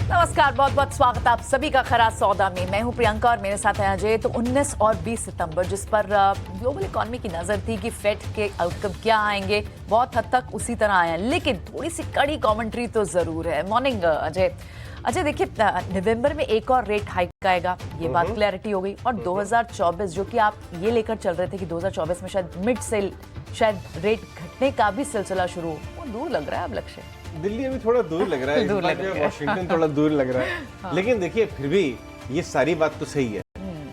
नमस्कार, बहुत बहुत स्वागत आप सभी का खरा सौदा में। मैं हूं प्रियंका और मेरे साथ है अजय। तो 19 और 20 सितंबर जिस पर ग्लोबल इकोनॉमी की नजर थी कि फेड के आउटकम क्या आएंगे, बहुत हद तक उसी तरह आए हैं, लेकिन थोड़ी सी कड़ी कमेंट्री तो जरूर है। मॉर्निंग अजय। अजय देखिए, नवंबर में एक और रेट हाइक आएगा, ये बात क्लैरिटी हो गई। और 2024 जो कि आप ये लेकर चल रहे थे कि 2024 में शायद मिड से शायद रेट घटने का भी सिलसिला शुरू हो, वो दूर लग रहा है अब लक्ष्य। दिल्ली अभी थोड़ा दूर लग रहा है, दूर लग रहा है। वाशिंगटन थोड़ा दूर लग रहा है। हाँ। लेकिन देखिए, फिर भी ये सारी बात तो सही है,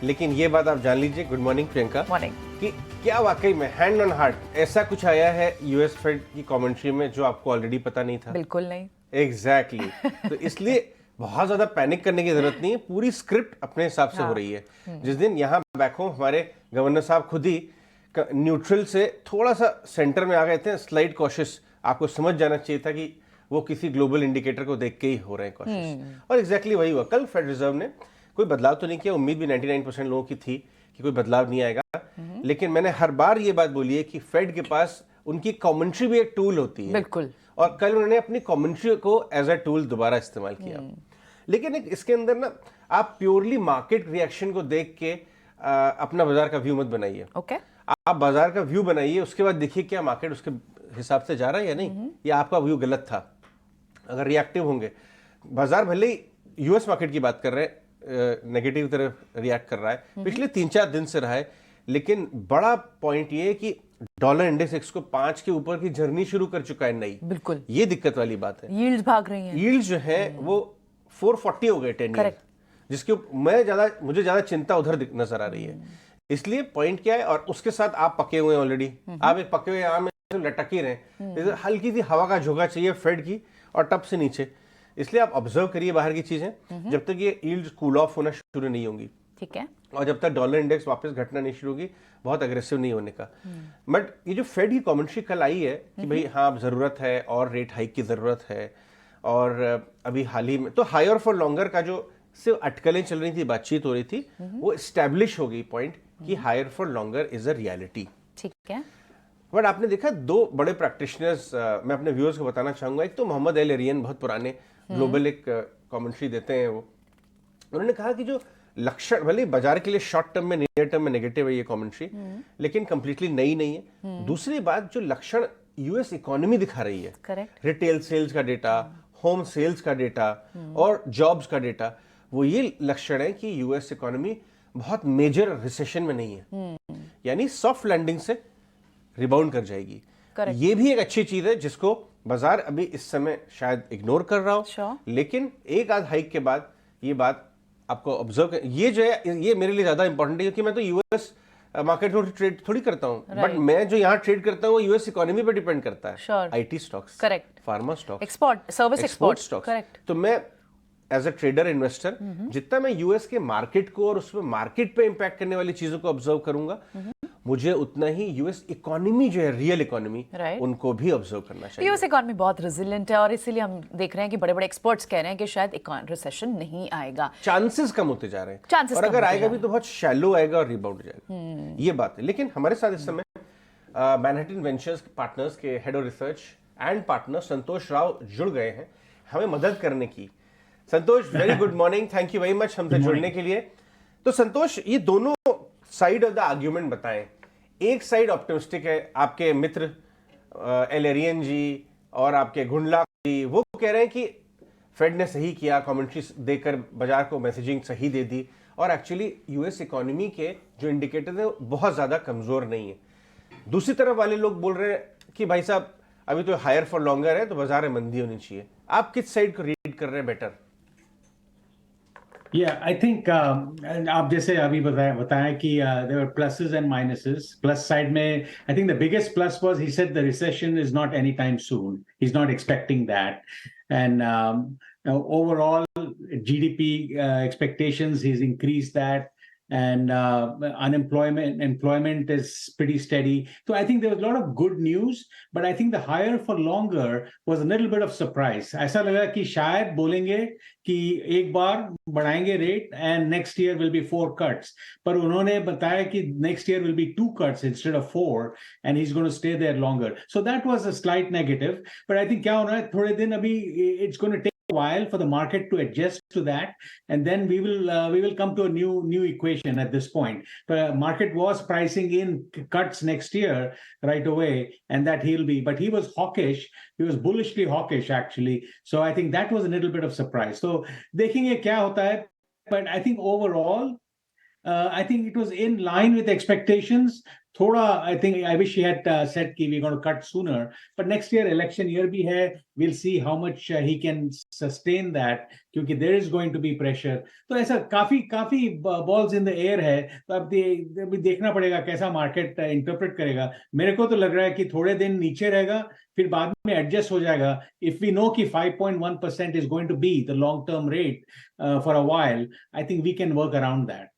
लेकिन ये बात आप जान लीजिए, गुड मॉर्निंग प्रियंका, मॉर्निंग, कि क्या वाकई में हैंड ऑन हार्ट ऐसा कुछ आया है यूएस फेड की कमेंट्री में जो आपको ऑलरेडी पता नहीं था? बिल्कुल नहीं। एग्जैक्टली तो इसलिए बहुत ज्यादा पैनिक करने की जरूरत नहीं है, पूरी स्क्रिप्ट अपने हिसाब से हो रही है। जिस दिन यहाँ बैक होम हमारे गवर्नर साहब खुद ही न्यूट्रल से थोड़ा सा सेंटर में आ गए थे, स्लाइड कॉशियस, आपको समझ जाना चाहिए था कि वो किसी ग्लोबल इंडिकेटर को देख के ही हो रहे हैं कॉशियस, और एग्जैक्टली वही हुआ। कल फेड रिजर्व ने कोई बदलाव तो नहीं किया, उम्मीद भी 99% लोगों की थी कि कोई बदलाव नहीं आएगा, लेकिन मैंने हर बार ये बात बोली है कि फेड के पास उनकी कमेंट्री भी एक टूल होती है, बिल्कुल। और कल उन्होंने अपनी कमेंट्री को एज अ टूल दोबारा इस्तेमाल किया। लेकिन इसके अंदर ना, आप प्योरली मार्केट रिएक्शन को देख के अपना बाजार का व्यू मत बनाइए। ओके। आप बाजार का व्यू बनाइए, उसके बाद देखिए क्या मार्केट उसके हिसाब से जा रहा है या नहीं, या आपका व्यू गलत था। अगर रिएक्टिव होंगे, बाजार भले ही यूएस मार्केट की बात कर रहे हैं, नेगेटिव तरफ रिएक्ट कर रहा है, पिछले 3-4 दिन से रहा है, लेकिन बड़ा पॉइंट ये है कि डॉलर इंडेक्स 105 के ऊपर की जर्नी शुरू कर चुका है नई। बिल्कुल, ये दिक्कत वाली बात है। यील्ड्स भाग रही हैं। यील्ड्स जो है वो 440 हो गए 10 ईयर, जिसके मुझे ज्यादा चिंता उधर नजर आ रही है। इसलिए पॉइंट क्या है, और उसके साथ आप पके हुए हैं ऑलरेडी, आप एक पके हुए आम में लटक ही रहे, हल्की सी हवा का झोंका चाहिए फेड की, और टप से नीचे। इसलिए आप ऑब्जर्व करिए बाहर की चीजें, जब तक ये यील्ड्स कूल ऑफ होना शुरू नहीं होंगी, ठीक है, और जब तक डॉलर इंडेक्स वापस घटना नहीं शुरू होगी, बहुत अग्रेसिव नहीं होने का। बट ये जो फेड की कमेंट्री कल आई है कि भाई हाँ, अब जरूरत है और रेट हाइक की जरूरत है, और अभी हाल ही में तो हायर फॉर लॉन्गर का जो सिर्फ अटकलें चल रही थी, बातचीत हो रही थी, वो एस्टैब्लिश हो गई पॉइंट कि higher for longer is a reality. ठीक है। बट आपने देखा, दो बड़े प्रैक्टिशनर्स मैं अपने व्यूअर्स को बताना चाहूंगा। एक तो मोहम्मद एल एरियन, बहुत पुराने ग्लोबल एक कमेंट्री देते हैं, वो उन्होंने कहा कि जो लक्षण भले बाजार के लिए शॉर्ट टर्म में, नियर टर्म में नेगेटिव है ये कमेंट्री, लेकिन कंप्लीटली नई नहीं है। दूसरी बात, जो लक्षण यूएस इकोनॉमी दिखा रही है, करेक्ट, रिटेल सेल्स का डेटा, होम सेल्स का डेटा और जॉब्स का डेटा, वो ये लक्षण है कि यूएस इकोनॉमी बहुत मेजर रिसेशन में नहीं है, यानी सॉफ्ट लैंडिंग से रिबाउंड कर जाएगी। ये भी एक अच्छी चीज है जिसको बाजार अभी इस समय शायद इग्नोर कर रहा हो, लेकिन एक आध हाइक के बाद ये बात आपको ऑब्जर्व कर, ये जो है ये मेरे लिए ज्यादा इंपॉर्टेंट है, क्योंकि मैं तो यूएस मार्केट में ट्रेड थोड़ी करता हूँ, बट मैं जो यहाँ ट्रेड करता हूँ वो यूएस इकोनॉमी पर डिपेंड करता है। IT stocks, correct, pharma stocks, export, service export stocks, correct. तो मैं एज अ ट्रेडर इन्वेस्टर जितना मैं यूएस के मार्केट को और उसमें मार्केट पे इंपैक्ट करने वाली चीजों को ऑब्जर्व करूंगा, मुझे उतना ही यूएस इकोनॉमी जो है, रियल इकोनॉमी, उनको भी ऑब्जर्व करना चाहिए। यूएस इकोनॉमी बहुत रेजिलिएंट है, और इसीलिए हम देख रहे हैं कि बड़े बड़े एक्सपर्ट्स कह रहे हैं कि शायद रिसेशन नहीं आएगा, चांसेस कम होते जा रहे हैं, और अगर आएगा भी तो बहुत शैलो आएगा और रिबाउंड हो जाएगा, ये बात है। लेकिन हमारे साथ इस समय मैनहट्टन वेंचर्स पार्टनर्स के head of research and partner Santosh Rao जुड़ गए हैं हमें मदद करने की। Santosh, very good morning, thank you very much हमसे जुड़ने के लिए। तो संतोष, ये दोनों साइड ऑफ द आर्ग्यूमेंट बताएं। एक साइड ऑप्टिमिस्टिक है, आपके मित्र एलेरियन जी और आपके गुंडला जी, वो कह रहे हैं कि फेड ने सही किया, कमेंट्री देकर बाजार को मैसेजिंग सही दे दी, और एक्चुअली यूएस इकोनॉमी के जो इंडिकेटर है वो बहुत ज्यादा कमजोर नहीं है। दूसरी तरफ वाले लोग बोल रहे हैं कि भाई साहब अभी तो हायर फॉर लॉन्गर है, तो बाजार में मंदी होनी चाहिए। आप किस साइड को रीड कर रहे हैं बेटर? Yeah, I think आप जैसे अभी बताया कि there were pluses and minuses. Plus side में, I think the biggest plus was he said the recession is not anytime soon. He's not expecting that, and overall GDP expectations, he's increased that, and employment is pretty steady. So I think there was a lot of good news, but I think the higher for longer was a little bit of surprise. ऐसा लगा कि शायद बोलेंगे कि एक बार बढ़ाएंगे rate and next year will be 4 cuts. पर उन्होंने बताया कि next year will be 2 cuts instead of 4, and he's going to stay there longer. So that was a slight negative. But I think क्या होना है, थोड़े दिन अभी it's going to take while for the market to adjust to that, and then we will come to a new equation at this point. The market was pricing in cuts next year right away, and that but he was hawkish. He was bullishly hawkish actually. So I think that was a little bit of surprise. So देखेंगे क्या होता है, but I think overall, I think it was in line with expectations. Thoda, I think I wish he had said कि we're going to cut sooner. But next year election year भी है. We'll see how much he can sustain that, क्योंकि there is going to be pressure. तो ऐसा काफी balls in the air है. तो अब देखना पड़ेगा कैसा market interpret करेगा. मेरे को तो लग रहा है कि थोड़े दिन नीचे रहेगा, फिर बाद में adjust हो जाएगा. If we know कि 5.1% is going to be the long-term rate for a while, I think we can work around that.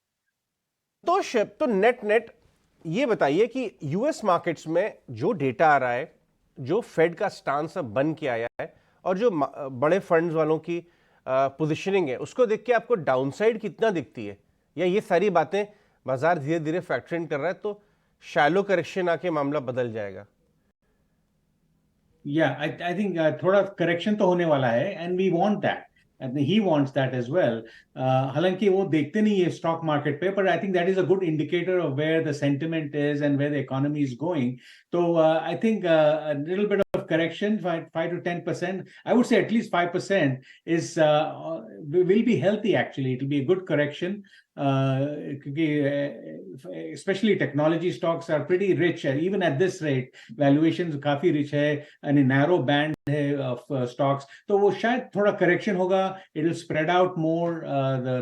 तो नेट ये बताइए कि यूएस मार्केट्स में जो डेटा आ रहा है, जो फेड का स्टांस अब बन के आया है, और जो बड़े फंड्स वालों की पोजीशनिंग है, उसको देख के आपको डाउनसाइड कितना दिखती है, या ये सारी बातें बाजार धीरे धीरे फैक्टर इन कर रहा है तो शैलो करेक्शन आके मामला बदल जाएगा? I think थोड़ा करेक्शन तो होने वाला है, and we want that. And he wants that as well. हालांकि वो देखते नहीं है stock market पे, but I think that is a good indicator of where the sentiment is and where the economy is going. So I think a little bit of correction, 5 to 10%. I would say at least 5% is will be healthy. Actually, it will be a good correction. Especially technology stocks are pretty rich, and even at this rate, valuations काफी rich है, and a narrow band of stocks. तो वो शायद थोड़ा correction होगा. It will spread out more.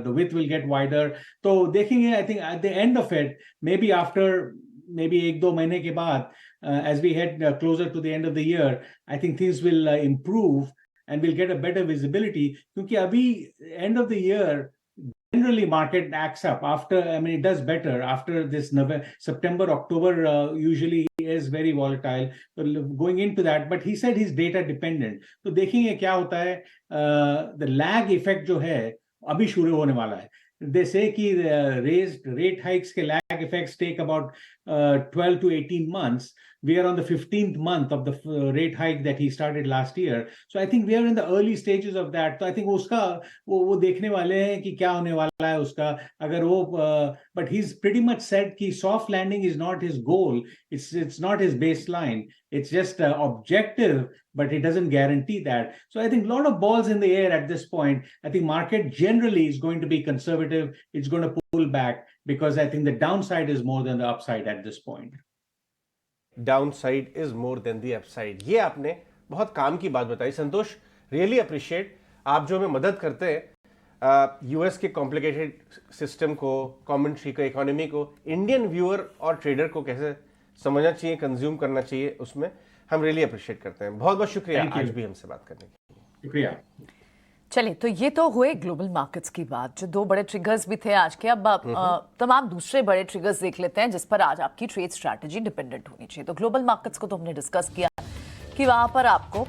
The width will get wider. तो देखेंगे. I think at the end of it, maybe after एक दो महीने के बाद, as we head closer to the end of the year, I think things will improve and we'll get a better visibility. क्योंकि अभी end of the year, generally market acts up after, it does better after this November, September, October usually is very volatile. So going into that, but he said he's data dependent. तो देखेंगे क्या होता है. The lag effect जो है अभी शुरू होने वाला है. They say कि raised rate hikes के lag effects take about 12 to 18 months. We are on the 15th month of the rate hike that he started last year. So I think we are in the early stages of that. So I think उसका वो देखने वाले हैं कि क्या होने वाला है उसका. अगर वो but he's pretty much said कि soft landing is not his goal. It's not his baseline. It's just objective, but it doesn't guarantee that. So I think a lot of balls in the air at this point. I think market generally is going to be conservative. It's going to pull back because I think the downside is more than the upside at this point. Downside is more than the upside. ये आपने बहुत काम की बात बताई संतोष. Really appreciate आप जो हमें मदद करते हैं यूएस के कॉम्प्लिकेटेड सिस्टम को, कमेंट्री को, इकोनॉमी को इंडियन व्यूअर और ट्रेडर को कैसे समझना चाहिए, कंज्यूम करना चाहिए, उसमें हम रियली अप्रिशिएट करते हैं. बहुत बहुत शुक्रिया आज भी हमसे बात करने के लिए. शुक्रिया. चलिए, तो ये तो हुए ग्लोबल मार्केट्स की बात, जो दो बड़े ट्रिगर्स भी थे आज के. अब तमाम दूसरे बड़े ट्रिगर्स देख लेते हैं जिस पर आज आपकी ट्रेड स्ट्रैटेजी डिपेंडेंट होनी चाहिए. तो ग्लोबल मार्केट्स को तो हमने डिस्कस किया कि वहां पर आपको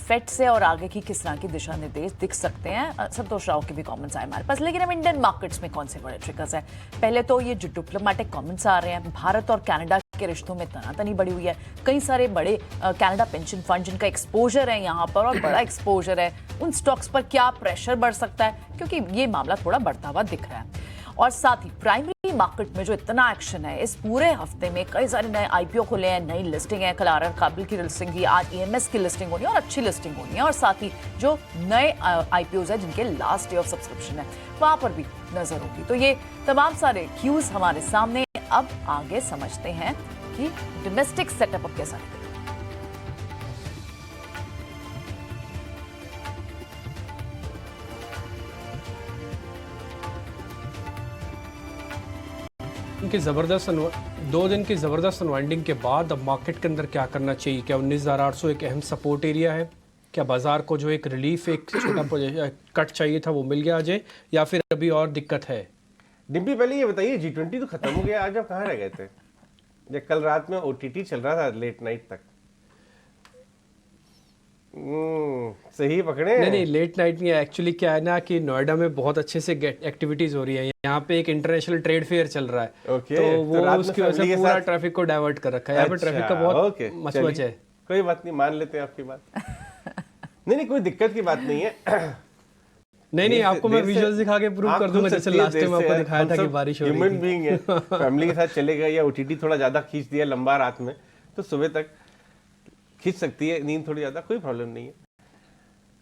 फेड से और आगे की किस तरह की दिशा निर्देश दिख सकते हैं. संतोष राव के भी कमेंट्स आए हमारे पास. लेकिन हम इंडियन मार्केट्स में कौन से बड़े ट्रिगर्स हैं? पहले तो ये जो डिप्लोमेटिक कमेंट्स आ रहे हैं, भारत और कनाडा के रिश्तों में तनातनी बढ़ी हुई है. कई सारे बड़े कनाडा पेंशन फंड जिनका एक्सपोजर है यहाँ पर और बड़ा एक्सपोजर है, उन स्टॉक्स पर क्या प्रेशर बढ़ सकता है, क्योंकि ये मामला थोड़ा बढ़ता हुआ दिख रहा है. और साथ ही प्राइमरी मार्केट में जो इतना एक्शन है, इस पूरे हफ्ते में कई सारे नए आईपीओ खुले हैं, नई लिस्टिंग है. कल आर काबिल की लिस्टिंग की, आज ईएमएस की लिस्टिंग होनी है और अच्छी लिस्टिंग होनी है. और साथ ही जो नए आईपीओज है जिनके लास्ट डे ऑफ सब्सक्रिप्शन है, वहां पर भी नजर होगी. तो ये तमाम सारे क्यूज हमारे सामने. अब आगे समझते हैं कि डोमेस्टिक सेटअप अब कैसा है. दो दिन की ज़बरदस्त अनवाइंडिंग के बाद अब मार्केट के अंदर क्या करना चाहिए? क्या 19,800 एक अहम सपोर्ट एरिया है? क्या बाजार को जो एक रिलीफ, एक छोटा कट चाहिए था वो मिल गया अजय, या फिर अभी और दिक्कत है? डिम्पी पहले ये बताइए, G20 तो खत्म हो गया, आज आप कहाँ रह गए थे? जब कल रात में OTT चल रहा था लेट नाइट तक. सही पकड़े? नहीं, लेट नाइट नहीं है. एक्चुअली क्या है ना कि नोएडा में बहुत अच्छे से एक्टिविटीज हो रही है. यहाँ पे एक इंटरनेशनल ट्रेड फेयर चल रहा है. तो वो उसकी वजह से पूरा ट्रैफिक को डाइवर्ट कर रखा है. यहाँ पे ट्रैफिक का बहुत मचमच है. कोई बात नहीं, मान लेते हैं आपकी बात. नहीं, कोई दिक्कत की बात नहीं है. नहीं आपको मैं विजुअल्स दिखा के प्रूव कर दूंगा, जैसे लास्ट टाइम आपको दिखाया था कि बारिश हो रही थी। ह्यूमन बीइंग है, फैमिली के साथ चले गए या ओटीटी थोड़ा ज्यादा खींच दिया लंबा रात में, तो सुबह तक खींच सकती है नींद थोड़ी ज्यादा, कोई प्रॉब्लम नहीं है।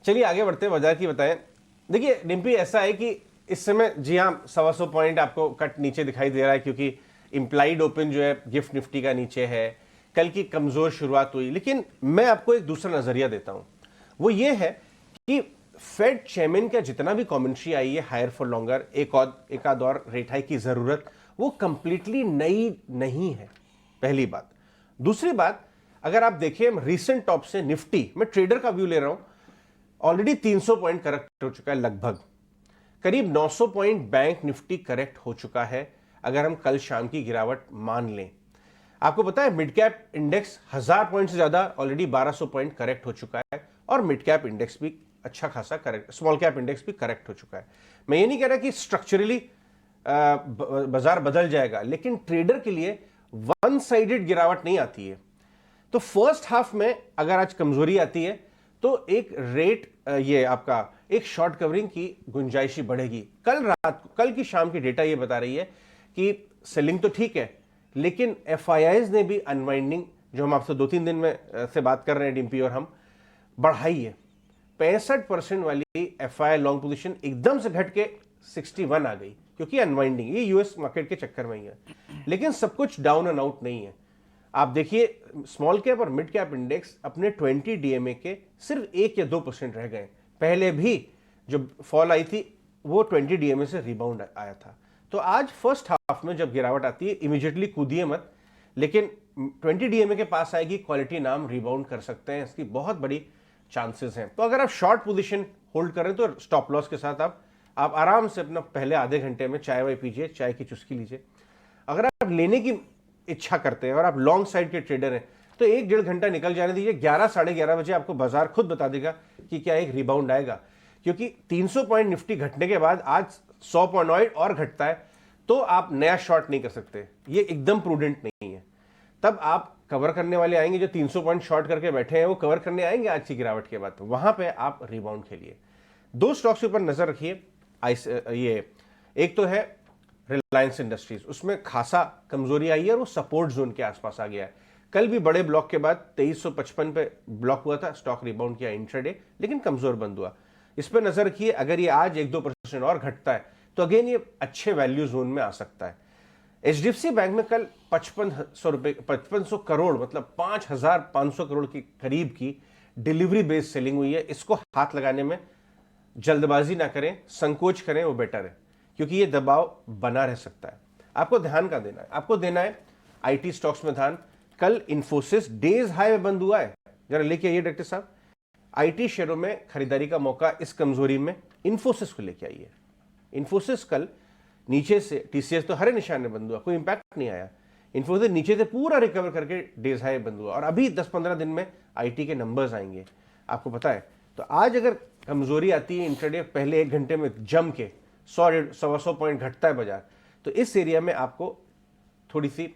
चलिए आगे बढ़ते हैं, बाजार की बताएं। देखिए डिम्पी, ऐसा है कि इस समय जी हाँ 125 पॉइंट आपको कट नीचे दिखाई दे रहा है, क्योंकि इंप्लाइड ओपन जो है गिफ्ट निफ्टी का नीचे है, कल की कमजोर शुरुआत हुई। लेकिन मैं आपको एक दूसरा नजरिया देता हूं, वो ये है कि फेड चेयरमैन का जितना भी कमेंट्री आई है हायर फॉर लॉन्गर, एक आध और रेट हाइक की जरूरत, वो कंप्लीटली नई नहीं है, पहली बात। दूसरी बात, अगर आप देखिए रीसेंट टॉप से निफ्टी, मैं ट्रेडर का व्यू ले रहा हूं, ऑलरेडी 300 पॉइंट करेक्ट हो चुका है, लगभग करीब 900 पॉइंट बैंक निफ्टी करेक्ट हो चुका है, अगर हम कल शाम की गिरावट मान लें। आपको पता है मिड कैप इंडेक्स 1000 पॉइंट से ज्यादा ऑलरेडी 1200 पॉइंट करेक्ट हो चुका है, और मिड कैप इंडेक्स भी अच्छा खासा करेक्ट, स्मॉल कैप इंडेक्स भी करेक्ट हो चुका है। मैं ये नहीं कह रहा कि स्ट्रक्चरली बाजार बदल जाएगा, लेकिन ट्रेडर के लिए वन साइडेड गिरावट नहीं आती है। तो फर्स्ट हाफ में अगर आज कमजोरी आती है तो एक रेट ये आपका एक शॉर्ट कवरिंग की गुंजाइश बढ़ेगी। कल की शाम की डेटा ये बता रही है कि सेलिंग तो ठीक है, लेकिन एफआईआईज ने भी अनवाइंडिंग, जो हम आपसे 2-3 दिन में से बात कर रहे हैं डिम्पी और हम, बढ़ाई है। 65% वाली एफआईआई लॉन्ग पोजीशन एकदम से घट के 61 आ गई, क्योंकि अनवाइंडिंग, ये यूएस मार्केट के चक्कर में ही है। लेकिन सब कुछ डाउन एंड आउट नहीं है। आप देखिए स्मॉल कैप और मिड कैप इंडेक्स अपने 20 डीएमए के सिर्फ 1 या 2% रह गए। पहले भी जो फॉल आई थी वो 20 डीएमए से रिबाउंड आया था। तो आज फर्स्ट हाफ में जब गिरावट आती है, इमीडिएटली कूदिए मत, लेकिन 20 डीएमए के पास आएगी, क्वालिटी नाम रिबाउंड कर सकते हैं, इसकी बहुत बड़ी चांसेस हैं। तो अगर आप शॉर्ट पोजीशन होल्ड करें तो स्टॉप लॉस के साथ आप आराम से अपना पहले आधे घंटे में चाय वाय पीजिए, चाय की चुस्की लीजिए। अगर आप लेने की इच्छा करते हैं और आप लॉन्ग साइड के ट्रेडर हैं तो 1-1.5 घंटा निकल जाने दीजिए। 11 साढ़े 11 बजे आपको बाजार खुद बता देगा कि क्या एक रिबाउंड आएगा, क्योंकि 300 पॉइंट निफ्टी घटने के बाद आज 100 पॉइंट और घटता है तो आप नया शॉर्ट नहीं कर सकते, ये एकदम प्रूडेंट नहीं है। तब आप कवर करने वाले आएंगे, जो 300 पॉइंट शॉर्ट करके बैठे हैं वो कवर करने आएंगे आज की गिरावट के बाद, वहां पे आप रिबाउंड खेलिए। 2 स्टॉक्स के ऊपर नजर रखिए। ये एक तो है रिलायंस इंडस्ट्रीज, उसमें खासा कमजोरी आई है और वो सपोर्ट जोन के आसपास आ गया है। कल भी बड़े ब्लॉक के बाद 2355 पे ब्लॉक हुआ था, स्टॉक रिबाउंड किया इंट्राडे, लेकिन कमजोर बंद हुआ। इस पर नजर रखिए, अगर ये आज 1-2% और घटता है तो अगेन ये अच्छे वैल्यू जोन में आ सकता है। एचडीएफसी बैंक में कल 5500 करोड़, मतलब 5500 करोड़ के करीब की डिलीवरी बेस्ड सेलिंग हुई है। इसको हाथ लगाने में जल्दबाजी ना करें, संकोच करें, वो बेटर है, क्योंकि ये दबाव बना रह सकता है। आपको ध्यान का देना है, आपको देना है आईटी स्टॉक्स में ध्यान। कल इन्फोसिस डेज हाई में बंद हुआ है, जरा लेके आइए डायरेक्टर साहब। आईटी शेयरों में खरीदारी का मौका इस कमजोरी में इन्फोसिस को लेके आइए। इन्फोसिस कल नीचे से, टीसीएस तो हरे निशान में बंद हुआ, कोई इंपैक्ट नहीं आया। इन्फोसिस नीचे से पूरा रिकवर करके डेज हाई बंद हुआ, और अभी 10-15 दिन में आईटी के नंबर्स आएंगे, आपको पता है। तो आज अगर कमजोरी आती है इंट्राडे, पहले 1 घंटे में जम के 100-125 पॉइंट घटता है बाजार, तो इस एरिया में आपको थोड़ी सी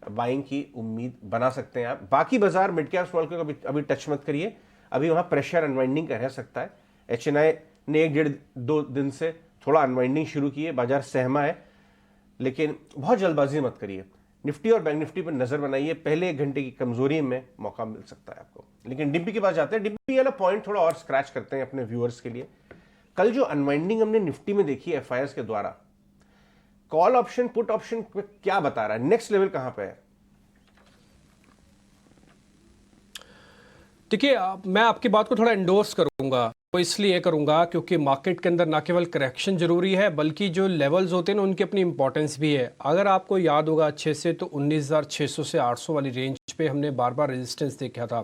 बाइंग की उम्मीद बना सकते हैं आप। बाकी बाजार मिड कैप स्मॉल कैप अभी टच मत करिए, अभी वहां प्रेशर अनवाइंडिंग का रह सकता है। एचएनआई ने 1-1.5-2 दिन से थोड़ा अनवाइंडिंग शुरू की है, बाजार सहमा है, लेकिन बहुत जल्दबाजी मत करिए। निफ्टी और बैंक निफ्टी पर नजर बनाइए, पहले 1 घंटे की कमजोरी में मौका मिल सकता है आपको। लेकिन डिम्पी के पास जाते हैं, डिम्पी वाला पॉइंट थोड़ा और स्क्रैच करते हैं अपने व्यूअर्स के लिए। कल जो अनवाइंडिंग हमने निफ्टी में देखी है एफआईआईज के द्वारा, कॉल ऑप्शन पुट ऑप्शन क्या बता रहा है, नेक्स्ट लेवल कहां पे है? देखिए, मैं आपकी बात को थोड़ा एंडोर्स करूंगा, वो इसलिए करूंगा क्योंकि मार्केट के अंदर ना केवल करेक्शन जरूरी है, बल्कि जो लेवल्स होते हैं ना उनकी अपनी इंपॉर्टेंस भी है। अगर आपको याद होगा अच्छे से तो 19,600 से 800 वाली रेंज पे हमने बार बार रेजिस्टेंस देखा था।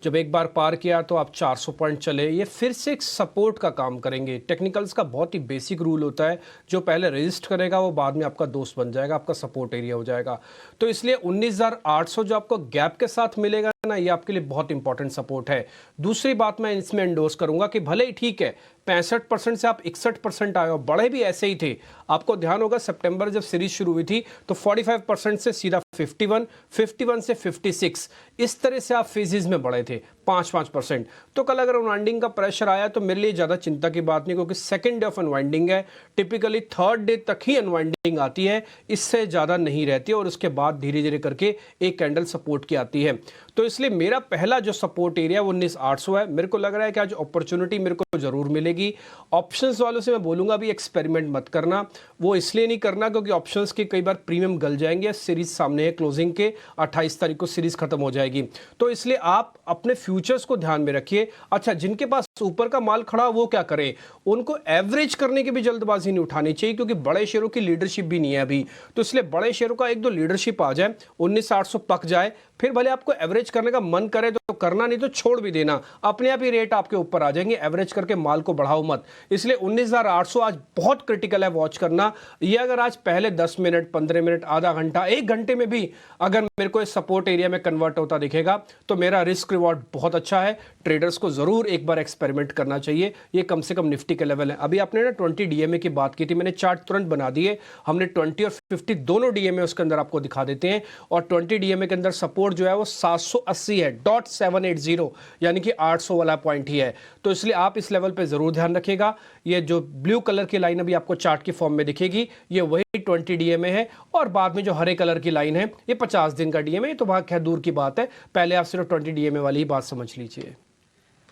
जब एक बार पार किया तो आप 400 पॉइंट चले, ये फिर से एक सपोर्ट का काम करेंगे। टेक्निकल्स का बहुत ही बेसिक रूल होता है, जो पहले रेजिस्ट करेगा वो बाद में आपका दोस्त बन जाएगा, आपका सपोर्ट एरिया हो जाएगा। तो इसलिए 19,800 जो आपको गैप के साथ मिलेगा ना, ये आपके लिए बहुत इंपॉर्टेंट सपोर्ट है। दूसरी बात मैं इसमें एंडोर्स करूंगा कि भले ही ठीक है 65% से आप 61% आए हो, बढ़े भी ऐसे ही थे। आपको ध्यान होगा सितंबर जब सीरीज शुरू हुई थी तो 45% से सीधा 51 से 56, इस तरह से आप फेजेस में बढ़े थे। 5-5%। तो कल अगर अनवाइंडिंग का प्रेशर आया तो मेरे लिए ज़्यादा चिंता की बात नहीं, क्योंकि सेकेंड डे ऑफ अनवाइंडिंग है, टिपिकली थर्ड डे तक ही अनवाइंडिंग आती है, इससे ज़्यादा नहीं रहती है, और उसके बाद धीरे धीरे करके एक कैंडल सपोर्ट की आती है। तो इसलिए मेरा पहला जो सपोर्ट एरिया 19,800 है। मेरे को लग रहा है कि आज अपॉर्चुनिटी मेरे को जरूर मिलेगी। ऑप्शंस वालों से मैं बोलूंगा भी एक्सपेरिमेंट मत करना, वो इसलिए नहीं करना क्योंकि ऑप्शंस के कई बार प्रीमियम गल जाएंगे। सीरीज सामने है, क्लोजिंग के 28 तारीख को सीरीज खत्म हो जाएगी, तो इसलिए आप अपने फ्यूचर्स को ध्यान में रखिए। अच्छा, जिनके पास ऊपर का माल खड़ा वो क्या करें, उनको एवरेज करने की भी जल्दबाजी नहीं उठानी चाहिए, क्योंकि बड़े शेयरों की लीडरशिप भी नहीं है अभी। तो इसलिए बड़े शेयरों का एक दो लीडरशिप आ जाए, 19,800 पक जाए, फिर भले आपको एवरेज करने का मन करे तो करना, नहीं तो छोड़ भी देना, अपने आप ही रेट आपके ऊपर आ जाएंगे। एवरेज करके माल को बढ़ाओ मत। इसलिए 19,800 आज बहुत क्रिटिकल है वॉच करना। ये अगर आज पहले 10 मिनट, 15 मिनट, आधा घंटा, 1 घंटे में भी अगर मेरे को इस सपोर्ट एरिया में कन्वर्ट होता दिखेगा तो मेरा रिस्क रिवॉर्ड बहुत अच्छा है। ट्रेडर्स को जरूर एक बार एक्सपेरिमेंट करना चाहिए। ये कम से कम निफ्टी के लेवल है। अभी आपने ना 20 डीएमए की बात की थी, मैंने चार्ट तुरंत बना दिए। हमने 20 और 50 दोनों डीएमए उसके अंदर आपको दिखा देते हैं, और 20 डीएमए के अंदर सपोर्ट जो है वो 780 है, .780, यानी कि 800 वाला पॉइंट ही है। तो इसलिए आप इस लेवल पे जरूर ध्यान रखिएगा। ये जो ब्लू कलर की लाइन अभी आपको चार्ट की फॉर्म में दिखेगी, ये वही 20 डीएमए है, और बाद में जो हरे कलर की लाइन है ये 50 दिन का डीएमए। तो वहां खैर दूर की बात है, पहले आप सिर्फ 20 डीएमए वाली ही बात समझ लीजिए।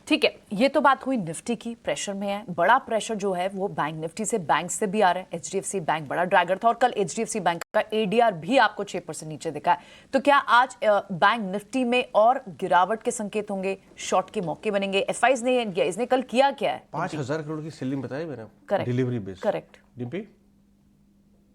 ठीक है, ये तो बात हुई निफ्टी की, प्रेशर में है। बड़ा प्रेशर जो है वो बैंक निफ्टी से, बैंक से भी आ रहा है। एचडीएफसी बैंक बड़ा ड्रैगर था, और कल एचडीएफसी बैंक का एडीआर भी आपको 6% नीचे दिखा है। तो क्या आज बैंक निफ्टी में और गिरावट के संकेत होंगे, शॉर्ट के मौके बनेंगे? एफआईज ने इसने कल किया क्या है? 5,000 करोड़ की सेलिंग बताई मैंने, correct, delivery base. Correct. Dimpy,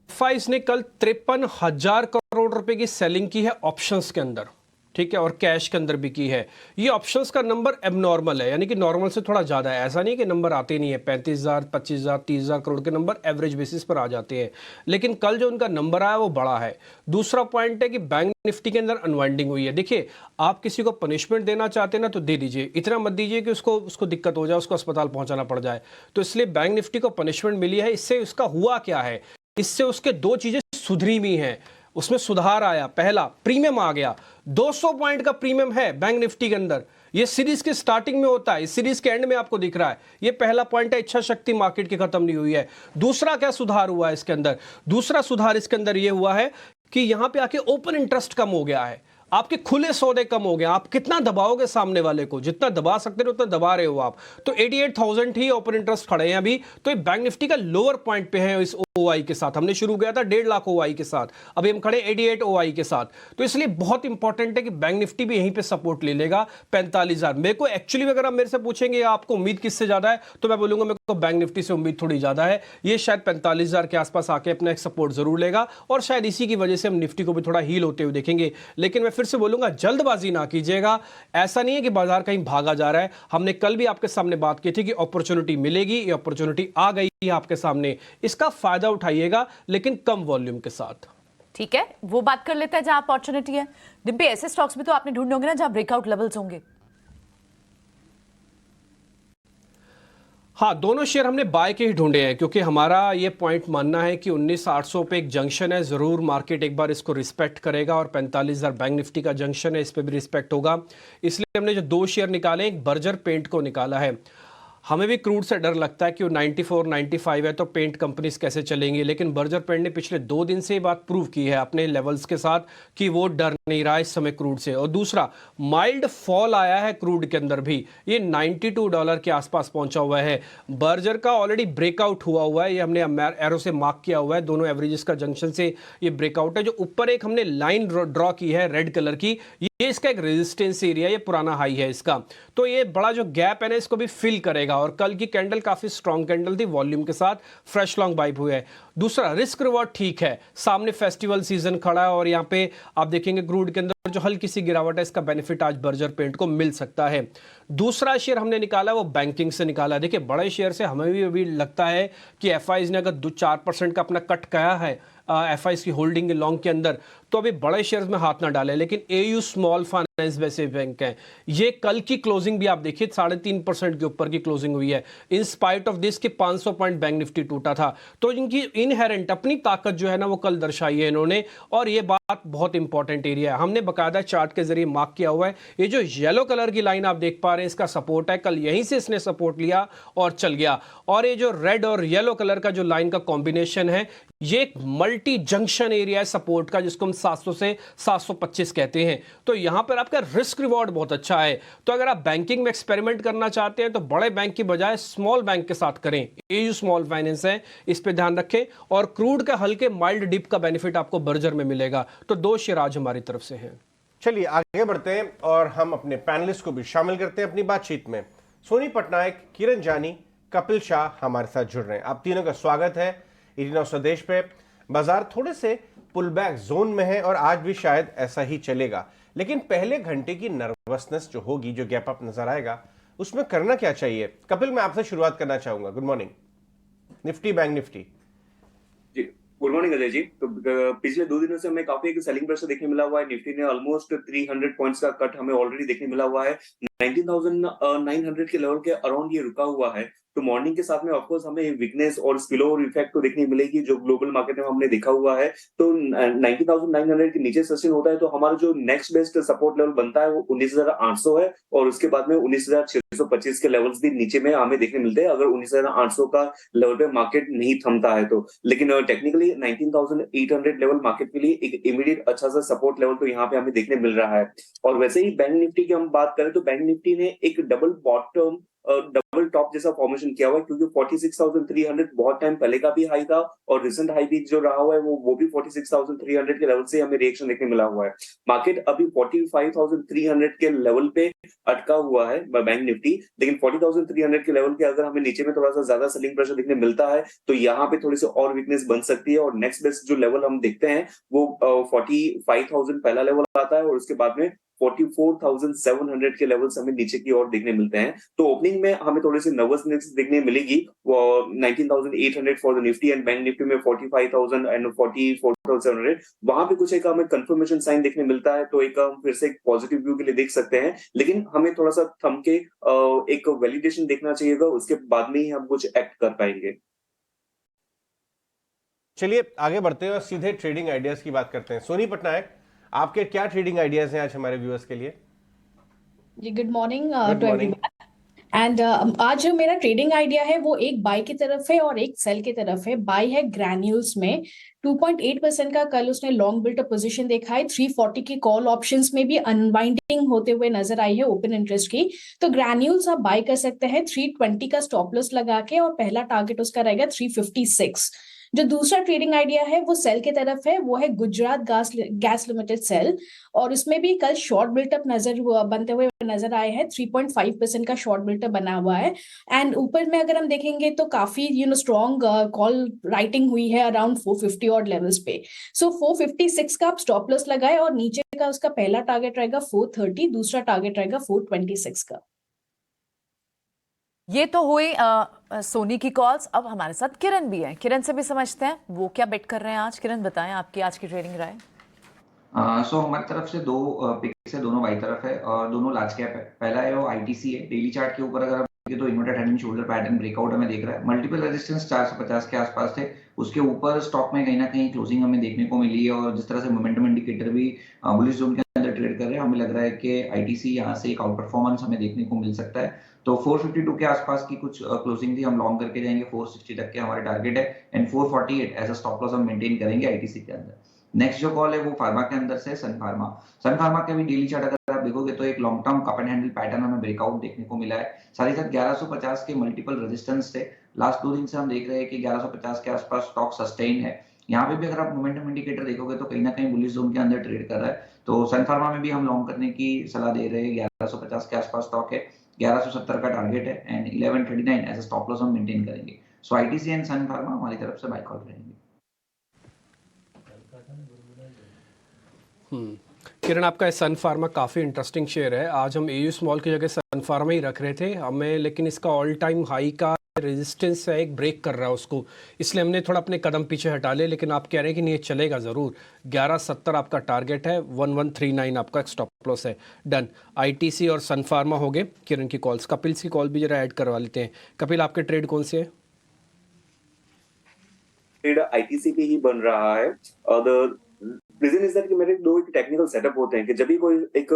फाइज ने कल 53,000 करोड़ रुपए की सेलिंग की है ऑप्शंस के अंदर, ठीक है, और कैश के अंदर भी की है। ये ऑप्शंस का नंबर एबनॉर्मल है, यानी कि नॉर्मल से थोड़ा ज़्यादा है। ऐसा नहीं कि नंबर आते नहीं है, 35,000, 25,000, 30,000 करोड़ के नंबर एवरेज बेसिस पर आ जाते हैं, लेकिन कल जो उनका नंबर आया वो बड़ा है। दूसरा पॉइंट है कि बैंक निफ्टी के अंदर अनवाइंडिंग हुई है। देखिए, आप किसी को पनिशमेंट देना चाहते हैं ना तो दे दीजिए, इतना मत दीजिए कि उसको दिक्कत हो जाए, उसको अस्पताल पहुंचाना पड़ जाए। तो इसलिए बैंक निफ्टी को पनिशमेंट मिली है। इससे उसका हुआ क्या है, इससे उसके दो चीज़ें सुधरी हुई हैं, उसमें सुधार आया। पहला, प्रीमियम आ गया, 200 पॉइंट का प्रीमियम है बैंक निफ्टी के अंदर। ये सीरीज के स्टार्टिंग में होता है, इस सीरीज के एंड में आपको दिख रहा है। ये पहला पॉइंट है, इच्छा शक्ति मार्केट की खत्म नहीं हुई है। दूसरा क्या सुधार हुआ है इसके अंदर? दूसरा सुधार इसके अंदर ये हुआ है कि यहां पे आके ओपन इंटरेस्ट कम हो गया है, आपके खुले सौदे कम हो गए। आप कितना दबाओगे सामने वाले को, जितना दबा सकते हो उतना दबा रहे हो आप। तो 88,000 ही ओपन इंटरेस्ट खड़े हैं अभी। तो ये बैंक निफ्टी का लोअर पॉइंट पे है इस ओआई के साथ। हमने शुरू किया था 1.5 लाख ओआई के साथ, अभी हम खड़े 88 ओआई के साथ। तो इसलिए बहुत इंपॉर्टेंट है कि बैंक निफ्टी भी यहीं पे सपोर्ट ले लेगा 45,000। मेरे को एक्चुअली अगर आप मेरे से पूछेंगे आपको उम्मीद किससे ज्यादा है, तो मैं बोलूंगा मेरे को बैंक निफ्टी से उम्मीद थोड़ी ज्यादा है। ये शायद 45,000 के आसपास आके अपना एक सपोर्ट जरूर लेगा, और शायद इसी की वजह से हम निफ्टी को भी थोड़ा हील होते हुए देखेंगे। लेकिन मैं फिर से बोलूंगा, जल्दबाजी ना कीजिएगा। ऐसा नहीं है कि बाजार कहीं भागा जा रहा है। हमने कल भी आपके सामने बात की थी कि अपॉर्चुनिटी मिलेगी, ये अपॉर्चुनिटी आ गई है आपके सामने, इसका फायदा उठाइएगा, लेकिन कम वॉल्यूम के साथ। ठीक है, वो बात कर लेते हैं जहां अपॉर्चुनिटी है। डिम्पी, ऐसे स्टॉक्स भी तो आपने ढूंढे होंगे ना जहां ब्रेकआउट लेवल्स होंगे? हाँ, दोनों शेयर हमने बाय के ही ढूंढे हैं, क्योंकि हमारा ये पॉइंट मानना है कि 19,800 पे एक जंक्शन है, ज़रूर मार्केट एक बार इसको रिस्पेक्ट करेगा, और 45,000 बैंक निफ्टी का जंक्शन है, इस पे भी रिस्पेक्ट होगा। इसलिए हमने जो दो शेयर निकाले, एक बर्जर पेंट को निकाला है। हमें भी क्रूड से डर लगता है कि वो 94, 95 है तो पेंट कंपनीज कैसे चलेंगी, लेकिन बर्जर पेंट ने पिछले 2 दिन से ये बात प्रूव की है अपने लेवल्स के साथ कि वो डर नहीं रहा इस समय क्रूड से। और दूसरा, माइल्ड फॉल आया है क्रूड के अंदर भी, ये $92 के आसपास पहुंचा हुआ है। बर्जर का ऑलरेडी ब्रेकआउट हुआ है, ये हमने एरो से मार्क किया हुआ है, दोनों एवरेजेस का जंक्शन से ये ब्रेकआउट है। जो ऊपर एक हमने लाइन ड्रॉ की है रेड कलर की, ये इसका एक रेजिस्टेंस एरिया, ये पुराना हाई है इसका। तो ये बड़ा जो गैप है ना, इसको भी फिल करेगा। और कल की कैंडल काफी स्ट्रॉन्ग कैंडल थी, वॉल्यूम के साथ फ्रेश लॉन्ग बाइप हुए है। दूसरा, रिस्क रिवॉर्ड ठीक है, सामने फेस्टिवल सीजन खड़ा है, और यहाँ पे आप देखेंगे क्रूड के अंदर जो हल्की सी गिरावट है, इसका बेनिफिट आज बर्जर पेंट को मिल सकता है। दूसरा शेयर हमने निकाला वो बैंकिंग से निकाला। देखिए, बड़े शेयर से हमें भी अभी लगता है कि एफआईज ने अगर 4% का अपना कट किया है, एफआईएस की होल्डिंग है लॉन्ग के अंदर, तो अभी बड़े शेयर्स में हाथ ना डालें। लेकिन एयू स्मॉल फाइनेंस वैसे बैंक है, ये कल की क्लोजिंग भी आप देखिए 3.5% के ऊपर की क्लोजिंग हुई है, इन स्पाइट ऑफ दिस के 500 पॉइंट बैंक निफ्टी टूटा था। तो इनकी इनहेरेंट अपनी ताकत जो है ना वो कल दर्शाई है इन्होंने, और ये बात बहुत इंपॉर्टेंट एरिया है, हमने बकायदा चार्ट के जरिए मार्क किया हुआ है। ये जो येलो कलर की लाइन आप देख पा रहे हैं इसका सपोर्ट है, कल यहीं से इसने सपोर्ट लिया और चल गया। और ये जो रेड और येलो कलर का जो लाइन का कॉम्बिनेशन है, ये एक मल्टी जंक्शन एरिया है सपोर्ट का, जिसको हम 700 से 725 कहते हैं। तो यहां पर आपका रिस्क रिवॉर्ड बहुत अच्छा है। तो अगर आप बैंकिंग में एक्सपेरिमेंट करना चाहते हैं तो बड़े बैंक की बजाय स्मॉल बैंक के साथ करें, एयू स्मॉल फाइनेंस है, इस पे ध्यान रखें। और क्रूड का हल्के माइल्ड डिप का बेनिफिट आपको बर्जर में मिलेगा। तो 2 शेयर आज हमारी तरफ से हैं। चलिए आगे बढ़ते हैं और हम अपने पैनलिस्ट को भी शामिल करते हैं अपनी बातचीत में। सोनी पटनायक, किरण जानी, कपिल शाह हमारे साथ जुड़ रहे हैं। आप तीनों का स्वागत है 18 स्वदेश पे। बाजार थोड़े से पुल बैक जोन में है और आज भी शायद ऐसा ही चलेगा, लेकिन पहले घंटे की नर्वसनेस जो होगी, जो गैप अप नजर आएगा, उसमें करना क्या चाहिए? कपिल, मैं आपसे शुरुआत करना चाहूंगा। Good morning. Nifty, bank Nifty. जी, गुड मॉर्निंग अजय जी। तो पिछले 2 दिनों से हमें काफी एक सेलिंग प्रेशर देखने मिला हुआ है। निफ्टी ने ऑलमोस्ट 300 पॉइंट्स का कट हमें ऑलरेडी देखने मिला हुआ है। 19,900 के लेवल के अराउंड ये रुका हुआ है। तो मॉर्निंग के साथ में ऑफकोर्स हमें वीकनेस और स्पिल ओवर इफेक्ट तो देखने मिलेगी, जो ग्लोबल मार्केट में हमने देखा हुआ है। तो 19,900 के नीचे सस्टेन होता है तो हमारा जो नेक्स्ट बेस्ट सपोर्ट लेवल बनता है वो 19,800 है, और उसके बाद में 19,625 के लेवल्स भी नीचे में हमें देखने मिलते हैं अगर 19,800 का लेवल पे मार्केट नहीं थमता है तो। लेकिन टेक्निकली 19,800 लेवल मार्केट के लिए एक इमीडिएट अच्छा सा सपोर्ट लेवल तो यहाँ पे हमें देखने मिल रहा है। और वैसे ही बैंक निफ्टी की हम बात करें तो बैंक निफ्टी ने एक डबल बॉटम डबल टॉप जैसा फॉर्मेशन किया हुआ है, क्योंकि 46,300 बहुत टाइम पहले का भी हाई था और रिसेंट हाई भी जो रहा हुआ है वो भी 46,300 के लेवल से हमें रिएक्शन देखने मिला हुआ है। मार्केट अभी 45,300 के लेवल पे अटका हुआ है बैंक निफ्टी, लेकिन 40,300 के लेवल के अगर हमें नीचे में थोड़ा सा ज्यादा सेलिंग प्रेशर देखने मिलता है तो यहाँ पे थोड़ी सी और वीकनेस बन सकती है। और नेक्स्ट बेस्ट जो लेवल हम देखते हैं वो 45,000 पहला लेवल आता है और उसके बाद में 44,700 के लेवल्स हमें नीचे की ओर देखने मिलते हैं। तो ओपनिंग में हमें थोड़ी सी नर्वसनेस देखने मिलेगी। 19,800 for the Nifty and bank Nifty में 45,000 एंड 44,700 वहां पे कुछ एक हमें कंफर्मेशन साइन देखने मिलता है तो एक हम फिर से एक पॉजिटिव व्यू के लिए देख सकते हैं। लेकिन हमें थोड़ा सा थम के एक वैलिडेशन देखना चाहिएगा, उसके बाद में ही हम कुछ एक्ट कर पाएंगे। चलिए आगे बढ़ते हैं और सीधे ट्रेडिंग आइडियाज की बात करते हैं। सोनी पटनायक, आपके क्या ट्रेडिंग आइडियाज हैं आज हमारे व्यूअर्स के लिए? जी, good morning Good to morning. Everyone. And आज जो मेरा ट्रेडिंग आइडिया है वो एक बाय की तरफ है और एक सेल की तरफ है। बाय है ग्रैन्यूल्स में 2.8% का कल उसने लॉन्ग बिल्ट पोजीशन देखा है। 340 की कॉल ऑप्शंस में भी अनवाइंडिंग होते हुए नजर आई है ओपन इंटरेस्ट की। तो ग्रैन्यूल्स आप बाय कर सकते हैं 320 का स्टॉप लॉस लगा के, और पहला टारगेट उसका रहेगा 356। जो दूसरा ट्रेडिंग आइडिया है वो सेल की तरफ है, वो है गुजरात गैस लिमिटेड सेल, और उसमें भी कल शॉर्ट बिल्टअप बनते हुए नजर आए हैं। 3.5% का शॉर्ट बिल्टअप बना हुआ है। एंड ऊपर में अगर हम देखेंगे तो काफी स्ट्रॉन्ग कॉल राइटिंग हुई है अराउंड 450 और लेवल्स पे। सो 456 का आप स्टॉप लॉस लगाए, और नीचे का उसका पहला टारगेट रहेगा 430, दूसरा टारगेट रहेगा 426 का। ये तो हुई सोनी की कॉल्स। अब हमारे साथ किरण भी है, किरण से भी समझते हैं वो क्या बेट कर रहे हैं आज। किरण, बताएं आपकी आज की ट्रेडिंग राय। सो हमारी तरफ से 2 पिक्स है, दोनों बाई तरफ है और दोनों लार्ज कैप है। पहला है वो आईटीसी है। डेली चार्ट के ऊपर अगर आप देखें तो inverted head and shoulder pattern breakout हमें देख रहा है। मल्टीपल रेजिस्टेंस 450 के आसपास थे, उसके ऊपर स्टॉक में कहीं ना कहीं क्लोजिंग हमें देखने को मिली है, और जिस तरह से मोमेंटम इंडिकेटर भी बुलिश जोन के अंदर ट्रेड कर रहे हैं, हमें लग रहा है कि आईटीसी यहाँ से एक आउट परफॉर्मेंस हमें देखने को मिल सकता है। तो 452 के आसपास की कुछ क्लोजिंग थी, हम लॉन्ग करके जाएंगे। 460 तक के हमारे टारगेट है and 448 as a stop loss हम मेंटेन करेंगे आईटीसी के अंदर। नेक्स्ट जो कॉल है वो फार्मा के अंदर से सन फार्मा के भी डेली चार्ट अगर आप देखोगे तो एक long term cup and handle pattern हमें ब्रेकआउट देखने को मिला है। साथ ही साथ 1150 के मल्टीपल रेजिस्टेंस थे। लास्ट 2 दिन से हम देख रहे हैं कि 1150 के आसपास स्टॉक सस्टेन है। यहाँ पे भी अगर आप मोमेंटम इंडिकेटर देखोगे तो कहीं ना कहीं बुलिश जोन के अंदर ट्रेड कर रहा है। तो सन फार्मा में भी हम लॉन्ग करने की सलाह दे रहे हैं। 1150 के आसपास स्टॉक है, 1170 का टारगेट है and 1139 as a stop loss हम मेंटेन करेंगे। So ITC and Sun Pharma हमारी तरफ से बाय कॉल रहेंगे। किरण, आपका सन फार्मा काफ़ी इंटरेस्टिंग शेयर है। आज हम एयू स्मॉल की जगह सन फार्मा ही रख रहे थे हमें, लेकिन इसका ऑल टाइम हाई का रेजिस्टेंस है एक ब्रेक कर रहा है उसको, इसलिए हमने थोड़ा अपने कदम पीछे हटा लिए, लेकिन आप कह रहे हैं कि नहीं ये चलेगा ज़रूर। 1170 आपका टारगेट है, 1139 आपका एक स्टॉप लॉस है। डन। आईटीसी और सन फार्मा हो गए। किरण की कॉल्स, कपिल की कॉल भी जरा ऐड करवा लेते हैं। कपिल, आपके ट्रेड कौन से है? ट्रेड आईटीसी पे ही बन रहा है। द रीजन इज दैट कि मेरे दो एक टेक्निकल सेटअप होते हैं कि जब भी कोई एक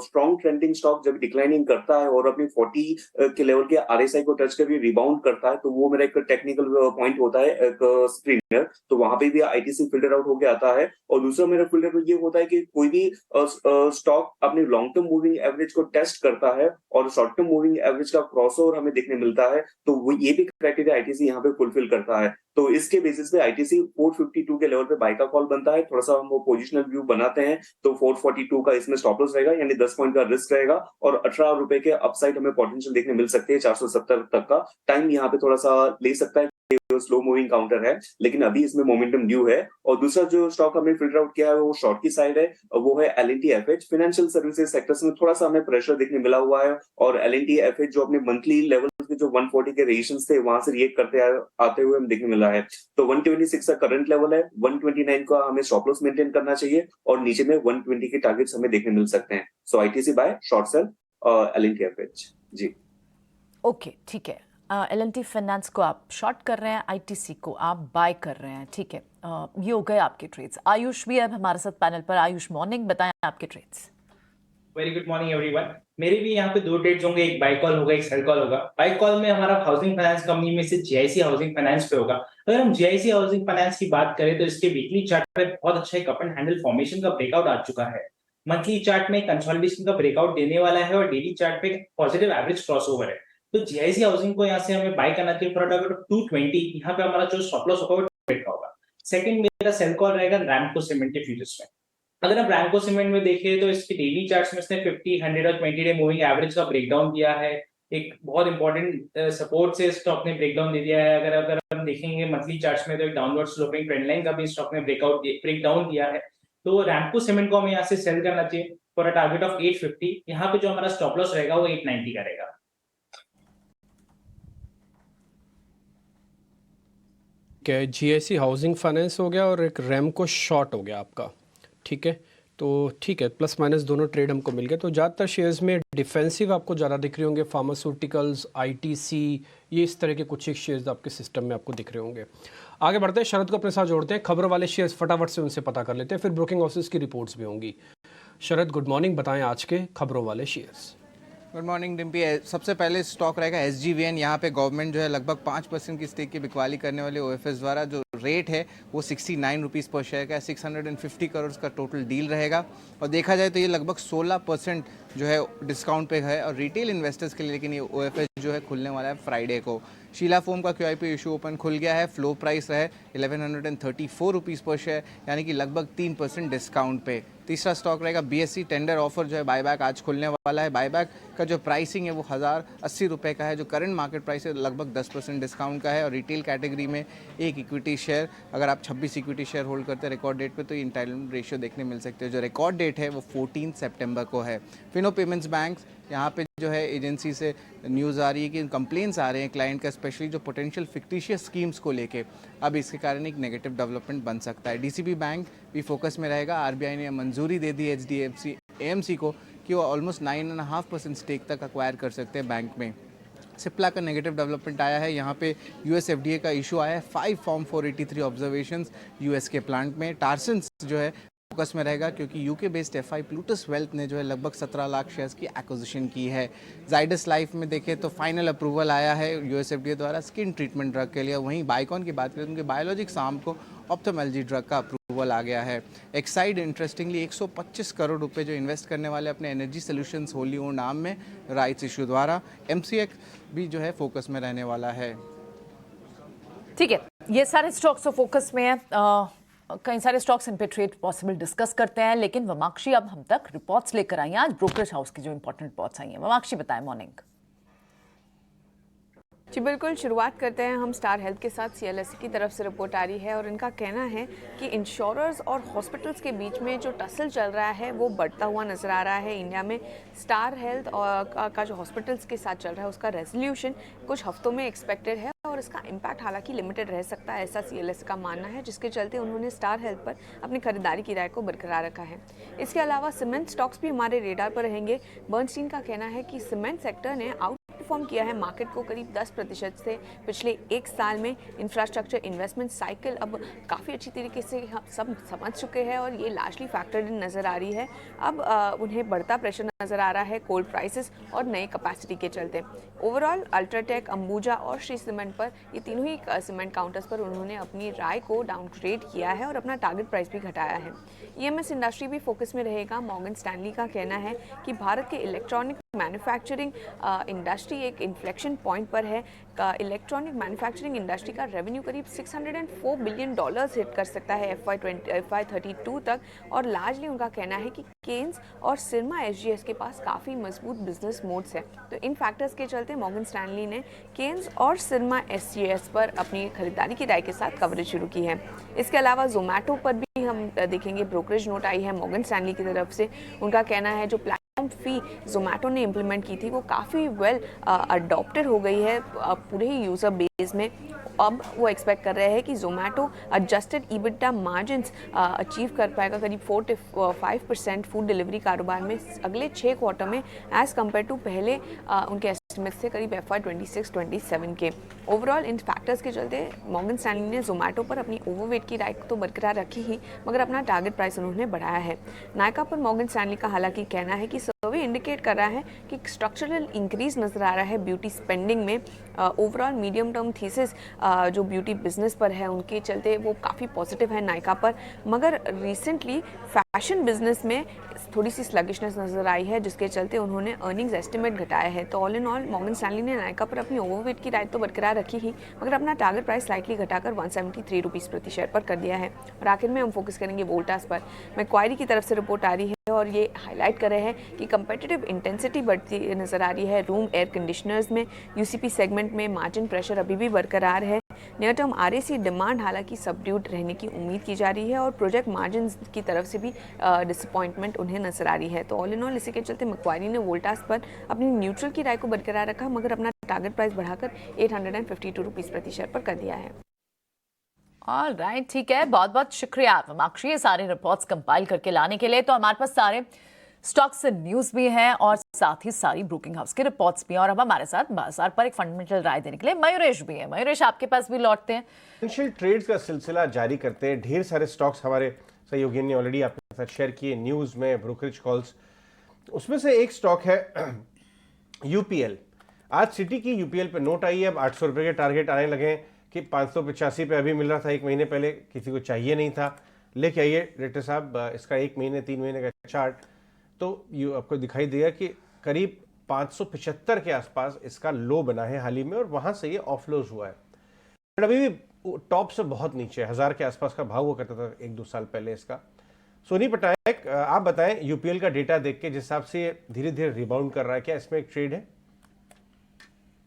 स्ट्रॉन्ग ट्रेंडिंग स्टॉक जब डिक्लाइनिंग करता है और अपनी 40 के लेवल के आरएसआई को टच करके रिबाउंड करता है, तो वो मेरा एक टेक्निकल पॉइंट होता है एक स्क्रीनर, तो वहां पे भी आईटीसी फिल्टर आउट होके आता है। और दूसरा मेरा फिल्टर ये होता है कि कोई भी स्टॉक अपने लॉन्ग टर्म मूविंग एवरेज को टेस्ट करता है और शॉर्ट टर्म मूविंग एवरेज का क्रॉसओवर हमें देखने मिलता है, तो वो ये भी क्राइटेरिया आईटीसी यहाँ पे फुलफिल करता है। तो इसके बेसिस पे आईटीसी 452 के लेवल पे बाय का कॉल बनता है। थोड़ा सा हम वो पोजिशनल व्यू बनाते हैं, तो 442 का इसमें स्टॉप लॉस रहेगा, यानी 10 पॉइंट का रिस्क रहेगा और 18 रुपए के अपसाइड हमें पोटेंशियल देखने मिल सकते हैं। 470 तक का टाइम यहाँ पे थोड़ा सा ले सकता है, स्लो मूविंग काउंटर है, लेकिन अभी इसमें मोमेंटम ड्यू है। और दूसरा जो स्टॉक हमने फिल्टर आउट किया है वो शॉर्ट की साइड है, वो है L&T FH. Financial services sectors में थोड़ा सा हमें प्रेशर देखने मिला हुआ है और एल&टी एफएच जो अपने मंथली लेवल के जो 140 के रेजिस्टेंस थे वहां से रिएक्ट करते आते हुए हमें देखने मिला है। तो 126 का करंट लेवल है, 129 का हमें स्टॉप लॉस मेंटेन करना चाहिए और नीचे में 120 के टारगेट्स हमें देखने मिल सकते हैं। So ITC buy, short sell, L and T FH. जी ओके, ठीक है। एल&टी फाइनेंस को आप शॉर्ट कर रहे हैं, आईटीसी को आप बाय कर रहे हैं, ठीक है। ये हो गए आपके ट्रेड्स। आयुष भी अब हमारे साथ पैनल पर। आयुष, मॉर्निंग, बताएं आपके trades. Very good morning everyone. मेरे भी यहाँ पे दो ट्रेड्स होंगे, एक बाय कॉल होगा, एक सेल कॉल होगा। बाय कॉल में हमारा हाउसिंग फाइनेंस कंपनी में से जीआईसी हाउसिंग फाइनेंस पे होगा। अगर हम जीआईसी हाउसिंग फाइनेंस की बात करें तो इसके वीकली चार्ट पे बहुत अच्छा एक अप एंड हैंडल फॉर्मेशन का ब्रेकआउट आ चुका है। मंथली चार्ट में कंसोलिडेशन का ब्रेकआउट देने वाला है और डेली चार्ट पे पॉजिटिव एवरेज क्रॉसओवर है। तो जीआईसी हाउसिंग को यहाँ से हमें बाय करना चाहिए फॉर टारगेट ऑफ 220। यहाँ पे हमारा जो स्टॉप लॉस होगा वो ट्रेड का होगा। सेकंड मेरा सेल कॉल रहेगा रैमको सीमेंट के फ्यूचर्स में। अगर आप रैमको सीमेंट में देखें तो इसके डेली चार्ट्स में इसने 50, 100 और 20 डे मूविंग एवरेज का ब्रेकडाउन दिया है। एक बहुत इंपॉर्टेंट सपोर्ट से स्टॉक ने ब्रेकडाउन दे दिया है। अगर हम देखेंगे मंथली चार्ट्स में तो एक डाउनवर्ड स्लोपिंग ट्रेंड लाइन का भी स्टॉक ने ब्रेकडाउन दिया है। तो रैमको सीमेंट को हमें यहाँ से सेल करना चाहिए फॉर अ टारगेट ऑफ 850। यहाँ पे जो हमारा स्टॉप लॉस रहेगा वो 890 का रहेगा। क्या जीआईसी हाउसिंग फाइनेंस हो गया और एक रैमको शॉर्ट हो गया आपका, ठीक है। तो ठीक है, प्लस माइनस दोनों ट्रेड हमको मिल गए। तो ज़्यादातर शेयर्स में डिफेंसिव आपको ज़्यादा दिख रहे होंगे, फार्मास्यूटिकल्स, आईटीसी, ये इस तरह के कुछ एक शेयर्स आपके सिस्टम में आपको दिख रहे होंगे। आगे बढ़ते हैं, शरद को अपने साथ जोड़ते हैं। खबरों वाले शेयर्स फटाफट से उनसे पता कर लेते हैं, फिर ब्रोकिंग हाउसेस की रिपोर्ट्स भी होंगी। शरद, गुड मॉर्निंग, बताएं आज के खबरों वाले शेयर्स। Good morning Dimpy. सबसे पहले स्टॉक रहेगा SGVN। यहाँ पे गवर्नमेंट जो है लगभग 5% की स्टेक की बिकवाली करने वाले OFS द्वारा जो रेट है वो 69 रुपीज़ पर शेयर का है। 650 करोड़ का टोटल डील रहेगा और देखा जाए तो ये लगभग 16% जो है डिस्काउंट पे है और रिटेल इन्वेस्टर्स के लिए। लेकिन ये OFS जो है खुलने वाला है फ्राइडे को। शीला फोम का QIP इशू ओपन खुल गया है। फ्लो प्राइस है 1134 रुपीज़ पर शेयर, यानी कि लगभग 3% डिस्काउंट पे। तीसरा स्टॉक रहेगा BSE। टेंडर ऑफर जो है बायबैक आज खुलने वाला है। बायबैक का जो प्राइसिंग है वो 1080 रुपये का है, जो करंट मार्केट प्राइस है लगभग 10% डिस्काउंट का है। और रिटेल कैटेगरी में एक इक्विटी शेयर, अगर आप 26 इक्विटी शेयर होल्ड करते हैं रिकॉर्ड डेट पे तो इंटाइटलमेंट रेशियो देखने मिल सकते हैं। जो रिकॉर्ड डेट है वो 14 सितंबर को है। फिनो पेमेंट्स बैंक, यहाँ पे जो है एजेंसी से न्यूज़ आ रही है कि कंप्लेंट्स आ रहे हैं क्लाइंट का, स्पेशली जो पोटेंशियल फिक्टिशियस स्कीम्स को लेके। अब इसके कारण एक नेगेटिव डेवलपमेंट बन सकता है। DCB बैंक भी फोकस में रहेगा। RBI ने मंजूरी दे दी HDFC AMC को कि वो ऑलमोस्ट 9.5% स्टेक तक एक्वायर कर सकते हैं बैंक में। सिप्ला का नेगेटिव डेवलपमेंट आया है। यहाँ पे US FDA का इशू आया है 5 फॉर्म 483 ऑब्जर्वेशंस US के प्लांट में। टार्सन्स जो है फोकस में रहेगा क्योंकि UK based FI Plutus wealth ने जो है लगभग 17 लाख शेयर्स की एक्विजिशन की है। जाइडस लाइफ में देखें तो फाइनल अप्रूवल आया है US FDA द्वारा स्किन ट्रीटमेंट ड्रग के लिए। वहीं बाइकॉन की बात करें तो उनके बायोलॉजिक्स आर्म को ऑप्थेल्मोलॉजी ड्रग का अप्रूवल आ गया है। एक्साइड इंटरेस्टिंगली 125 करोड़ रुपए जो इन्वेस्ट करने वाले अपने एनर्जी सोल्यूशंस होली ओन नाम में राइट्स इशू द्वारा। MCX भी जो है फोकस में रहने वाला है। ठीक है, ये सारे स्टॉक्स तो फोकस में है। कई सारे स्टॉक्स इन पे ट्रेड पॉसिबल डिस्कस करते हैं, लेकिन वमाक्षी अब हम तक रिपोर्ट्स लेकर आई हैं। आज ब्रोकरेज हाउस की जो इंपॉर्टेंट रिपोर्ट्स आई हैं, वमाक्षी बताएं। मॉर्निंग। जी बिल्कुल, शुरुआत करते हैं हम स्टार हेल्थ के साथ। CLSE की तरफ से रिपोर्ट आ रही है और इनका कहना है कि इंश्योरर्स और हॉस्पिटल्स के बीच में जो टसल चल रहा है वो बढ़ता हुआ नज़र आ रहा है। इंडिया में स्टार हेल्थ का जो हॉस्पिटल्स के साथ चल रहा है उसका रेजोल्यूशन कुछ हफ्तों में एक्सपेक्टेड है और इसका इम्पैक्ट हालांकि लिमिटेड रह सकता है, ऐसा CLSE का मानना है, जिसके चलते उन्होंने स्टार हेल्थ पर अपनी खरीदारी की राय को बरकरार रखा है। इसके अलावा सीमेंट स्टॉक्स भी हमारे रेडार पर रहेंगे। बर्नस्टीन का कहना है कि सीमेंट सेक्टर ने परफॉर्म किया है मार्केट को करीब 10% से पिछले एक साल में। इंफ्रास्ट्रक्चर इन्वेस्टमेंट साइकिल अब काफ़ी अच्छी तरीके से हम सब समझ चुके हैं और ये लार्जली फैक्टर्ड इन नज़र आ रही है। अब उन्हें बढ़ता प्रेशर नज़र आ रहा है कोल प्राइसेस और नए कैपेसिटी के चलते। ओवरऑल अल्ट्राटेक, अंबुजा और श्री सीमेंट पर, ये तीनों ही सीमेंट काउंटर्स पर उन्होंने अपनी राय को डाउनग्रेड किया है और अपना टारगेट प्राइस भी घटाया है। EMS इंडस्ट्री भी फोकस में रहेगा। मॉर्गन स्टैनली का कहना है कि भारत के इलेक्ट्रॉनिक मैन्युफैक्चरिंग इंडस्ट्री एक इन्फ्लेक्शन पॉइंट पर है। इलेक्ट्रॉनिक मैन्युफैक्चरिंग इंडस्ट्री का रेवेन्यू करीब $604 बिलियन हिट कर सकता है FY32 तक और लार्जली उनका कहना है कि केन्स और सिरमा SGS के पास काफ़ी मजबूत बिजनेस मोड्स है। तो इन फैक्टर्स के चलते मॉर्गन स्टैनली ने केन्स और सिरमा SGS पर अपनी खरीदारी की राय के साथ कवरेज शुरू की है। इसके अलावा जोमैटो पर भी हम देखेंगे ब्रोकरेज नोट आई है मॉर्गन स्टैनली की तरफ से। उनका कहना है जो फी जोमैटो ने इम्प्लीमेंट की थी वो काफ़ी वेल अडॉप्टेड हो गई है पूरे ही यूज़र बेस में। अब वो एक्सपेक्ट कर रहे हैं कि Zomato adjusted EBITDA margins achieve कर पाएगा करीब 4 to 5% फूड डिलीवरी कारोबार में अगले 6 क्वार्टर में एज़ कम्पेयर टू पहले उनके एस्टिमेट से करीब FY26-27 के। ओवरऑल इन फैक्टर्स के चलते मॉर्गन स्टैनली ने जोमैटो पर अपनी ओवरवेट की राय तो बरकरार रखी ही मगर अपना टारगेट प्राइस उन्होंने बढ़ाया है। नायका पर मॉर्गन स्टैनली का हालांकि कहना है कि सर्वे इंडिकेट कर रहा है कि स्ट्रक्चरल इंक्रीज नजर आ रहा है ब्यूटी स्पेंडिंग में। ओवरऑल मीडियम टर्म थीसिस जो ब्यूटी बिजनेस पर है उनके चलते वो काफ़ी पॉजिटिव है नायका पर, मगर रिसेंटली फैशन बिजनेस में थोड़ी सी स्लगिशनेस नजर आई है जिसके चलते उन्होंने अर्निंग्स एस्टिमेट घटाया है। तो all in all Morgan Stanley ने नायका पर अपनी ओवरवेट की राय तो बरकरार रखी ही मगर अपना टारगेट प्राइस स्लाइटली घटाकर 173 रुपीज़ प्रति शेयर पर कर दिया है। और आखिर में हम फोकस करेंगे वोल्टास पर। मैक्वायरी की तरफ से रिपोर्ट आ रही है और ये हाईलाइट कर रहे हैं कि कंपेटिटिव इंटेंसिटी बढ़ती नजर आ रही है रूम एयर कंडीशनर्स में। UCP सेगमेंट में मार्जिन प्रेशर अभी भी बरकरार है। नियर टर्म RAC डिमांड हालांकि सबड्यूड रहने की उम्मीद की जा रही है और प्रोजेक्ट मार्जिन की तरफ से भी डिसअपॉइंटमेंट उन्हें नजर आ रही है। तो ऑल इन ऑल इसी के चलते मैक्वायरी ने वोल्टास पर अपनी न्यूट्रल की राय को बरकरार रखा मगर अपना टारगेट प्राइस बढ़ाकर 852 रुपीज़ प्रति शेयर पर कर दिया है। ऑल राइट, ठीक है, बहुत बहुत शुक्रिया माक्षी ये सारे रिपोर्ट्स कंपाइल करके लाने के लिए। तो हमारे पास सारे स्टॉक्स न्यूज़ भी हैं और साथ ही सारी ब्रोकिंग हाउस के रिपोर्ट्स भी हैं और अब हमारे साथ बाजार पर एक फंडामेंटल राय देने के लिए मयूरेश भी है। मयूरेश, आपके पास भी लौटते हैं। फाइनेंशियल ट्रेड्स का सिलसिला जारी करते हैं। ढेर सारे स्टॉक्स हमारे सहयोगियों ने ऑलरेडी आपके साथ शेयर किए न्यूज़ में, ब्रोकरेज कॉल्स। उसमें से एक स्टॉक है UPL। आज सिटी की UPL पे नोट आई है। अब 800 रुपये के टारगेट आने लगे कि 585 पे अभी मिल रहा था, एक महीने पहले किसी को चाहिए नहीं था। लेके आइए डायरेक्टर साहब इसका 1 महीने 3 महीने का चार्ट, तो ये आपको दिखाई देगा कि करीब 575 के आसपास इसका लो बना है हाल ही में और वहां से ये ऑफलोज हुआ है। बट अभी भी टॉप से बहुत नीचे 1000 के आसपास का भाव हुआ करता था 1-2 साल पहले इसका। सोनी पटायक, आप बताएं UPL का डेटा देख के जिस हिसाब से धीरे धीरे रिबाउंड कर रहा है, क्या इसमें एक ट्रेड है?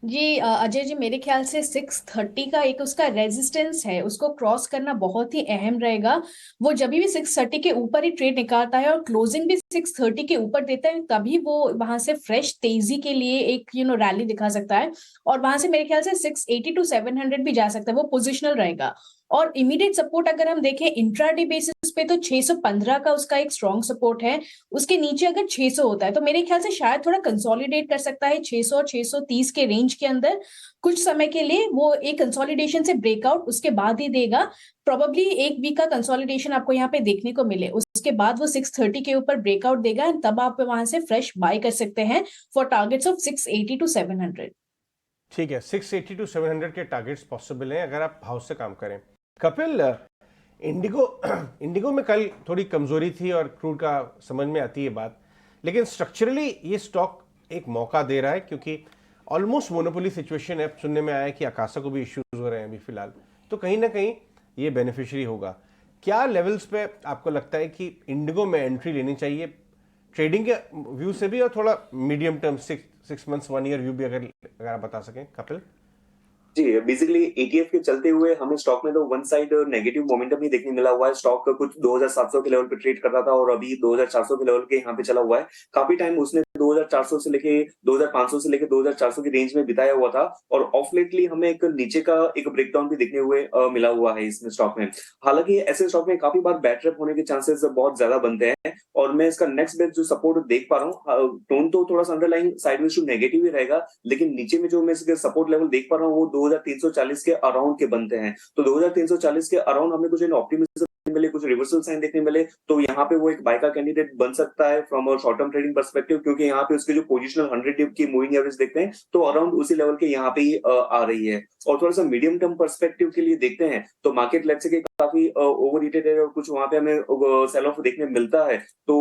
जी अजय जी, मेरे ख्याल से 630 का एक उसका रेजिस्टेंस है, उसको क्रॉस करना बहुत ही अहम रहेगा। वो जब भी 630 के ऊपर ही ट्रेड निकालता है और क्लोजिंग भी 630 के ऊपर देता है तभी वो वहां से फ्रेश तेजी के लिए एक रैली दिखा सकता है और वहां से मेरे ख्याल से 680 to 700 भी जा सकता है, वो पोजिशनल रहेगा। और इमीडिएट सपोर्ट अगर हम देखें इंट्राडे बेसिस पे तो 615 का उसका एक स्ट्रॉन्ग सपोर्ट है। उसके नीचे अगर 600 होता है तो मेरे ख्याल से शायद थोड़ा कंसोलिडेट कर सकता है 600 और 630 के रेंज के अंदर कुछ समय के लिए। वो एक कंसोलिडेशन से ब्रेकआउट उसके बाद ही देगा। प्रोबेबली एक वीक का कंसोलिडेशन आपको यहाँ पे देखने को मिले, उसके बाद वो 630 के ऊपर ब्रेकआउट देगा एंड तब आप वहां से फ्रेश बाय कर सकते हैं फॉर टारगेट्स ऑफ 680 to 700। ठीक है, 680 to 700 के टारगेट्स पॉसिबल हैं अगर आप हाउस से काम करें। कपिल, इंडिगो में कल थोड़ी कमजोरी थी और क्रूड का समझ में आती है बात, लेकिन स्ट्रक्चरली ये स्टॉक एक मौका दे रहा है क्योंकि ऑलमोस्ट मोनोपोली सिचुएशन है। सुनने में आया है कि आकाशा को भी इश्यूज हो रहे हैं अभी फिलहाल, तो कहीं ना कहीं ये बेनिफिशियरी होगा। क्या लेवल्स पे आपको लगता है कि इंडिगो में एंट्री लेनी चाहिए ट्रेडिंग के व्यू से भी और थोड़ा medium term 6 months 1 year view भी अगर आप बता सकें कपिल? जी, बेसिकली ETF के चलते हुए हमें स्टॉक में तो वन साइड नेगेटिव मोमेंटम ही देखने मिला हुआ है। स्टॉक कुछ 2700 के लेवल पे ट्रेड कर रहा था और अभी 2400 के लेवल के यहाँ पे चला हुआ है। काफी टाइम उसने 2400 से लेके 2500 से लेके 2400 की रेंज में बिताया हुआ था और ऑफ लेटली हमें एक नीचे का एक ब्रेकडाउन भी देखने हुए मिला हुआ है इसमें स्टॉक में। हालांकि ऐसे स्टॉक में काफी बार बैड ट्रैप होने के चांसेस बहुत ज्यादा बनते हैं और मैं इसका नेक्स्ट बेस्ट जो सपोर्ट देख पा रहा हूँ, टोन तो थोड़ा सा अंडरलाइन साइडवेज टू नेगेटिव ही रहेगा, लेकिन नीचे में जो मैं इसके सपोर्ट लेवल देख पा रहा हूँ वो 2340 के अराउंड के बनते हैं। तो 2340 के अराउंड हमें कुछ ऑप्टिमिज्म मिले, कुछ रिवर्सल साइन देखने मिले तो यहाँ पे वो एक बाय का कैंडिडेट बन सकता है from a short term trading perspective, क्योंकि यहाँ पे उसके जो पोजिशनल 100 डिप की मूविंग एवरेज देखते हैं तो अराउंड उसी लेवल के यहाँ पे ही आ रही है। और थोड़ा सा मीडियम टर्म पर्सपेक्टिव के लिए देखते हैं तो मार्केट लेट्स से कि काफी ओवर हीटेड है और कुछ वहां पे हमें सेल ऑफ देखने मिलता है। तो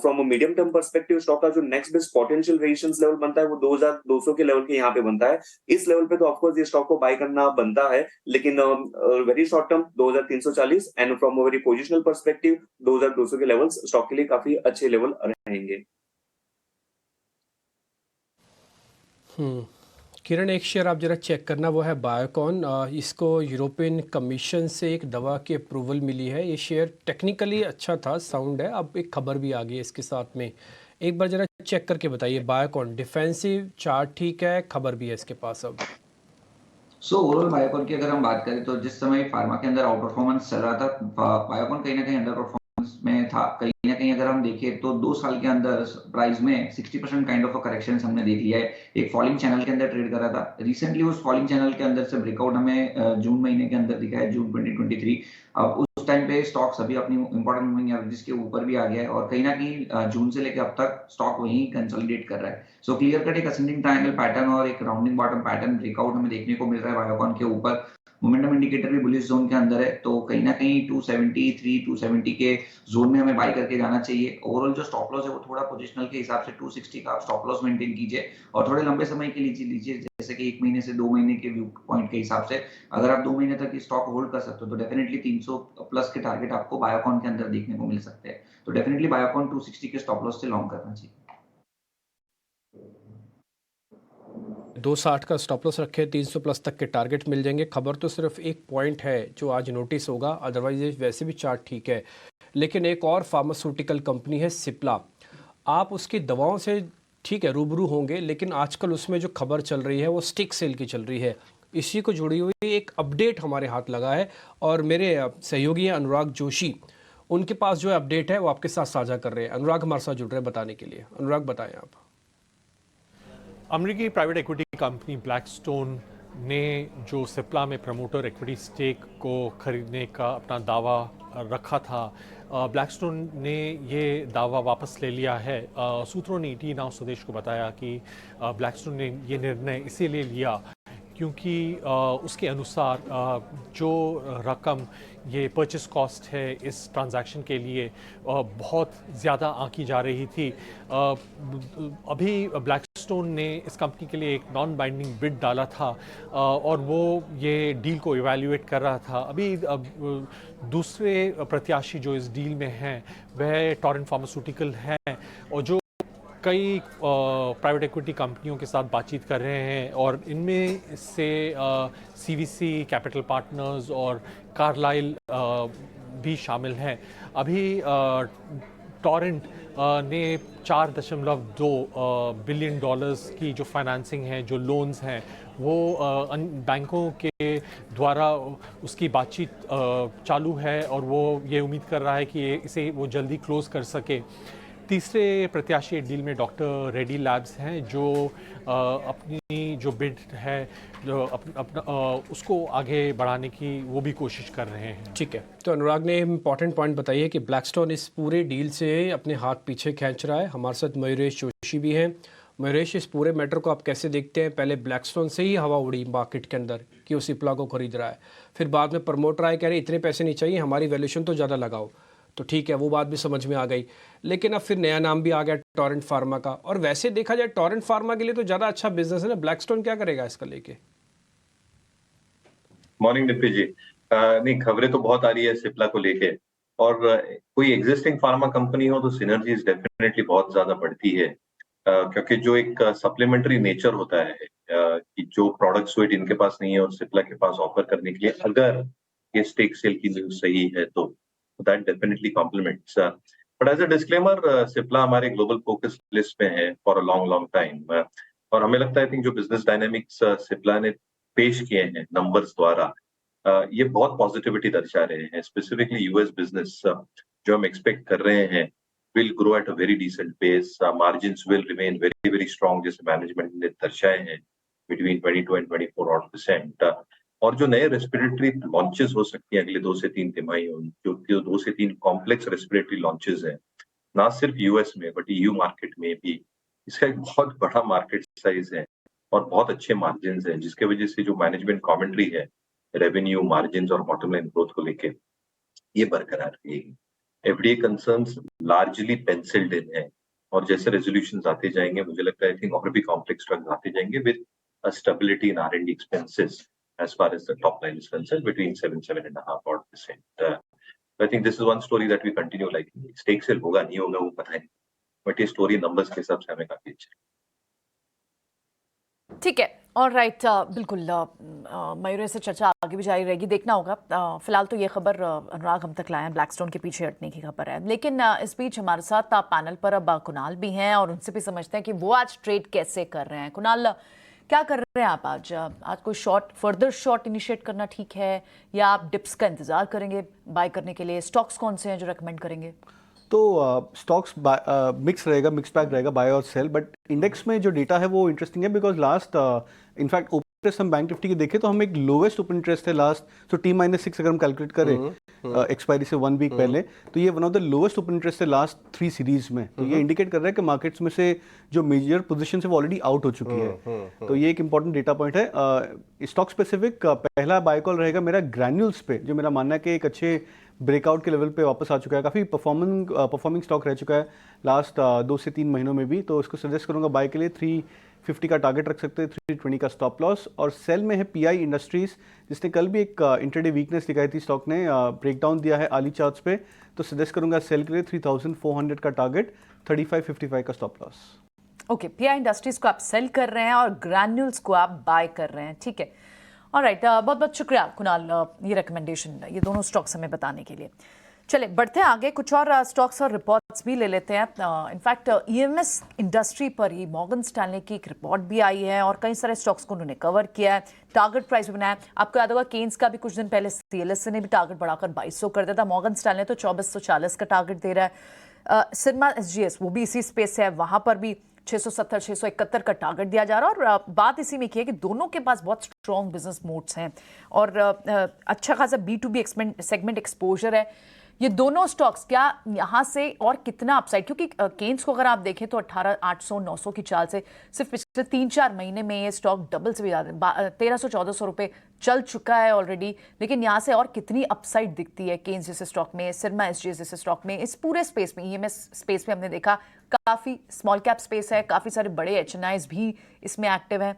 from a medium term perspective stock का जो next best potential resistance level बनता है वो 2200 के लेवल के यहाँ पे बनता है। इस लेवल पे तो ऑफकोर्स ये स्टॉक को बाय करना बनता है, लेकिन very short term 2340 and from a very positional perspective 2200 के लेवल्स स्टॉक के लिए काफी अच्छे लेवल रहेंगे। किरण, एक शेयर आप जरा चेक करना, वो है बायोकॉन। इसको यूरोपियन कमीशन से एक दवा की अप्रूवल मिली है। ये शेयर टेक्निकली अच्छा था, साउंड है, अब एक खबर भी आ गई है इसके साथ में। एक बार जरा चेक करके बताइए बायोकॉन। डिफेंसिव चार्ट ठीक है, खबर भी है इसके पास अब। ओवरऑल बायोकॉन की अगर हम बात करें तो जिस समय फार्मा के अंदर आउट परफॉर्मेंस चल रहा था, बायोकॉन कहीं ना कहीं अंडर परफॉर्मेंस में था। कहीं ना कहीं अगर हम देखें तो 2 साल के अंदर प्राइस में 60% काइंड ऑफ करेक्शन हमने देख लिया है। एक फॉलिंग चैनल के अंदर ट्रेड कर रहा था, रिसेंटली उस फॉलिंग चैनल के अंदर से ब्रेकआउट हमें जून महीने के अंदर दिखा है, जून 2023। अब उस टाइम पे स्टॉक सभी अपनी इंपॉर्टेंट मूविंग एवरेजेस के ऊपर भी आ गया है और कहीं ना कहीं जून से लेकर अब तक स्टॉक वहीं कंसोलिडेट कर रहा है। सो क्लियर कट एक असेंडिंग ट्रायंगल पैटर्न और एक राउंडिंग बॉटम पैटर्न ब्रेकआउट हमें देखने को मिल रहा है बायोकॉन के ऊपर। मोमेंटम इंडिकेटर भी बुलिश जोन के अंदर है, तो कहीं ना कहीं 273 270 के जोन में हमें बाय करके जाना चाहिए। ओवरऑल जो स्टॉप लॉस है वो थोड़ा पोजिशनल के हिसाब से 260 का स्टॉप लॉस मेंटेन कीजिए और थोड़े लंबे समय के लिए लीजिए, जैसे कि 1 महीने से 2 महीने के व्यू पॉइंट के हिसाब से। अगर आप 2 महीने तक स्टॉक होल्ड कर सकते हो तो डेफिनेटली 300 प्लस के टारगेट आपको बायोकॉन के अंदर देखने को मिल सकते हैं। तो डेफिनेटली बायोकॉन 260 के स्टॉप लॉस से लॉन्ग करना चाहिए। 260 का स्टॉप लॉस रखे, 300 प्लस तक के टारगेट मिल जाएंगे। खबर तो सिर्फ एक पॉइंट है जो आज नोटिस होगा, अदरवाइज वैसे भी चार्ट ठीक है। लेकिन एक और फार्मास्यूटिकल कंपनी है सिप्ला, आप उसकी दवाओं से ठीक है रूबरू होंगे, लेकिन आजकल उसमें जो खबर चल रही है वो स्टिक सेल की चल रही है। इसी को जुड़ी हुई एक अपडेट हमारे हाथ लगा है और मेरे सहयोगी हैं अनुराग जोशी, उनके पास जो अपडेट है वो आपके साथ साझा कर रहे हैं। अनुराग हमारे साथ जुड़ रहे हैं बताने के लिए। अनुराग बताएं आप। अमेरिकी प्राइवेट इक्विटी कंपनी ब्लैकस्टोन ने जो सिप्ला में प्रमोटर इक्विटी स्टेक को खरीदने का अपना दावा रखा था, ब्लैकस्टोन ने ये दावा वापस ले लिया है। सूत्रों ने ET नाउ स्वदेश को बताया कि ब्लैकस्टोन ने ये निर्णय इसीलिए लिया क्योंकि उसके अनुसार जो रकम ये परचेस कॉस्ट है इस ट्रांजैक्शन के लिए बहुत ज़्यादा आंकी जा रही थी। अभी ब्लैकस्टोन ने इस कंपनी के लिए एक नॉन बाइंडिंग बिड डाला था और वो ये डील को इवैल्यूएट कर रहा था। अभी दूसरे प्रत्याशी जो इस डील में हैं वह टोरेंट फार्मास्यूटिकल हैं और जो कई प्राइवेट इक्विटी कंपनियों के साथ बातचीत कर रहे हैं और इनमें से CVC कैपिटल पार्टनर्स और कार्लाइल भी शामिल हैं। अभी टोरेंट ने 4.2 बिलियन डॉलर्स की जो फाइनेंसिंग है, जो लोन्स हैं, वो बैंकों के द्वारा उसकी बातचीत चालू है और वो ये उम्मीद कर रहा है कि इसे वो जल्दी क्लोज कर सके। तीसरे प्रत्याशी डील में डॉक्टर रेड्डी लैब्स हैं जो अपनी जो बिड है जो अपना उसको आगे बढ़ाने की वो भी कोशिश कर रहे हैं। ठीक है, तो अनुराग ने इम्पॉर्टेंट पॉइंट बताइए कि ब्लैकस्टोन इस पूरे डील से अपने हाथ पीछे खींच रहा है। हमारे साथ मयूरेश जोशी भी हैं। मयूरेश, इस पूरे मैटर को आप कैसे देखते हैं? पहले ब्लैकस्टोन से ही हवा उड़ी मार्केट के अंदर कि वो सिप्ला को खरीद रहा है, फिर बाद में प्रमोटर आए कह रहे इतने पैसे नहीं चाहिए, हमारी वैल्यूएशन तो ज़्यादा लगाओ, तो ठीक है वो बात भी समझ में आ गई। लेकिन अब फिर नया नाम भी आ गया टोरेंट फार्मा का, और वैसे देखा जाए टोरेंट फार्मा के लिए तो ज़्यादा अच्छा बिजनेस है ना, ब्लैकस्टोन क्या करेगा इसका लेके? मॉर्निंग दिप्ति जी। नहीं, खबरें तो बहुत आ रही है सिप्ला को लेके, और कोई एग्जिस्टिंग फार्मा कंपनी हो तो सिनर्जीज डेफिनेटली बहुत ज्यादा बढ़ती है, क्योंकि जो एक सप्लीमेंट्री नेचर होता है कि जो प्रोडक्ट स्विट इनके पास नहीं है और सिप्ला के पास ऑफर करने के लिए अगर ये स्टेक सेल की न्यूज सही है तो that definitely compliments. But as a disclaimer, Cipla हमारे ग्लोबल फोकस लिस्ट में है for a long long time, और हमें लगता है आई थिंक जो बिजनेस डायनेमिक्स सिप्ला ने पेश किए हैं नंबर्स द्वारा, ये बहुत पॉजिटिविटी दर्शा रहे हैं। स्पेसिफिकली यूएस बिजनेस जो हम एक्सपेक्ट कर रहे हैं will grow at a very decent pace. Margins will remain very, very strong, जैसे मैनेजमेंट ने दर्शाए हैं, between 22 and 24%. और जो नए रेस्पिरेटरी लॉन्चेस हो सकती हैं अगले 2 से 3 तिमाहियों, जो 2 से 3 कॉम्प्लेक्स रेस्पिरेटरी लॉन्चेस हैं, ना सिर्फ यूएस में बट ईयू मार्केट में भी, इसका एक बहुत बड़ा मार्केट साइज है और बहुत अच्छे मार्जिन हैं, जिसके वजह से जो मैनेजमेंट कॉमेंट्री है रेवेन्यू, मार्जिन और बॉटम लाइन ग्रोथ को लेके, ये बरकरार रहेगी। एफडीए कंसर्न्स लार्जली पेंसिल्ड इन है, और जैसे रेजोल्यूशंस आते जाएंगे मुझे लगता है आई थिंक और भी कॉम्प्लेक्स ड्रग्स आते जाएंगे with a stability in R&D expenses as far as the top line is concerned between 7.5%. I think this is one story that we continue liking. Stake sale होगा नहीं होगा वो पता नहीं, बट ये स्टोरी नंबर्स के हिसाब से हमें काफी अच्छी। ठीक है, और राइट, बिल्कुल मयूर से चर्चा आगे भी जारी रहेगी, देखना होगा। फिलहाल तो ये खबर अनुराग हम तक लाए हैं, ब्लैकस्टोन के पीछे हटने की खबर है। लेकिन इस बीच हमारे साथ पैनल पर अब कुणाल भी हैं और उनसे भी समझते हैं कि वो आज ट्रेड कैसे कर रहे हैं। कुणाल, क्या कर रहे हैं आप आज कोई फर्दर शॉर्ट इनिशिएट करना ठीक है, या आप डिप्स का इंतजार करेंगे बाय करने के लिए? स्टॉक्स कौन से हैं जो रेकमेंड करेंगे? तो स्टॉक्स मिक्स रहेगा, मिक्स पैक रहेगा, बाय और सेल। बट इंडेक्स में जो डेटा है वो इंटरेस्टिंग है, because last in fact open interest हम बैंक निफ्टी की देखें तो हम एक लोवेस्ट ओपन इंटरेस्ट है लास्ट, तो T-6 अगर हम कैलकुलेट करें एक्सपायरी से 1 वीक पहले, तो ये one of the lowest open interest है लास्ट 3 सीरीज में। तो ये इंडिकेट कर रहा है कि मार्केट्स में से जो मेजर पोजीशन है वो ऑलरेडी आउट हो चुकी है। तो ये एक इंपॉर्टेंट डेटा पॉइंट है। स्टॉक स्पेसिफिक पहला बाय कॉल रहेगा मेरा ग्रैन्यूल्स पे, जो मेरा मानना है कि एक अच्छे ब्रेकआउट के लेवल पे वापस आ चुका है, काफ़ी परफॉर्मिंग स्टॉक रह चुका है लास्ट 2 से 3 महीनों में भी। तो इसको सजेस्ट करूंगा बाय के लिए। 350 का टारगेट रख सकते हैं, 320 का स्टॉप लॉस। और सेल में है PI इंडस्ट्रीज, जिसने कल भी एक इंटरडे वीकनेस दिखाई थी, स्टॉक ने ब्रेकडाउन दिया है आली चार्ट्स पे। तो सजेस्ट करूंगा सेल के लिए 3400 का टारगेट, 3555 का stop loss. Okay, PI industries को आप सेल कर रहे हैं और ग्रैन्यूल्स को आप बाय कर रहे हैं, ठीक है। ऑलराइट, बहुत बहुत शुक्रिया कुणाल, ये रिकमेंडेशन, ये दोनों स्टॉक्स हमें बताने के लिए। चले बढ़ते हैं आगे, कुछ और स्टॉक्स और रिपोर्ट्स भी ले लेते हैं। इनफैक्ट EMS इंडस्ट्री पर ही मॉर्गन स्टैनले की एक रिपोर्ट भी आई है और कई सारे स्टॉक्स को उन्होंने कवर किया है, टारगेट प्राइस भी बनाया। आपको याद होगा केन्स का भी कुछ दिन पहले CLSA ने भी टारगेट बढ़ाकर 2200 कर दिया था। मॉर्गन स्टैनले तो 2440 का टारगेट दे रहा है। सिरमा SGS वो भी इसी स्पेस से है, वहां पर भी 670 671 का टारगेट दिया जा रहा है। और बात इसी में की है कि दोनों के पास बहुत स्ट्रॉन्ग बिजनेस मोड्स हैं और अच्छा खासा B2B सेगमेंट एक्सपोजर है। ये दोनों स्टॉक्स क्या यहाँ से और कितना अपसाइड, क्योंकि केन्स को अगर आप देखें तो 18,800 900 की चाल से सिर्फ पिछले 3-4 महीने में ये स्टॉक डबल से भी ज़्यादा 1300-1400 रुपये चल चुका है ऑलरेडी। लेकिन यहाँ से और कितनी अपसाइड दिखती है केन्स जैसे स्टॉक में, सिरमा SGS जैसे स्टॉक में, इस पूरे स्पेस में, EMS स्पेस में हमने देखा काफ़ी स्मॉल कैप स्पेस है, काफ़ी सारे बड़े HNIs भी इसमें एक्टिव हैं,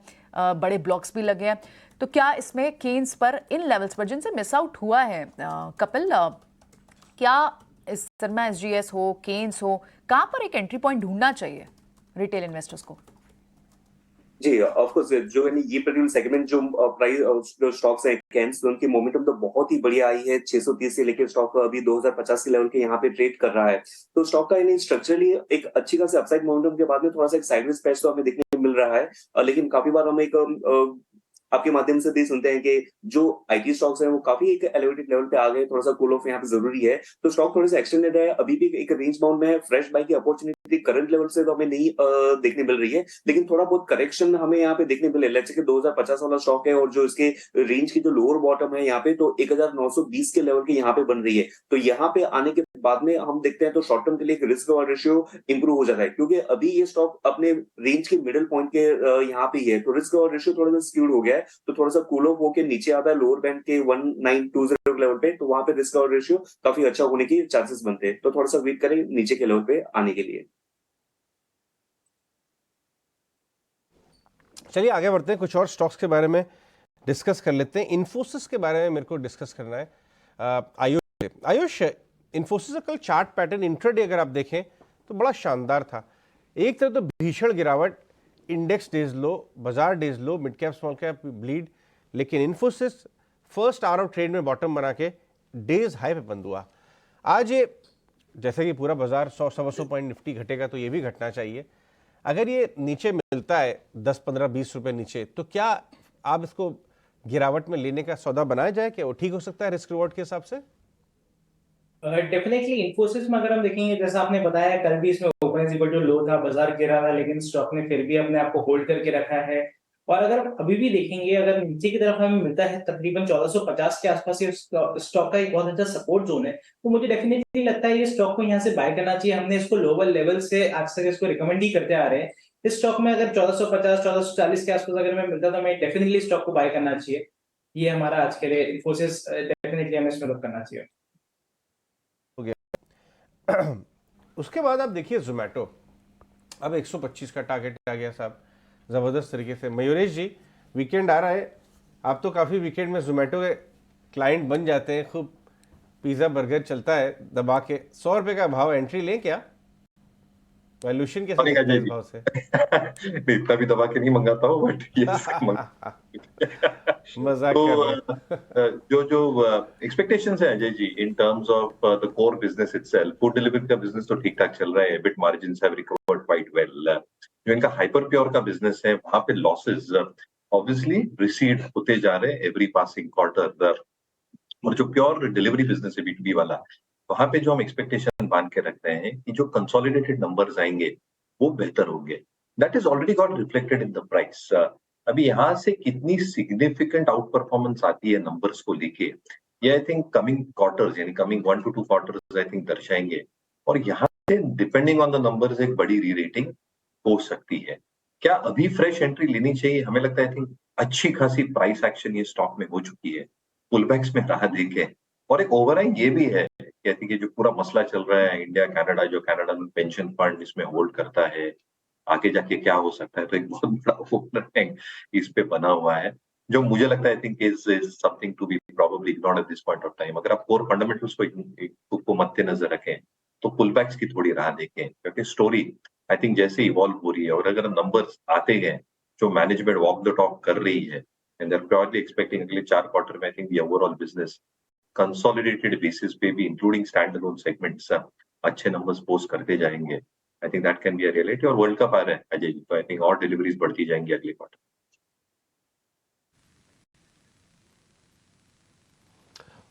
बड़े ब्लॉक्स भी लगे हैं। तो क्या इसमें केन्स पर इन लेवल्स पर जिनसे मिस आउट हुआ है कपिल, क्या इस सिरमा SGS हो, केन्स हो, कहां पर एक एंट्री पॉइंट ढूंढना चाहिए रिटेल इन्वेस्टर्स को? जी, ऑफ कोर्स जो है ये पर्टिकुलर सेगमेंट जो प्राइस जो स्टॉक्स हैं केन्स, उनकी मोमेंटम तो बहुत ही बढ़िया आई है। 630 से लेकर स्टॉक अभी 2050 के लेवल के यहाँ पे ट्रेड कर रहा है। तो स्टॉक का यानी स्ट्रक्चरली एक अच्छी खासी अपसाइड मोमेंटम के बाद में थोड़ा सा एक साइडवेज पैच तो हमें देखने को मिल रहा है। लेकिन काफी बार हम एक आपके माध्यम से भी सुनते हैं कि जो IT स्टॉक्स हैं वो काफी एक एलिवेटेड लेवल पे आ गए, थोड़ा सा कूल ऑफ यहाँ पे जरूरी है। तो स्टॉक थोड़े से एक्सटेंडेड है, अभी भी एक रेंज बाउंड में है। फ्रेश बाय की अपॉर्चुनिटी करंट लेवल से तो हमें नहीं देखने मिल रही है, लेकिन थोड़ा बहुत करेक्शन हमें यहाँ पे देखने मिले। लेट्स से कि 2050 वाला स्टॉक है और जो इसके रेंज की जो लोअर बॉटम है यहाँ पे तो 1920 के लेवल के यहाँ पे बन रही है। तो यहाँ पे आने के बाद में हम देखते हैं तो शॉर्ट टर्म के लिए रिस्क और रेशियो इंप्रूव हो जाता है, क्योंकि अभी ये स्टॉक अपने रेंज के मिडिल पॉइंट के यहाँ पे ही है। तो रिस्क और रेशियो थोड़ा सा स्क्यूड हो गया है, तो थोड़ा सा कूल ऑफ होकर नीचे आता है लोअर बैंड के 1920 लेवल पे, तो वहां पे रिस्क और रेशियो काफी अच्छा होने की चांसेस बनते हैं। तो थोड़ा सा वेट करें नीचे के लेवल पे आने के लिए। चलिए आगे बढ़ते हैं, कुछ और स्टॉक्स के बारे में डिस्कस कर लेते हैं। इन्फोसिस के बारे में मेरे को डिस्कस करना है। आयुष, इन्फोसिस का कल चार्ट पैटर्न इंट्राडे अगर आप देखें तो बड़ा शानदार था। एक तरफ तो भीषण गिरावट इंडेक्स डेज लो, बाजार day's low, mid cap small cap bleed, लेकिन Infosys first hour of trade में बॉटम बना के डेज हाई पे बंद हुआ। आज ये जैसे कि पूरा बाजार 100-125 पॉइंट निफ्टी घटेगा तो ये भी घटना चाहिए। अगर ये नीचे मिलता है 10, 15, 20 रुपए नीचे, तो क्या आप इसको गिरावट में लेने का सौदा बनाया जाए? क्या वो ठीक हो सकता है रिस्क रिवॉर्ड के हिसाब से? डेफिनेटली इन्फोसिस में अगर हम देखेंगे, जैसा आपने बताया, कल भी इसमें ओपनिंग जो लो था, बाजार गिरा था, लेकिन स्टॉक ने फिर भी अपने आप को होल्ड करके रखा है। और अगर अभी भी देखेंगे, अगर नीचे की तरफ हमें मिलता है तकरीबन 1450 के आसपास, ये स्टॉक का एक बहुत अच्छा सपोर्ट जोन है, तो मुझे डेफिनेटली लगता है ये स्टॉक को यहाँ से बाय करना चाहिए। हमने इसको लोअर लेवल से आज तक इसको रिकमेंड ही करते आ रहे हैं। इस स्टॉक में अगर 1450 1440 के आसपास अगर हमें मिलता तो हमें डेफिनेटली स्टॉक को बाय करना चाहिए। ये हमारा आज के लिए इन्फोसिस, डेफिनेटली हमें इसमें लुक करना चाहिए। उसके बाद आप देखिए जोमेटो, अब 125 का टारगेट आ गया साहब, जबरदस्त तरीके से। मयूरेश जी, वीकेंड आ रहा है, आप तो काफी वीकेंड में जोमेटो के क्लाइंट बन जाते हैं, खूब पिज्जा बर्गर चलता है दबा के। 100 रुपए का भाव एंट्री लें क्या? वैल्यूएशन के साथ भाव से इतना भी दबा के नहीं मंगाता हूँ, बट मजाक तो जो एक्सपेक्टेशंस है Ajay ji in terms of the core business itself, food delivery का बिजनेस तो ठीक ठाक चल रहा है, EBIT margins have recovered quite well. जो इनका हाइपर प्योर का बिजनेस है, वहां पे लॉसेस ऑब्वियसली रिसीड होते जा रहे हैं एवरी पासिंग क्वार्टर। और जो प्योर डिलीवरी बिजनेस है B2B वाला, वहां पे जो हम एक्सपेक्टेशन बांध के रख रहे हैं कि जो कंसोलिडेटेड नंबर्स आएंगे वो बेहतर होंगे। That is already got reflected in the price. अभी यहाँ से कितनी सिग्निफिकेंट आउट परफॉर्मेंस आती है नंबर्स को लेके, ये आई थिंक कमिंग क्वार्टर्स, यानी coming 1 to 2 quarters I think दर्शाएंगे। और यहाँ से डिपेंडिंग ऑन द नंबर्स एक बड़ी री रेटिंग हो सकती है। क्या अभी फ्रेश एंट्री लेनी चाहिए? हमें लगता है आई थिंक अच्छी खासी प्राइस एक्शन ये स्टॉक में हो चुकी है, पुलबैक्स में राह देखे। और एक ओवरऑल ये भी है कहती कि जो पूरा मसला चल रहा है इंडिया कनाडा, जो कनाडा में पेंशन फंड इसमें होल्ड करता है, आगे जाके क्या हो सकता है, तो एक बहुत बड़ा ओवरहैंग इस पे बना हुआ है, जो मुझे लगता है I think is something to be probably ignored at this point of time. अगर आप कोर फंडामेंटल्स को मद्देनजर रखें तो पुलबैक्स की थोड़ी राह देखें, क्योंकि स्टोरी आई थिंक जैसे इवॉल्व हो रही है और अगर नंबर्स आते हैं जो मैनेजमेंट वॉक द टॉक कर रही है, and they are purely expecting अगले 4 क्वार्टर में I think the overall business consolidated basis पे भी इंक्लूडिंग स्टैंड अलोन सेगमेंट्स अच्छे नंबर्स पोस्ट करते जाएंगे। I think that can be a reality. और वर्ल्ड कप आ रहा है अजय जी, तो आई थिंक और डिलीवरीज बढ़ती जाएंगी अगले क्वार्टर।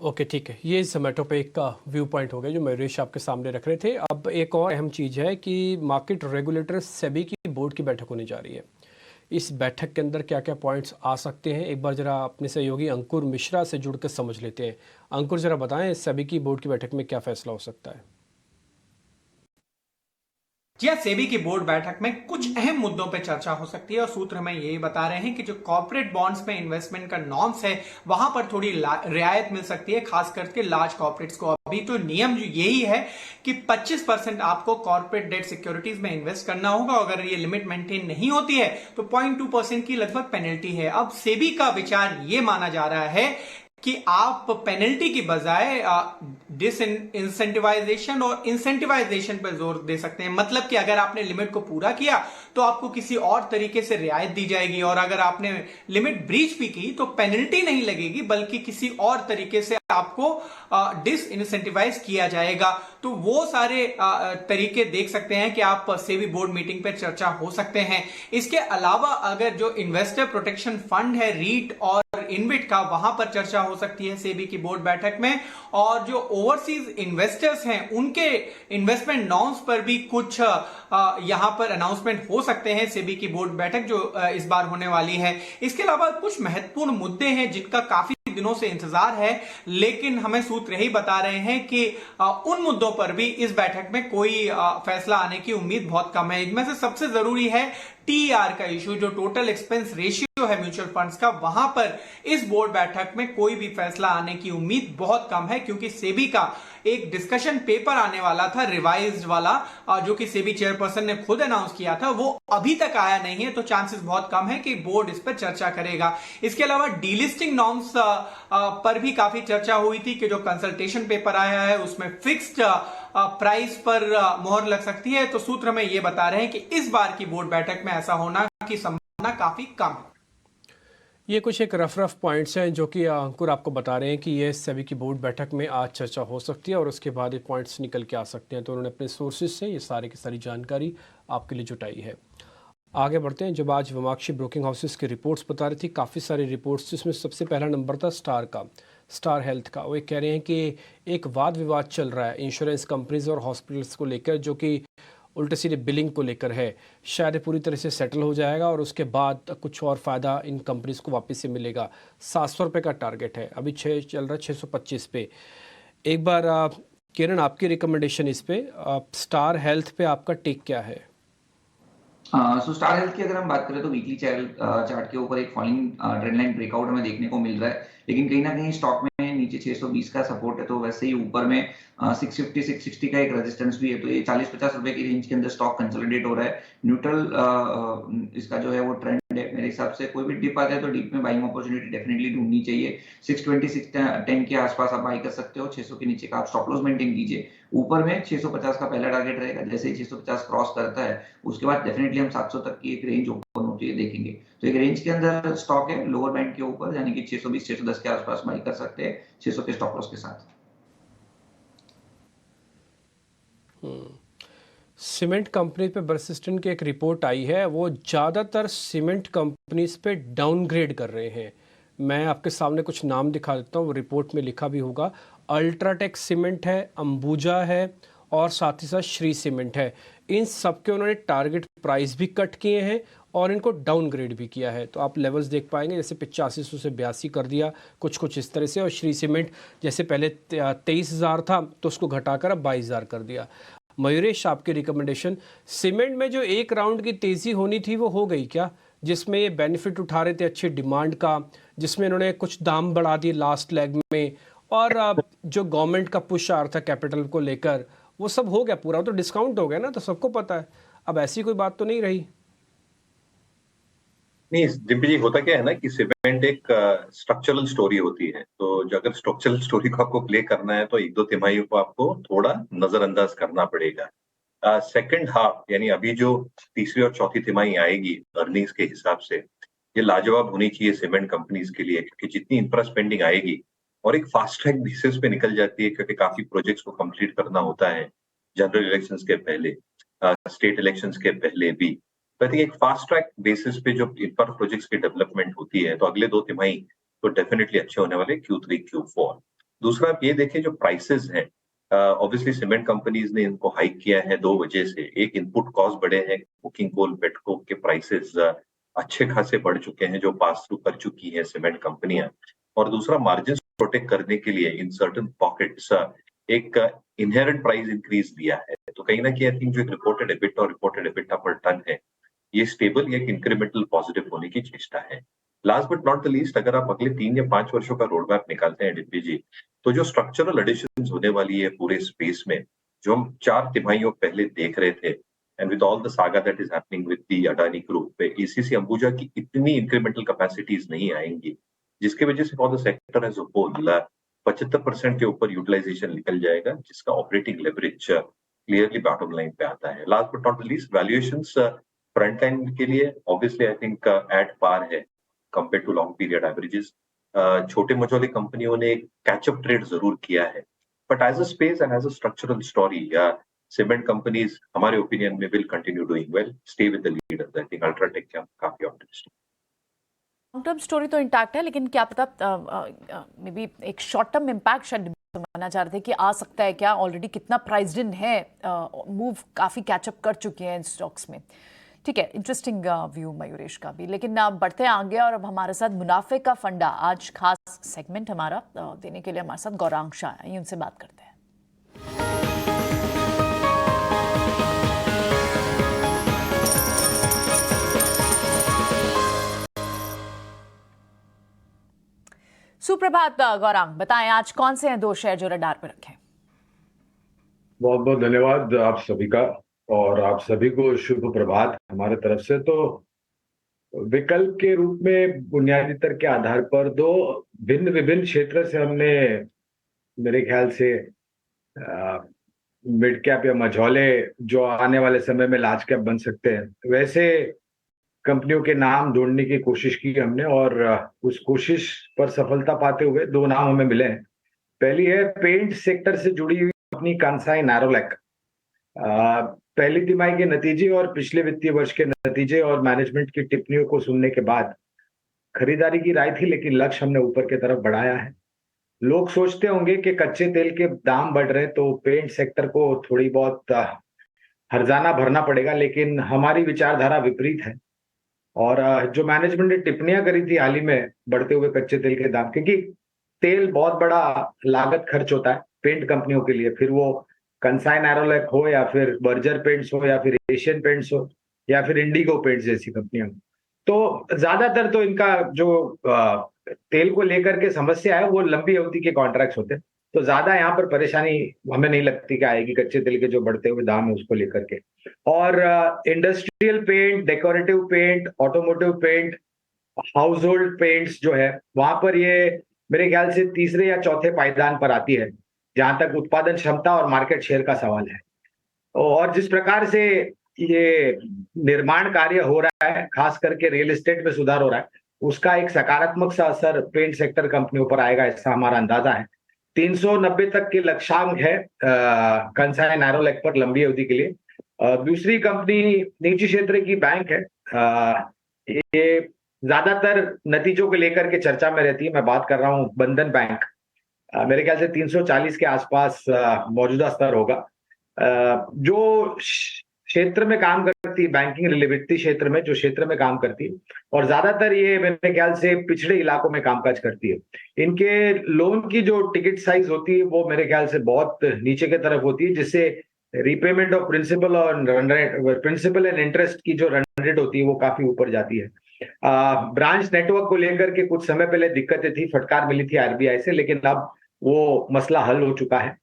ओके, ठीक है, ये जोमेटो पे एक व्यू पॉइंट हो गया जो मयूरेश आपके सामने रख रहे थे। अब एक और अहम चीज़ है कि मार्केट रेगुलेटर सेबी की बोर्ड की बैठक होने जा रही है। इस बैठक के अंदर क्या क्या पॉइंट्स आ सकते हैं, एक बार जरा अपने सहयोगी अंकुर मिश्रा से जुड़कर समझ लेते हैं। अंकुर, जरा बताएं सेबी की बोर्ड की बैठक में क्या फैसला हो सकता है? जी हाँ, सेबी की बोर्ड बैठक में कुछ अहम मुद्दों पर चर्चा हो सकती है और सूत्र हमें यही बता रहे हैं कि जो कॉर्पोरेट बॉन्ड्स में इन्वेस्टमेंट का नॉर्म्स है वहां पर थोड़ी रियायत मिल सकती है, खास करके लार्ज कॉर्पोरेट्स को। अभी तो नियम यही है कि 25% आपको कॉर्पोरेट डेट सिक्योरिटीज में इन्वेस्ट करना होगा। अगर ये लिमिट मेंटेन नहीं होती है तो 0.2% की लगभग पेनल्टी है। अब सेबी का विचार ये माना जा रहा है कि आप पेनल्टी की बजाय डिसइंसेंटिवाइजेशन और इंसेंटिवाइजेशन पर जोर दे सकते हैं। मतलब कि अगर आपने लिमिट को पूरा किया तो आपको किसी और तरीके से रियायत दी जाएगी, और अगर आपने लिमिट ब्रीच भी की तो पेनल्टी नहीं लगेगी बल्कि किसी और तरीके से आपको डिसइंसेंटिवाइज किया जाएगा। तो वो सारे तरीके देख सकते हैं कि आप सेबी बोर्ड मीटिंग पर चर्चा हो सकते हैं। इसके अलावा अगर जो इन्वेस्टर प्रोटेक्शन फंड है रीट और इनविट का, वहां पर चर्चा हो सकती है सेबी की बोर्ड बैठक में। और जो ओवरसीज इन्वेस्टर्स हैं उनके इन्वेस्टमेंट नॉर्म्स पर भी कुछ यहां पर अनाउंसमेंट हो सकते हैं सेबी की बोर्ड बैठक जो इस बार होने वाली है। इसके अलावा कुछ महत्वपूर्ण मुद्दे हैं जिनका काफी दिनों से इंतजार है, लेकिन हमें सूत्र यही बता रहे हैं कि उन मुद्दों पर भी इस बैठक में कोई फैसला आने की उम्मीद बहुत कम है। इनमें से सबसे जरूरी है TER का इशू, जो टोटल एक्सपेंस रेशियो है म्यूचुअल फंड्स का। वहां पर इस बोर्ड बैठक में कोई भी फैसला आने की उम्मीद बहुत कम है, क्योंकि सेबी का एक डिस्कशन पेपर आने वाला था रिवाइज्ड वाला, जो कि सेबी चेयरपर्सन ने खुद अनाउंस किया था, वो अभी तक आया नहीं है। तो चांसेस बहुत कम है कि बोर्ड इस पर चर्चा करेगा। इसके अलावा डीलिस्टिंग नॉर्म्स पर भी काफी चर्चा हुई थी कि जो कंसल्टेशन पेपर आया है उसमें फिक्स्ड प्राइस पर मोहर लग सकती है। तो सूत्र में ये बता रहे हैं कि इस बार की बोर्ड बैठक में ऐसा होना की संभावना काफी कम है। ये कुछ एक रफ पॉइंट्स हैं जो कि अंकुर आपको बता रहे हैं कि ये सेबी की बोर्ड बैठक में आज चर्चा हो सकती है और उसके बाद ये पॉइंट्स निकल के आ सकते हैं। तो उन्होंने अपने सोर्सेज से ये सारी की सारी जानकारी आपके लिए जुटाई है। आगे बढ़ते हैं। जब आज विमाक्षी ब्रोकिंग हाउसेस की रिपोर्ट्स बता रही थी, काफ़ी सारी रिपोर्ट्स, जिसमें सबसे पहला नंबर था स्टार का, स्टार हेल्थ का। वो ये कह रहे हैं कि एक वाद विवाद चल रहा है इंश्योरेंस कंपनीज और हॉस्पिटल्स को लेकर, जो कि उल्टे सीधे बिलिंग को लेकर है। शायद पूरी तरह से सेटल हो जाएगा और उसके बाद कुछ और फ़ायदा इन कंपनीज को वापस से मिलेगा। 700 रुपये का टारगेट है, अभी 6 चल रहा है 625 पे। एक बार किरण, आपकी रिकमेंडेशन इस पे, स्टार हेल्थ पे आपका टेक क्या है? सो स्टार हेल्थ की अगर हम बात करें तो वीकली चार्ट के ऊपर एक फॉलिंग ट्रेंड लाइन ब्रेकआउट हमें देखने को मिल रहा है, लेकिन कहीं ना कहीं स्टॉक में नीचे 620 का सपोर्ट है, तो वैसे ही ऊपर में 650 660 का एक रेजिस्टेंस भी है। तो ये 40-50 रुपए की रेंज के अंदर स्टॉक कंसोलिडेट हो रहा है। न्यूट्रल इसका जो है वो ट्रेंड है मेरे हिसाब से। कोई भी डिप आता है तो डिप में बाइंग अपॉर्चुनिटी डेफिनेटली ढूंढनी चाहिए। 620 610 के आसपास आप बाई कर सकते हो। 600 के नीचे का आप स्टॉप लॉस मेंटेन कीजिए। ऊपर में 650 का पहला टारगेट रहेगा। जैसे ही 650 क्रॉस करता है उसके बाद डेफिनेटली हम 700 तक की एक रेंज ओपन होती है देखेंगे। तो एक रेंज के अंदर स्टॉक है, लोअर बैंड के ऊपर, यानी कि 620 610 के आसपास बाई कर सकते हैं 600 के स्टॉप लॉस के साथ। सीमेंट कंपनी पे बर्सिस्टेंट की एक रिपोर्ट आई है, वो ज़्यादातर सीमेंट कंपनीज पे डाउनग्रेड कर रहे हैं। मैं आपके सामने कुछ नाम दिखा देता हूँ, वो रिपोर्ट में लिखा भी होगा। अल्ट्राटेक सीमेंट है, अंबुजा है और साथ ही साथ श्री सीमेंट है। इन सब के उन्होंने टारगेट प्राइस भी कट किए हैं और इनको डाउनग्रेड भी किया है। तो आप लेवल्स देख पाएंगे, जैसे 8500 से 82 कर दिया, कुछ इस तरह से। और श्री सीमेंट जैसे पहले 23,000 था तो उसको घटाकर अब 22,000 कर दिया। मयूरेश, आपकी रिकमेंडेशन, सीमेंट में जो एक राउंड की तेज़ी होनी थी वो हो गई क्या, जिसमें ये बेनिफिट उठा रहे थे अच्छी डिमांड का, जिसमें इन्होंने कुछ दाम बढ़ा दिए लास्ट लेग में, और जो गवर्नमेंट का पुश आ रहा था कैपिटल को लेकर, वो सब हो गया पूरा? तो डिस्काउंट हो गया ना, तो सबको पता है। अब ऐसी कोई बात तो नहीं रही। नहीं डिम्पी जी, होता क्या है ना कि सीमेंट एक स्ट्रक्चरल स्टोरी होती है। तो जो अगर स्ट्रक्चरल स्टोरी को आपको प्ले करना है तो 1-2 तिमाहियों को आपको थोड़ा नजरअंदाज करना पड़ेगा। सेकंड हाफ, यानी अभी जो तीसरी और चौथी तिमाही आएगी अर्निंग्स के हिसाब से, ये लाजवाब होनी चाहिए सीमेंट कंपनीज के लिए, क्योंकि जितनी इंफ्रा स्पेंडिंग आएगी और एक फास्ट ट्रैक बेसिस पे निकल जाती है, क्योंकि काफी प्रोजेक्ट्स को कंप्लीट करना होता है जनरल इलेक्शंस के पहले, स्टेट इलेक्शंस के पहले भी। तो आई थिंक एक फास्ट ट्रैक बेसिस पे जो इंफ्रा प्रोजेक्ट्स की डेवलपमेंट होती है, तो अगले 2 तिमाही तो डेफिनेटली अच्छे होने वाले, Q3 Q4। दूसरा आप ये देखें जो प्राइसेस हैं, ऑब्वियसली सीमेंट कंपनीज ने इनको हाइक किया है 2 वजह से। एक, इनपुट कॉस्ट बढ़े हैं, कुकिंग कोल, पेटकोक के प्राइसेस अच्छे खासे बढ़ चुके हैं जो पास थ्रू कर चुकी है सीमेंट कंपनियां। और दूसरा, मार्जिन प्रोटेक्ट करने के लिए इन सर्टेन पॉकेट्स एक इनहेरेंट प्राइस इंक्रीज दिया है। तो कहीं ना कहीं आई थिंक जो रिपोर्टेड एबिटा और रिपोर्टेड एबिटा पर टन है, ये स्टेबल या इंक्रीमेंटल पॉजिटिव होने की चेष्टा है। Last but not the least, अगर आप अगले 3 या 5 वर्षों का रोड मैप निकालते हैं डिम्पी जी, तो जो स्ट्रक्चरल एडिशंस होने वाली है पूरे स्पेस में, जो हम 4 तिमाहियों पहले देख रहे थे, and with all the saga that is happening with the Adani group, पे एसीसी अंबुजा की इतनी इंक्रीमेंटल कैपेसिटीज नहीं आएंगी, जिसकी वजह से for the sector as a whole 75% के ऊपर यूटिलाइजेशन निकल जाएगा, जिसका operating leverage clearly bottom line पे आता है। Last but not the least, valuations front line के लिए obviously I think at par है compare to long period averages. छोटे मझोले कंपनियों ने कैचअप ट्रेड जरूर किया है, but as a space and as a structural story, cement companies हमारे ओपिनियन में will continue doing well, stay with the leaders. I think UltraTech काफी ऑप्टिमिस्टिक। लॉन्ग टर्म स्टोरी तो इंटैक्ट है, लेकिन क्या पता मे बी एक शॉर्ट टर्म इम्पैक्ट शायद मानना चाह रहे थे कि आ सकता है क्या। ऑलरेडी कितना प्राइस्ड इन है, मूव काफ़ी कैचअप कर चुके हैं इन स्टॉक्स में। ठीक है, इंटरेस्टिंग व्यू मयूरेश का भी। लेकिन बढ़ते हैं आगे, और अब हमारे साथ मुनाफे का फंडा, आज खास सेगमेंट हमारा देने के लिए हमारे साथ गौरांग शाह हैं, उनसे बात करते हैं। सुप्रभात गौरांग, बताएं आज कौन से हैं 2 शेयर जो रडार पर रखें? बहुत बहुत धन्यवाद आप सभी का, और आप सभी को शुभ प्रभात हमारे तरफ से। तो विकल्प के रूप में बुनियादी तर्क के आधार पर 2 विभिन्न क्षेत्र से हमने, मेरे ख्याल से मिड कैप या मझौले जो आने वाले समय में लार्ज कैप बन सकते हैं, वैसे कंपनियों के नाम जोड़ने की कोशिश की हमने और उस कोशिश पर सफलता पाते हुए 2 नाम हमें मिले हैं। पहली है पेंट सेक्टर से जुड़ी हुई अपनी कांसाई नैरोलैक। पहली तिमाही के नतीजे और पिछले वित्तीय वर्ष के नतीजे और मैनेजमेंट की टिप्पणियों को सुनने के बाद खरीदारी की राय थी, लेकिन लक्ष्य हमने ऊपर की तरफ बढ़ाया है। लोग सोचते होंगे कि कच्चे तेल के दाम बढ़ रहे तो पेंट सेक्टर को थोड़ी बहुत हर्जाना भरना पड़ेगा, लेकिन हमारी विचारधारा विपरीत है। और जो मैनेजमेंट ने टिप्पणियां करी थी हाल ही में बढ़ते हुए कच्चे तेल के दाम, क्योंकि तेल बहुत बड़ा लागत खर्च होता है पेंट कंपनियों के लिए, फिर वो कंसाई नैरोलैक हो या फिर बर्जर पेंट्स हो या फिर एशियन पेंट्स हो या फिर इंडिगो पेंट्स जैसी कंपनियां। तो ज्यादातर तो इनका जो तेल को लेकर के समस्या है वो लंबी अवधि के कॉन्ट्रैक्ट्स होते हैं, तो ज्यादा यहाँ पर परेशानी हमें नहीं लगती कि आएगी कच्चे तेल के जो बढ़ते हुए दाम है उसको लेकर के। और industrial paint, decorative paint, automotive paint, household paints जो है वहां पर ये मेरे ख्याल से तीसरे या चौथे पायदान पर आती है जहां तक उत्पादन क्षमता और मार्केट शेयर का सवाल है। और जिस प्रकार से ये निर्माण कार्य हो रहा है, खास करके रियल एस्टेट में सुधार हो रहा है, उसका एक सकारात्मक सा असर पेंट सेक्टर कंपनियों पर आएगा, ऐसा हमारा अंदाजा है। 390 तक के लक्ष्यांक है कंसाई नैरोलैक पर लंबी अवधि के लिए। दूसरी कंपनी निजी क्षेत्र की बैंक है, ये ज्यादातर नतीजों को लेकर के चर्चा में रहती है। मैं बात कर रहा हूं बंधन बैंक, मेरे ख्याल से 340 के आसपास मौजूदा स्तर होगा। जो क्षेत्र में काम करती है, बैंकिंग वित्तीय क्षेत्र में जो क्षेत्र में काम करती है, और ज्यादातर ये मेरे ख्याल से पिछड़े इलाकों में कामकाज करती है। इनके लोन की जो टिकट साइज होती है वो मेरे ख्याल से बहुत नीचे की तरफ होती है, जिससे रीपेमेंट ऑफ प्रिंसिपल और प्रिंसिपल एंड इंटरेस्ट की जो रन रेट होती है वो काफी ऊपर जाती है। ब्रांच नेटवर्क को लेकर के कुछ समय पहले दिक्कतें थी, फटकार मिली थी आरबीआई से, लेकिन अब वो मसला हल हो चुका है।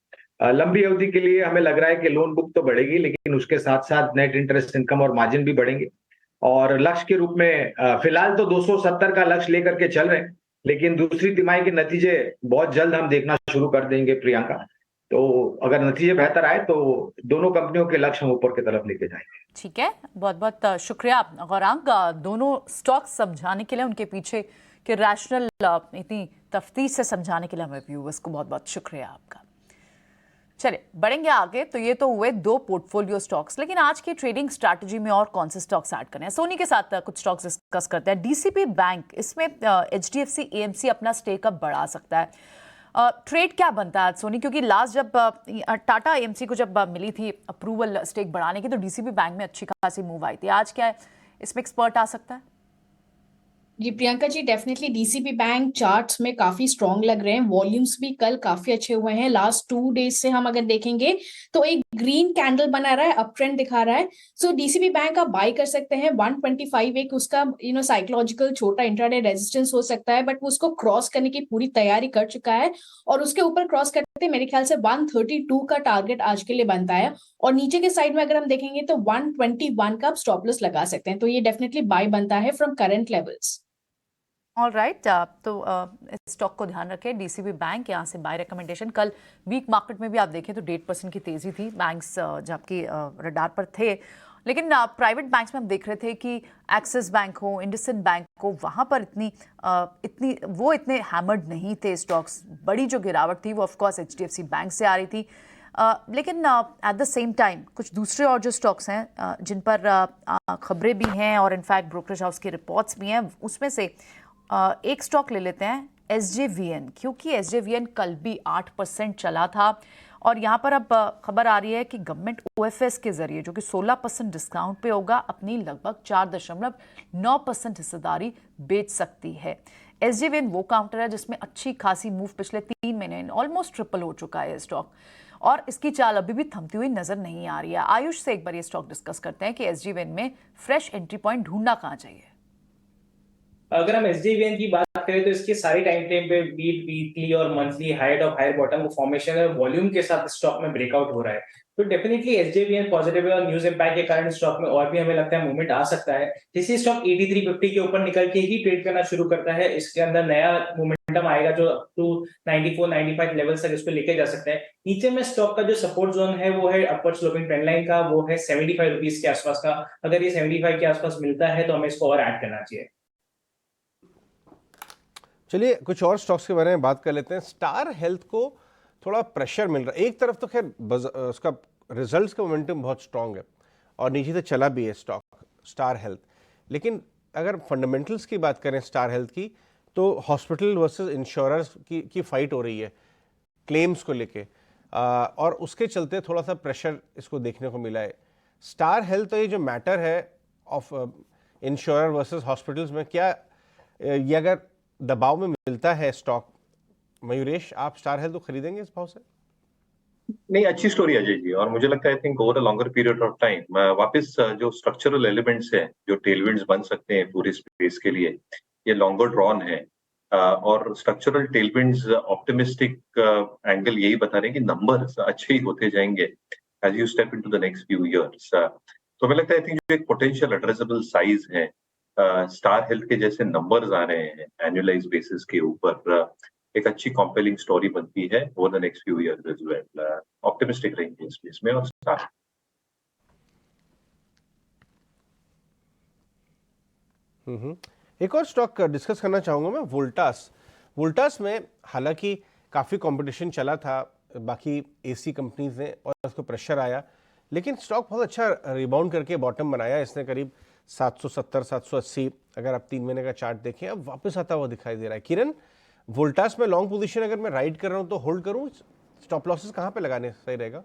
लंबी अवधि के लिए हमें लग रहा है कि लोन बुक तो बढ़ेगी, लेकिन उसके साथ साथ नेट इंटरेस्ट इनकम और मार्जिन भी बढ़ेंगे। और लक्ष्य के रूप में फिलहाल तो 270 का लक्ष्य लेकर के चल रहे हैं, लेकिन दूसरी तिमाही के नतीजे बहुत जल्द हम देखना शुरू कर देंगे प्रियंका। तो अगर नतीजे बेहतर आए तो दोनों कंपनियों के लक्ष्य हम ऊपर की तरफ लेके जाएंगे। ठीक है, बहुत बहुत शुक्रिया गौरांग, दोनों स्टॉक समझाने के लिए, उनके पीछे के रैशनल इतनी तफ्तीश से समझाने के लिए हमें व्यूअर्स को बहुत बहुत शुक्रिया आपका। चलिए बढ़ेंगे आगे। तो ये तो हुए 2 पोर्टफोलियो स्टॉक्स, लेकिन आज की ट्रेडिंग स्ट्रैटेजी में और कौन से स्टॉक्स ऐड करें? सोनी के साथ कुछ स्टॉक्स डिस्कस करते हैं। डीसीपी बैंक, इसमें HDFC AMC अपना स्टेक अब बढ़ा सकता है। ट्रेड क्या बनता है आज सोनी, क्योंकि लास्ट जब टाटा AMC को जब मिली थी अप्रूवल स्टेक बढ़ाने की, तो डीसीपी बैंक में अच्छी खासी मूव आई थी। आज क्या है, इसमें एक्सपर्ट आ सकता है? जी Priyanka ji, definitely DCP bank charts में काफी स्ट्रॉन्ग लग रहे हैं। वॉल्यूम्स भी कल काफी अच्छे हुए हैं। लास्ट 2 डेज से हम अगर देखेंगे तो एक ग्रीन कैंडल बना रहा है, अप ट्रेंड दिखा रहा है। सो डीसीपी बैंक आप बाय कर सकते हैं। 125 एक उसका साइकोलॉजिकल छोटा इंट्राडे रेजिस्टेंस हो सकता है, बट वो उसको क्रॉस करने की पूरी तैयारी कर चुका है और उसके ऊपर क्रॉस करते मेरे ख्याल से 132 का टारगेट आज के लिए बनता है। और नीचे के साइड में अगर हम देखेंगे तो 121 का आप स्टॉप लॉस लगा सकते हैं। तो ये डेफिनेटली बाय बनता है from current levels. All right, तो इस स्टॉक को ध्यान रखें, डीसीबी बैंक, यहाँ से बाय रिकमेंडेशन। कल वीक मार्केट में भी आप देखें तो 1.5% की तेजी थी, बैंक्स जबकि रडार पर थे। लेकिन प्राइवेट बैंक्स में हम देख रहे थे कि एक्सिस बैंक हो, इंडसइंड बैंक हो, वहाँ पर इतने हैमर्ड नहीं थे स्टॉक्स। बड़ी जो गिरावट थी वो ऑफकोर्स HDFC बैंक से आ रही थी। लेकिन एट द सेम टाइम कुछ दूसरे और जो स्टॉक्स हैं जिन पर खबरें भी हैं और इनफैक्ट ब्रोकरेज हाउस की रिपोर्ट्स भी हैं, उसमें से एक स्टॉक ले लेते हैं SJVN, क्योंकि SJVN कल भी 8% चला था। और यहाँ पर अब खबर आ रही है कि गवर्नमेंट OFS के जरिए, जो कि 16% डिस्काउंट पे होगा, अपनी लगभग 4.9% हिस्सेदारी बेच सकती है। SJVN वो काउंटर है जिसमें अच्छी खासी मूव पिछले 3 महीने ऑलमोस्ट ट्रिपल हो चुका है स्टॉक, और इसकी चाल अभी भी थमती हुई नजर नहीं आ रही है। आयुष से एक बार ये स्टॉक डिस्कस करते हैं कि SJVN में फ्रेश एंट्री पॉइंट ढूंढना कहाँ चाहिए। अगर हम एसजेवीएन की बात करें तो इसके सारे टाइम फ्रेम पे वीकली और मंथली हायर और हायर बॉटम को फॉर्मेशन और वॉल्यूम के साथ स्टॉक में ब्रेकआउट हो रहा है। तो डेफिनेटली एसजेवीएन पॉजिटिव है और न्यूज इंपैक्ट के कारण स्टॉक में और भी हमें लगता है मूवमेंट आ सकता है। जैसे स्टॉक 8350 के ऊपर निकल के ही ट्रेड करना शुरू करता है, इसके अंदर नया मोमेंटम आएगा जो अप टू 94-95 लेवल्स तक इसको लेके जा सकते हैं। नीचे में स्टॉक का जो सपोर्ट जोन है वो है अपवर्ड स्लोपिंग ट्रेंड लाइन का, वो है 75 रुपीज के आसपास का। अगर ये 75 के आसपास मिलता है तो हमें इसको और ऐड करना चाहिए। चलिए कुछ और स्टॉक्स के बारे में बात कर लेते हैं। स्टार हेल्थ को थोड़ा प्रेशर मिल रहा है। एक तरफ तो खैर उसका रिजल्ट्स का मोमेंटम बहुत स्ट्रांग है और नीचे से चला भी है स्टॉक स्टार हेल्थ, लेकिन अगर फंडामेंटल्स की बात करें स्टार हेल्थ की तो हॉस्पिटल वर्सेस इंश्योरर्स की फाइट हो रही है क्लेम्स को लेके, और उसके चलते थोड़ा सा प्रेशर इसको देखने को मिला है। स्टार हेल्थ तो ये जो मैटर है ऑफ इंश्योरर वर्सेस हॉस्पिटल्स में, क्या ये अगर दबाव में मिलता है स्टॉक, मयूरेश आप स्टार हेल्थ तो खरीदेंगे इस भाव से? नहीं, अच्छी स्टोरी है अजय जी, और मुझे लगता है I think over a longer period of time वापस जो स्ट्रक्चरल एलिमेंट्स हैं जो टेलविंड्स बन सकते हैं पूरे स्पेस के लिए, ये लॉन्गर ड्रॉन है। और स्ट्रक्चरल टेलविंड्स ऑप्टिमिस्टिक एंगल यही बता रहे हैं कि नंबर्स अच्छे ही होते जाएंगे as you step into the next few years. तो हमें लगता है आई थिंक जो एक पोटेंशियल एड्रेसेबल साइज है स्टार हेल्थ के जैसे नंबर्स आ रहे हैं एनुअलाइज बेसिस के ऊपर, एक अच्छी कॉम्पेलिंग स्टोरी बनती है over the next few years as well. Optimistic रहेंगे इस प्लेस में। और स्टार एक और स्टॉक डिस्कस करना चाहूँगा मैं, वोल्टास। वोल्टास में हालांकि काफ़ी कंपटीशन चला था बाकी एसी कंपनीज ने और उसको प्रेशर आया, लेकिन स्टॉक बहुत अच्छा रिबाउंड करके बॉटम बनाया। इसने करीब 770-780 अगर आप 3 महीने का चार्ट देखें अब वापस आता हुआ दिखाई दे रहा है। किरण, वोल्टास में लॉन्ग पोजीशन अगर मैं राइड कर रहा हूँ तो होल्ड करूँ, स्टॉप लॉसेस कहाँ पे लगाने सही रहेगा?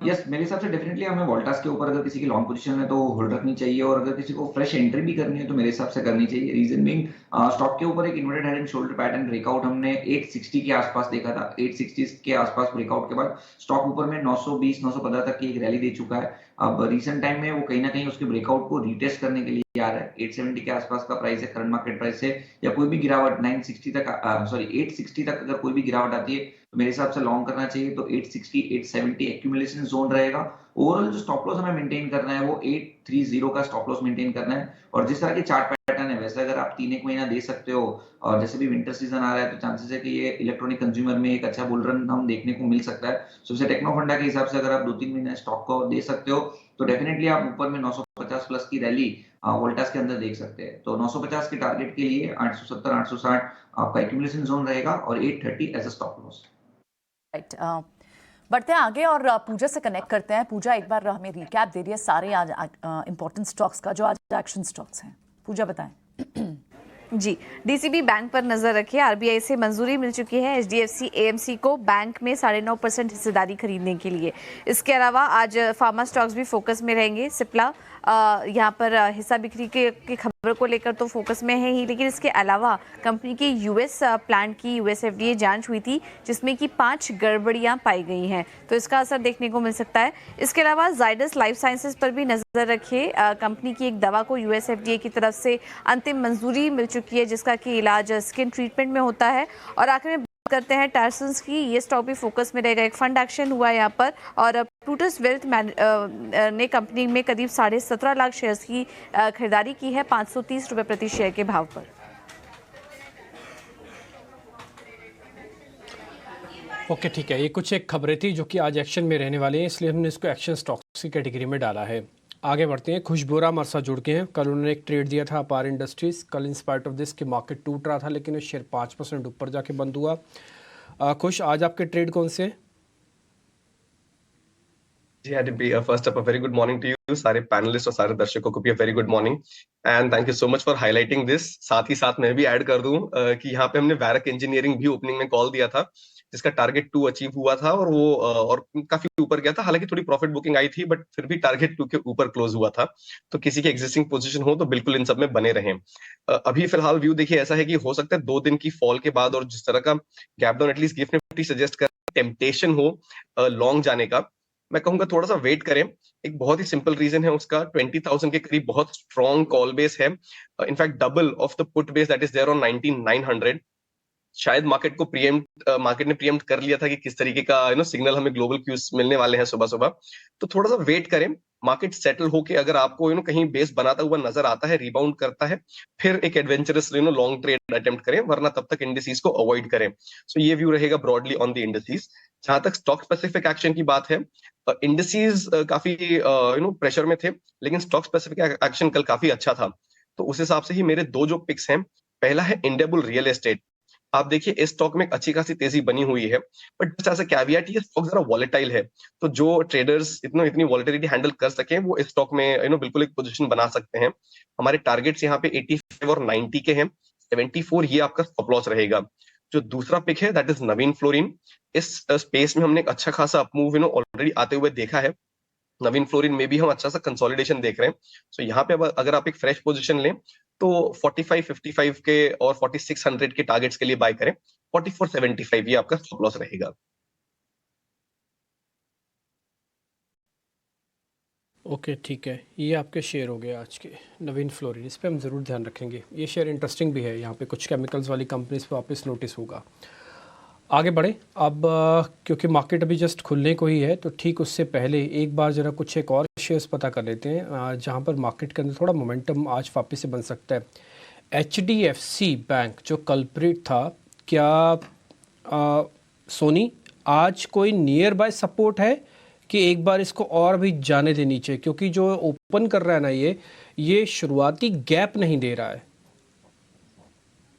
यस, मेरे हिसाब से डेफिनेटली हमें वोल्टास के ऊपर अगर किसी की लॉन्ग पोजीशन है तो होल्ड रखनी चाहिए, और अगर किसी को फ्रेश एंट्री भी करनी है तो मेरे हिसाब से करनी चाहिए। रीजन बीइंग स्टॉक के ऊपर एक inverted head and shoulder pattern breakout हमने 860 के आसपास देखा था। 860 के आसपास ब्रेकआउट के बाद स्टॉक ऊपर में 920-915 तक की एक रैली दे चुका है। अब रिसेंट टाइम में वो कहीं ना कहीं उसके ब्रेकआउट को रीटेस्ट करने के लिए आ रहा है। 870 के आसपास का प्राइस है करंट मार्केट प्राइस से, या कोई भी गिरावट 960 तक 860 तक अगर कोई भी गिरावट आती है तो मेरे हिसाब से लॉन्ग करना चाहिए। तो 860 870 एक्यूमुलेशन जोन रहेगा। ओवरऑल जो स्टॉप लॉस हमें मेंटेन करना है वो 830 का स्टॉप लॉस मेंटेन करना है। और जिस तरह के चार्ट पैटर्न है वैसे अगर आप 3 एक महीना दे सकते हो, और जैसे भी विंटर सीजन आ रहा है तो चांसेस है कि ये इलेक्ट्रॉनिक कंज्यूमर में एक अच्छा बुल रन हम देखने को मिल सकता है। सबसे टेक्नो फंडा के हिसाब से अगर आप 2-3 महीने स्टॉक को दे सकते हो तो डेफिनेटली आप ऊपर में 950 प्लस की रैली वोल्टास के अंदर देख सकते हैं। तो 950 के टारगेट के लिए 870 860 आपका एक्यूमुलेशन जोन रहेगा और 830 as a stop loss. Right, बढ़ते हैं आगे और पूजा से कनेक्ट करते हैं। पूजा एक बार हमें रिकैप दे रही है सारे आज इंपॉर्टेंट स्टॉक्स का जो आज एक्शन स्टॉक्स हैं। पूजा बताएं। जी, डीसीबी बैंक पर नजर रखिए। आरबीआई से मंजूरी मिल चुकी है एचडीएफसी एएमसी को बैंक में 9.5% हिस्सेदारी खरीदने के लिए। इसके अलावा आज फार्मा स्टॉक्स भी फोकस में रहेंगे। सिप्ला यहाँ पर हिस्सा बिक्री की खबर को लेकर तो फोकस में है ही, लेकिन इसके अलावा कंपनी की यूएस प्लांट की यूएस एफडीए जांच हुई थी जिसमें कि 5 गड़बड़ियां पाई गई हैं, तो इसका असर देखने को मिल सकता है। इसके अलावा जाइडस लाइफ साइंसेज पर भी नजर रखिए। कंपनी की एक दवा को यूएस एफडीए की तरफ से अंतिम मंजूरी मिल चुकी है जिसका कि इलाज स्किन ट्रीटमेंट में होता है। और आखिर में करते हैं टायर्सन्स की, ये स्टॉक भी फोकस में रहेगा। एक फंड एक्शन हुआ है यहाँ पर और प्लूटस वेल्थ ने कंपनी में करीब 17.5 लाख शेयर्स की खरीदारी की है 530 रुपए प्रति शेयर के भाव पर। ओके, ठीक है। ये कुछ एक खबरें थी जो कि आज एक्शन में रहने वाली हैं, इसलिए हमने इसको एक्शन स्टॉक्स की कैटेगरी में डाला है। आगे बढ़ते हैं। खुशबूरा हमारे साथ जुड़ गए हैं। कल उन्होंने एक ट्रेड दिया था अपार इंडस्ट्रीज। कल इन स्पाइट ऑफ दिस कि मार्केट टूट रहा था लेकिन शेयर 5% ऊपर जाके बंद हुआ। खुश, आज आपके ट्रेड कौन से हैं? जी Dimpy, first up a very good morning to you, सारे पैनलिस्ट और सारे दर्शकों को भी a very good morning and thank you so much for highlighting this. साथ ही साथ मैं भी ऐड कर दूं कि यहाँ पे हमने वैरक इंजीनियरिंग भी ओपनिंग में कॉल दिया था जिसका टारगेट 2 अचीव हुआ था और वो और काफी ऊपर गया था। हालांकि थोड़ी प्रॉफिट बुकिंग आई थी बट फिर भी टारगेट 2 के ऊपर क्लोज हुआ था। तो किसी की एग्जिस्टिंग पोजीशन हो तो बिल्कुल इन सब में बने रहें। अभी फिलहाल व्यू देखिए ऐसा है कि हो सकता है 2 दिन की फॉल के बाद और जिस तरह का gap down at least gift Nifty suggest कर टेम्पटेशन हो लॉन्ग जाने का, मैं कहूंगा थोड़ा सा वेट करें। एक बहुत ही सिंपल रीजन है उसका, 20,000 के करीब बहुत स्ट्रॉन्ग कॉल बेस है, in fact double of the put base that is there on 19,900। शायद मार्केट ने प्रीएम्प्ट कर लिया था कि किस तरीके का सिग्नल हमें ग्लोबल क्यूज मिलने वाले हैं सुबह सुबह। तो थोड़ा सा वेट करें, मार्केट सेटल होके अगर आपको कहीं बेस बनाता हुआ नजर आता है, रिबाउंड करता है, फिर एक एडवेंचरस लॉन्ग ट्रेड अटेम्प्ट करें, वरना तब तक इंडिसेस को अवॉइड करें। सो ये व्यू रहेगा ब्रॉडली ऑन द इंडिसेस। जहां तक स्टॉक स्पेसिफिक एक्शन की बात है, इंडिसेस काफी प्रेशर में थे, लेकिन स्टॉक स्पेसिफिक एक्शन कल काफी अच्छा था। तो उस हिसाब से ही मेरे दो जो पिक्स हैं, पहला है इंडियाबुल रियल एस्टेट। आप देखिए इस स्टॉक में एक अच्छी खासी तेजी बनी हुई है, but just as a caveat ये स्टॉक जरा वॉलेटाइल है। तो जो ट्रेडर्स इतनी वॉलेटिलिटी हैंडल कर सकें, वो इस स्टॉक में बिल्कुल एक पोजीशन बना सकते हैं। हमारे टारगेट्स यहाँ पे 85 और 90 के हैं, 74 ये आपका स्टॉप लॉस रहेगा। जो दूसरा पिक है दैट इज नवीन फ्लोरिन। इस स्पेस में हमने एक अच्छा खासा अपमूव ऑलरेडी आते हुए देखा है। नवीन फ्लोरिन में भी हम अच्छा सा कंसोलिडेशन देख रहे हैं। सो यहाँ पे अगर आप एक फ्रेश पोजीशन लें तो 45, 55 के और 4600 के टारगेट्स के लिए बाय करें। 4475 ये आपका स्टॉप लॉस रहेगा। ओके ठीक है, ये आपके शेयर हो गए आज के नवीन फ्लोरिन, इस पे हम ज़रूर ध्यान रखेंगे। ये शेयर इंटरेस्टिंग भी है, यहाँ पे कुछ केमिकल्स वाली कंपनीज पे वापस नोटिस होगा। आगे बढ़े अब, क्योंकि मार्केट अभी जस्ट खुलने को ही है, तो ठीक उससे पहले एक बार ज़रा कुछ एक और शेयर्स पता कर लेते हैं जहाँ पर मार्केट के अंदर थोड़ा मोमेंटम आज वापस से बन सकता है। HDFC बैंक जो कल्प्रिट था, क्या सोनी आज कोई नियर बाय सपोर्ट है कि एक बार इसको और भी जाने दे नीचे, क्योंकि जो ओपन कर रहा है ना ये शुरुआती गैप नहीं दे रहा है।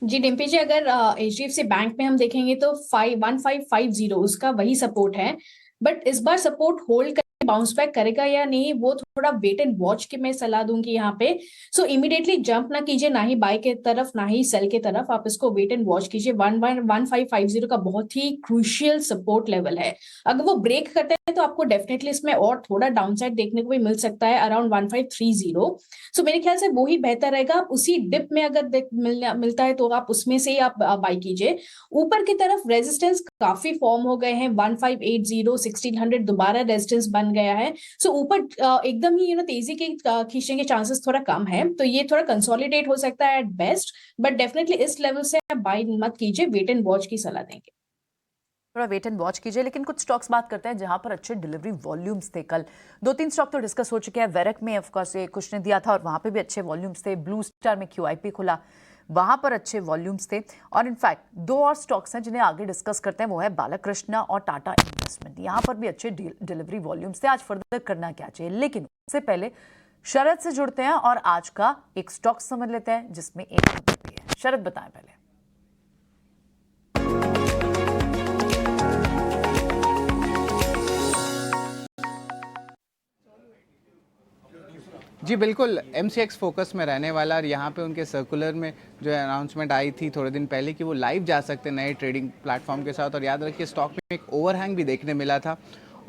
जी डिम्पी जी, अगर HDFC बैंक में हम देखेंगे तो 1550 उसका वही सपोर्ट है, बट इस बार सपोर्ट होल्ड करके बाउंस बैक करेगा या नहीं, वो थोड़ा वेट एंड वॉच की मैं सलाह दूंगी यहाँ पे। सो इमीडिएटली जंप ना कीजिए, ना ही बाय के तरफ ना ही सेल के तरफ, आप इसको वेट एंड वॉच कीजिए। 1550 का बहुत ही क्रूशियल सपोर्ट लेवल है। अगर वो ब्रेक करते हैं तो आपको डेफिनेटली इसमें और थोड़ा डाउनसाइड देखने को भी मिल सकता है अराउंड 1530। सो मेरे ख्याल से वो ही बेहतर रहेगा। आप उसी डिप में अगर मिलता है तो आप उसमें से ही आप बाय कीजिए। ऊपर की तरफ रेजिस्टेंस काफी फॉर्म हो गए हैं, 1580, 1600 दोबारा रेजिस्टेंस बन गया है। सो ऊपर एकदम ही तेजी के खींचने के चांसेस थोड़ा कम है, तो ये थोड़ा कंसोलिडेट हो सकता है एट बेस्ट, बट डेफिनेटली इस लेवल से आप बाय मत कीजिए, वेट एंड वॉच की सलाह देंगे। थोड़ा वेट एंड वॉच कीजिए। लेकिन कुछ स्टॉक्स बात करते हैं जहां पर अच्छे डिलीवरी वॉल्यूम्स थे कल। 2-3 स्टॉक तो डिस्कस हो चुके हैं। वेरक में ऑफकोर्स कुछ ने दिया था और वहां पे भी अच्छे वॉल्यूम्स थे। ब्लू स्टार में QIP खुला, वहां पर अच्छे वॉल्यूम्स थे। और इनफैक्ट 2 और स्टॉक्स हैं जिन्हें आगे डिस्कस करते हैं, वो है बालाकृष्णा और टाटा इन्वेस्टमेंट। यहाँ पर भी अच्छे डिलीवरी वॉल्यूम्स थे। आज फर्दर करना क्या चाहिए, लेकिन उससे पहले शरद से जुड़ते हैं और आज का एक स्टॉक समझ लेते हैं जिसमें एक खबर भी है। शरद बताएं पहले। जी बिल्कुल, MCX फोकस में रहने वाला। और यहाँ पे उनके सर्कुलर में जो अनाउंसमेंट आई थी थोड़े दिन पहले कि वो लाइव जा सकते हैं नए ट्रेडिंग प्लेटफॉर्म के साथ। और याद रखिए स्टॉक में एक ओवरहैंग भी देखने मिला था।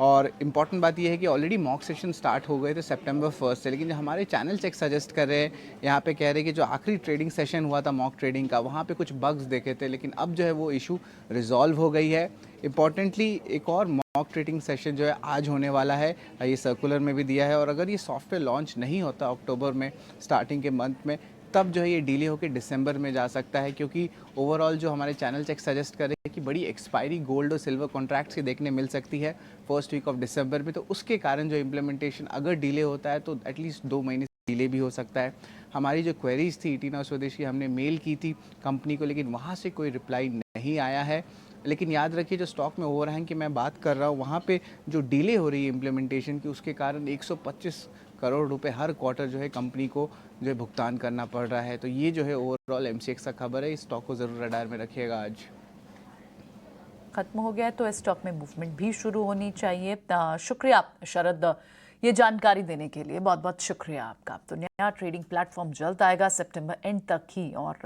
और इम्पॉर्टेंट बात यह है कि ऑलरेडी मॉक सेशन स्टार्ट हो गए थे सितंबर 1 से, लेकिन जो हमारे चैनल चेक सजेस्ट कर रहे हैं, यहाँ पे कह रहे हैं कि जो आखिरी ट्रेडिंग सेशन हुआ था मॉक ट्रेडिंग का, वहाँ पे कुछ बग्स देखे थे, लेकिन अब जो है वो इशू रिजॉल्व हो गई है। इम्पॉर्टेंटली एक और मॉक ट्रेडिंग सेशन जो है आज होने वाला है, ये सर्कुलर में भी दिया है। और अगर ये सॉफ्टवेयर लॉन्च नहीं होता अक्टूबर में स्टार्टिंग के मंथ में, तब जो है ये डिले होकर दिसंबर में जा सकता है, क्योंकि ओवरऑल जो हमारे चैनल चेक सजेस्ट कर रहे हैं कि बड़ी एक्सपायरी गोल्ड और सिल्वर कॉन्ट्रैक्ट्स की देखने मिल सकती है फर्स्ट वीक ऑफ दिसंबर में। तो उसके कारण जो इम्प्लीमेंटेशन अगर डिले होता है तो एटलीस्ट 2 महीने डिले भी हो सकता है। हमारी जो क्वेरीज थी ईटीना स्वदेश की, हमने मेल की थी कंपनी को, लेकिन वहाँ से कोई रिप्लाई नहीं आया है। लेकिन याद रखिए जो स्टॉक में ओवरहैंग की मैं बात कर रहा हूँ, वहाँ पे जो डिले हो रही है इम्प्लीमेंटेशन की, उसके कारण 125 करोड़ रुपए हर क्वार्टर जो है कंपनी को जो है भुगतान करना पड़ रहा है। तो ये जो है ओवरऑल MCX का खबर है। इस स्टॉक को ज़रूर रडार में रखिएगा। आज खत्म हो गया है तो इस स्टॉक में मूवमेंट भी शुरू होनी चाहिए। शुक्रिया शरद ये जानकारी देने के लिए, बहुत बहुत शुक्रिया आपका। तो नया ट्रेडिंग प्लेटफॉर्म जल्द आएगा सितंबर एंड तक ही, और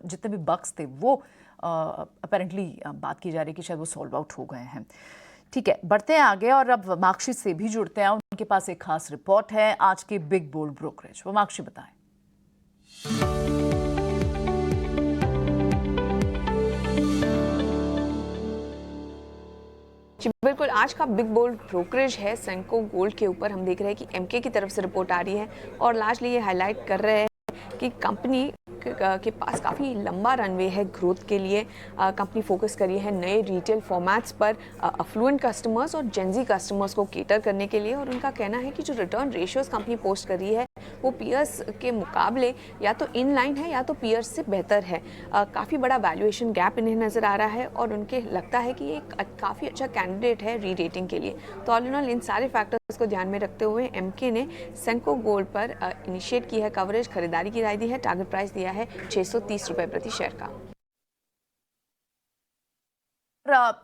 जितने भी बग्स थे वो अपेरेंटली बात की जा रही है कि शायद वो सॉल्व आउट हो गए हैं। ठीक है, बढ़ते हैं आगे और अब वमाक्षी से भी जुड़ते हैं। उनके पास एक खास रिपोर्ट है आज के बिग बोल्ड ब्रोकरेज। वमाक्षी बताएं। बिल्कुल, आज का बिग बोल्ड ब्रोकरेज है सेंको गोल्ड के ऊपर। हम देख रहे हैं कि एमके की तरफ से रिपोर्ट आ रही है और लार्जली ये हाईलाइट कर रहे हैं कि कंपनी के पास काफ़ी लंबा रनवे है ग्रोथ के लिए। कंपनी फोकस करी है नए रिटेल फॉर्मेट्स पर, अफ्लुएंट कस्टमर्स और जेंजी कस्टमर्स को केटर करने के लिए। और उनका कहना है कि जो रिटर्न रेशियोज कंपनी पोस्ट कर रही है वो पीयर्स के मुकाबले या तो इन लाइन है या तो पीयर्स से बेहतर है। काफ़ी बड़ा वैल्यूएशन गैप इन्हें नज़र आ रहा है और उनके लगता है कि ये काफ़ी अच्छा कैंडिडेट है री रेटिंग के लिए। तो ऑल इन ऑल इन सारे फैक्टर्स को ध्यान में रखते हुए एमके ने सेंको गोल्ड पर इनिशिएट की है कवरेज, खरीदारी की राय दी है, टारगेट प्राइस दिया है 630 रुपए प्रति शेयर का।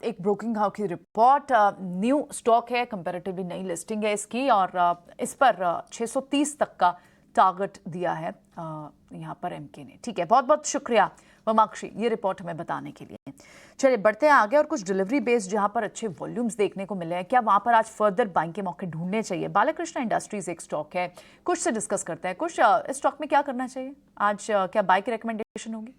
एक ब्रोकिंग हाउस की रिपोर्ट, न्यू स्टॉक है, कंपैरेटिवली नई लिस्टिंग है इसकी और इस पर 630 तक का टारगेट दिया है यहाँ पर एमके ने। ठीक है, बहुत बहुत शुक्रिया ममाक्षी ये रिपोर्ट हमें बताने के लिए। चलिए बढ़ते हैं आगे और कुछ डिलीवरी बेस्ड जहाँ पर अच्छे वॉल्यूम्स देखने को मिले हैं, क्या वहाँ पर आज फर्दर बाइंग के मौके ढूंढने चाहिए? बालाकृष्ण इंडस्ट्रीज एक स्टॉक है, कुछ से डिस्कस करते हैं। कुछ इस स्टॉक में क्या करना चाहिए आज, क्या बाय की रिकमेंडेशन होगी?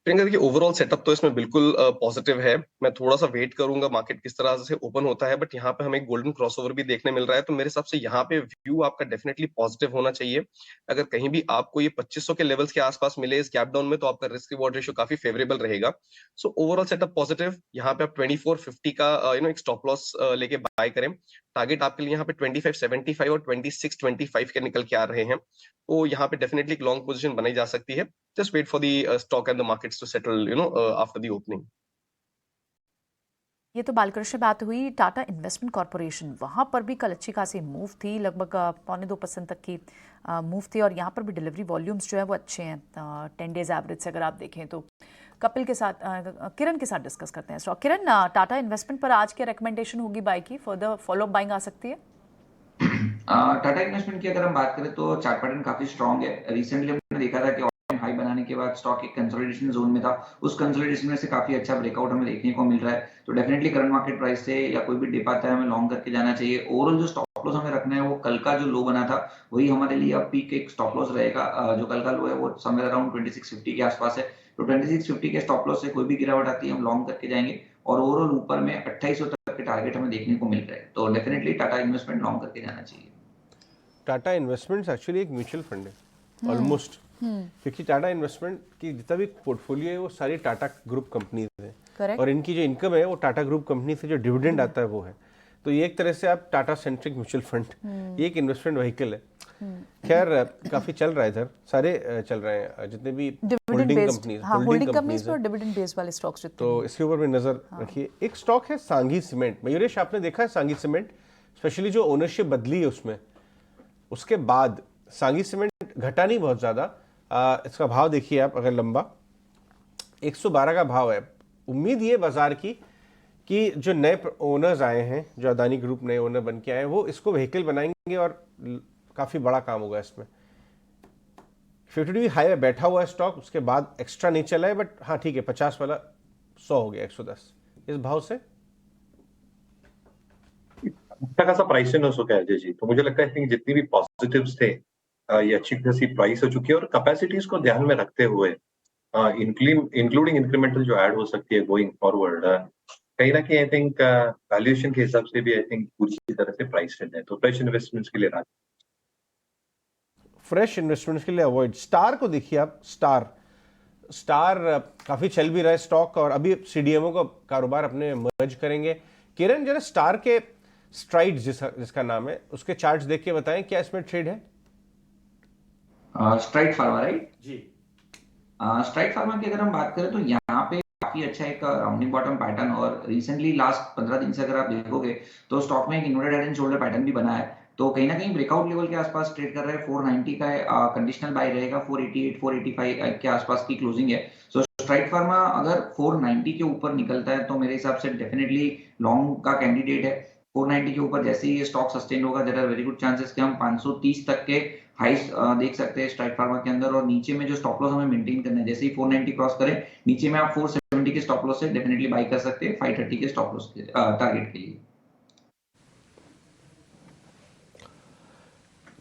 प्रियंका देखिए, ओवरऑल सेटअप तो इसमें बिल्कुल पॉजिटिव है। मैं थोड़ा सा वेट करूंगा मार्केट किस तरह से ओपन होता है, बट यहाँ पे हमें गोल्डन क्रॉसओवर भी देखने मिल रहा है, तो मेरे हिसाब से यहाँ पे व्यू आपका डेफिनेटली पॉजिटिव होना चाहिए। अगर कहीं भी आपको ये 2500 के लेवल्स के आसपास मिले इस गैप डाउन में, तो आपका रिस्क रिवॉर्ड रेशियो काफी फेवरेबल रहेगा। So overall setup positive. यहाँ पे आप 2450 का एक स्टॉप लॉस लेके बाय करें। टारगेट आपके लिए यहाँ पे 2575 और 2625 के निकल के आ रहे हैं, तो यहाँ पे डेफिनेटली एक लॉन्ग पोजीशन बनाई जा सकती है। Just wait for the stock and the markets to settle, after the opening. ये तो बालकृष्ण बात हुई। टाटा इन्वेस्टमेंट कॉर्पोरेशन, वहाँ पर भी कल अच्छी खासी मूव थी, लगभग 1.25% तक की मूव थी और यहाँ पर भी डिलीवरी वॉल्यूम्स जो है वो अच्छे हैं 10 डेज एवरेज से अगर आप देखें तो। कपिल के साथ, किरण के साथ डिस्कस करते हैं स्टॉक। किरण, टाटा इन्वेस्टमेंट पर आज क्या रिकमेंडेशन होगी बाय की? फर्दर फॉलोअप बाइंग आ सकती है? टाटा इन्वेस्टमेंट की अगर हम बात करें तो चार्ट पैटर्न काफी स्ट्रांग है। रिसेंटली हमने देखा था कि हाई बनाने के बाद स्टॉक एक कंसोलिडेशन जोन में था, उस कंसोलिडेशन में से काफी अच्छा ब्रेकआउट हमें देखने को मिल रहा है। तो डेफिनेटली करंट मार्केट प्राइस से या कोई भी डिप आता है हमें लॉन्ग करके जाना चाहिए। ओवरऑल जो स्टॉप लॉस हमें रखना है वो कल का जो लो बना था वही हमारे लिए अब पीक एक स्टॉप लॉस रहेगा। जो कल का लो है वो समवेयर अराउंड 2650 के आसपास है, तो 2650 के स्टॉप लॉस से कोई भी गिरावट आती है हम लॉन्ग करके जाएंगे और ओवरऑल ऊपर में 2800 तक के टारगेट हमें देखने को मिल रहा है। तो डेफिनेटली टाटा इन्वेस्टमेंट लॉन्ग करके जाना चाहिए। टाटा इन्वेस्टमेंट्स एक्चुअली एक म्यूचुअल फंड है ऑलमोस्ट, क्योंकि टाटा इन्वेस्टमेंट की जितना भी पोर्टफोलियो है वो सारी टाटा ग्रुप कंपनीज है और इनकी जो इनकम है वो टाटा ग्रुप कंपनी से जो डिविडेंड आता है वो है। तो ये एक तरह से आप टाटा सेंट्रिक म्यूचुअल फंड, ये एक इन्वेस्टमेंट व्हीकल है। खैर काफी चल रहा है इधर, सारे चल रहे हैं जितने भी होल्डिंग कंपनीज, होल्डिंग कंपनीज और डिविडेंड बेस्ड वाले स्टॉक्स जितने, तो इसके ऊपर भी नजर रखिए। एक स्टॉक है सांगी सीमेंट। मयूरेश, आपने देखा है सांगी सीमेंट, स्पेशली जो ओनरशिप बदली है उसमें, उसके बाद सांगी सीमेंट घटा नहीं बहुत ज्यादा। इसका भाव देखिए आप, अगर लंबा 112 का भाव है। उम्मीद ये बाजार की कि जो नए ओनर्स आए हैं, जो अदानी ग्रुप नए ओनर बन के आए हैं, वो इसको व्हीकल बनाएंगे और काफी बड़ा काम होगा इसमें। 52 हाई में बैठा हुआ है स्टॉक, उसके बाद एक्स्ट्रा नहीं चला है, बट हाँ ठीक है, 50 वाला 100 हो गया 110 इस भाव से। अच्छा खासा प्राइस इन हो चुका है अजय जी, तो मुझे लगता है कि जितनी भी पॉजिटिव्स थे ये अच्छी खासी प्राइस हो चुकी है और कैपेसिटीज को ध्यान में रखते हुए इंक्लूडिंग इंक्रीमेंटल जो ऐड हो सकती है गोइंग फॉरवर्ड, कहीं ना कहीं आई थिंक वैल्यूएशन के हिसाब से भी आई थिंक पूरी तरह से प्राइस है। तो फ्रेश इन्वेस्टमेंट्स के लिए फ्रेश इन्वेस्टमेंट्स के लिए अवॉइड। स्टार को देखिए आप, स्टार काफी चल भी रहा है स्टॉक और अभी सीडीएमओ का कारोबार अपने मर्ज करेंगे। किरण, जरा स्टार के स्ट्राइड जिसका नाम है, उसके चार्ट्स देख के बताएं क्या इसमें ट्रेड है? स्ट्राइड फार्मा, राइट जी। स्ट्राइड फार्मा की अगर हम बात करें तो यहाँ पे काफी अच्छा एक राउंडिंग बॉटम पैटर्न और रिसेंटली लास्ट 15 दिन से अगर आप देखोगे तो स्टॉक में एक inverted head and shoulder pattern भी बना है। तो कहीं ना कहीं ब्रेकआउट लेवल के आसपास ट्रेड कर रहा है। 490 का कंडीशनल बाय रहेगा, 488 485 के आसपास की क्लोजिंग है। सो स्ट्राइड फार्मा अगर 490 के ऊपर निकलता है तो मेरे हिसाब से डेफिनेटली लॉन्ग का कैंडिडेट है। 490 के ऊपर जैसे ही ये स्टॉक सस्टेन होगा, there are very good chances कि हम 530 तक के हाइस देख सकते हैं स्ट्राइड फार्मा के अंदर। और नीचे में जो स्टॉप लॉस हमें मेंटेन करना है, जैसे ही 490 क्रॉस करें नीचे में आप 470 के स्टॉप लॉस से डेफिनेटली बाय कर सकते हैं 530 के स्टॉप लॉस के टारगेट के लिए।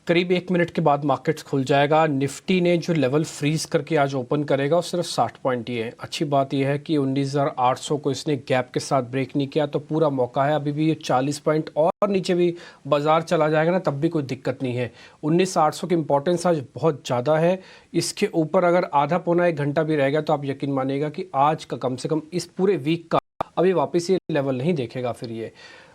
करीब 1 मिनट के बाद मार्केट्स खुल जाएगा। निफ्टी ने जो लेवल फ्रीज करके आज ओपन करेगा वो सिर्फ 60 पॉइंट ही है। अच्छी बात यह है कि 19,800 को इसने गैप के साथ ब्रेक नहीं किया तो पूरा मौका है। अभी भी ये 40 पॉइंट और नीचे भी बाजार चला जाएगा ना तब भी कोई दिक्कत नहीं है। 19,800 की इंपॉर्टेंस आज बहुत ज़्यादा है। इसके ऊपर अगर आधा पौना 1 घंटा भी रह गया तो आप यकीन मानिएगा कि आज का कम से कम इस पूरे वीक का अभी वापस ये लेवल नहीं देखेगा। फिर ये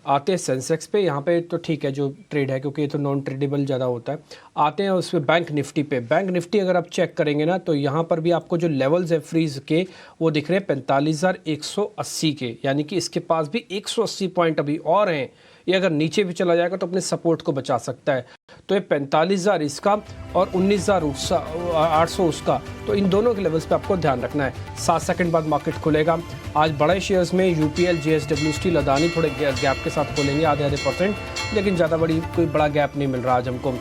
आते हैं सेंसेक्स पे, यहाँ पे तो ठीक है जो ट्रेड है क्योंकि ये तो नॉन ट्रेडेबल ज़्यादा होता है। आते हैं उसमें बैंक निफ्टी पे। बैंक निफ्टी अगर आप चेक करेंगे ना तो यहाँ पर भी आपको जो लेवल्स है फ्रीज के वो दिख रहे हैं 45,180 के, यानी कि इसके पास भी 180 पॉइंट अभी और हैं। ये अगर नीचे भी चला जाएगा तो अपने सपोर्ट को बचा सकता है। तो ये 45,000 इसका और 19,800 उसका, तो इन दोनों के लेवल्स पे आपको ध्यान रखना है। 7 सेकंड बाद मार्केट खुलेगा। आज बड़े शेयर्स में यूपीएल, जेएसडब्ल्यू स्टील, अदानी थोड़े गैप के साथ खोलेंगे आधे %, लेकिन ज़्यादा कोई बड़ा गैप नहीं मिल रहा आज हमको।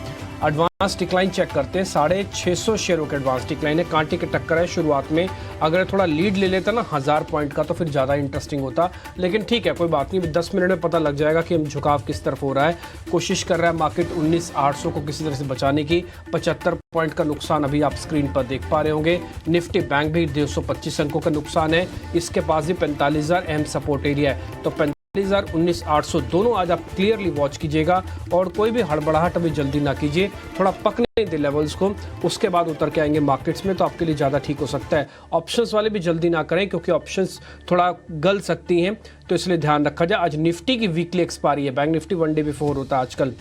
एडवांस डिक्लाइन चेक करते हैं। 650 शेयरों के एडवांस डिक्लाइन है। कांटे की टक्कर है शुरुआत में। अगर थोड़ा लीड ले लेता ना 1000 पॉइंट का तो फिर ज़्यादा इंटरेस्टिंग होता, लेकिन ठीक है कोई बात नहीं। 10 मिनट में पता लग जाएगा कि हम झुकाव किस तरफ हो रहा है। कोशिश कर रहा है मार्केट 19,800 को किसी तरह से बचाने की। 75 पॉइंट का नुकसान अभी आप स्क्रीन पर देख पा रहे होंगे। निफ्टी बैंक भी 225 अंकों का नुकसान है। इसके पास भी 45,000 अहम सपोर्ट एरिया है। तो 45,000, 19,800 दोनों आज आप क्लियरली वॉच कीजिएगा और कोई भी हड़बड़ाहट अभी जल्दी ना कीजिए। थोड़ा पकने दे लेवल्स को, उसके बाद उतर के आएंगे मार्केट्स में तो आपके लिए ज़्यादा ठीक हो सकता है। ऑप्शंस वाले भी जल्दी ना करें क्योंकि ऑप्शंस थोड़ा गल सकती हैं, तो इसलिए ध्यान रखा जाए। आज निफ्टी की वीकली एक्सपायरी है। बैंक निफ्टी 1 डे बिफोर होता है आजकल।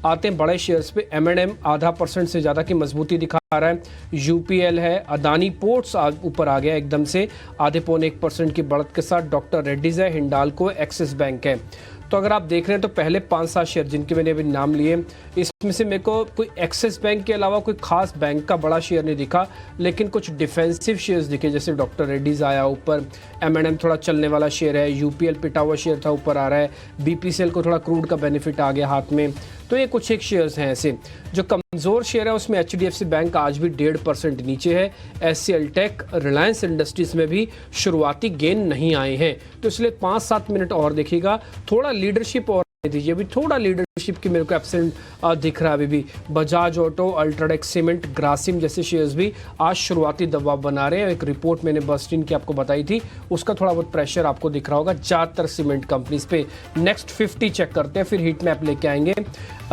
आते हैं बड़े शेयर्स पे। M&M आधा % से ज़्यादा की मजबूती दिखा रहा है। यूपीएल है। अदानी पोर्ट्स आज ऊपर आ गया एकदम से आधे पौने 1% की बढ़त के साथ। डॉक्टर रेड्डीज है, हिंडाल्को, एक्सिस बैंक है। तो अगर आप देख रहे हैं तो पहले 5-7 शेयर जिनके मैंने अभी नाम लिए, इसमें से मेरे को कोई एक्सिस बैंक के अलावा कोई खास बैंक का बड़ा शेयर नहीं दिखा, लेकिन कुछ डिफेंसिव शेयर्स दिखे जैसे डॉक्टर रेड्डीज आया ऊपर। M&M थोड़ा चलने वाला शेयर है। यूपीएल पिटा हुआ शेयर था, ऊपर आ रहा है। BPCL को थोड़ा क्रूड का बेनिफिट आ गया हाथ में। तो ये कुछ एक शेयर्स हैं ऐसे। जो कमज़ोर शेयर है उसमें HDFC बैंक आज भी 1.5% नीचे है। SCL टेक, रिलायंस इंडस्ट्रीज में भी शुरुआती गेन नहीं आए हैं, तो इसलिए 5-7 मिनट और देखिएगा। थोड़ा लीडरशिप और दीजिए, अभी थोड़ा लीडरशिप की मेरे को एब्सेंट दिख रहा है अभी भी। Bajaj auto, UltraTech cement, Grasim जैसे शेयर्स भी आज शुरुआती दबाव बना रहे हैं। एक रिपोर्ट मैंने बस्टिन की आपको बताई थी, उसका थोड़ा बहुत प्रेशर आपको दिख रहा होगा ज़्यादातर सीमेंट कंपनीज पे। नेक्स्ट 50 चेक करते हैं, फिर हीट मैप लेके आएंगे।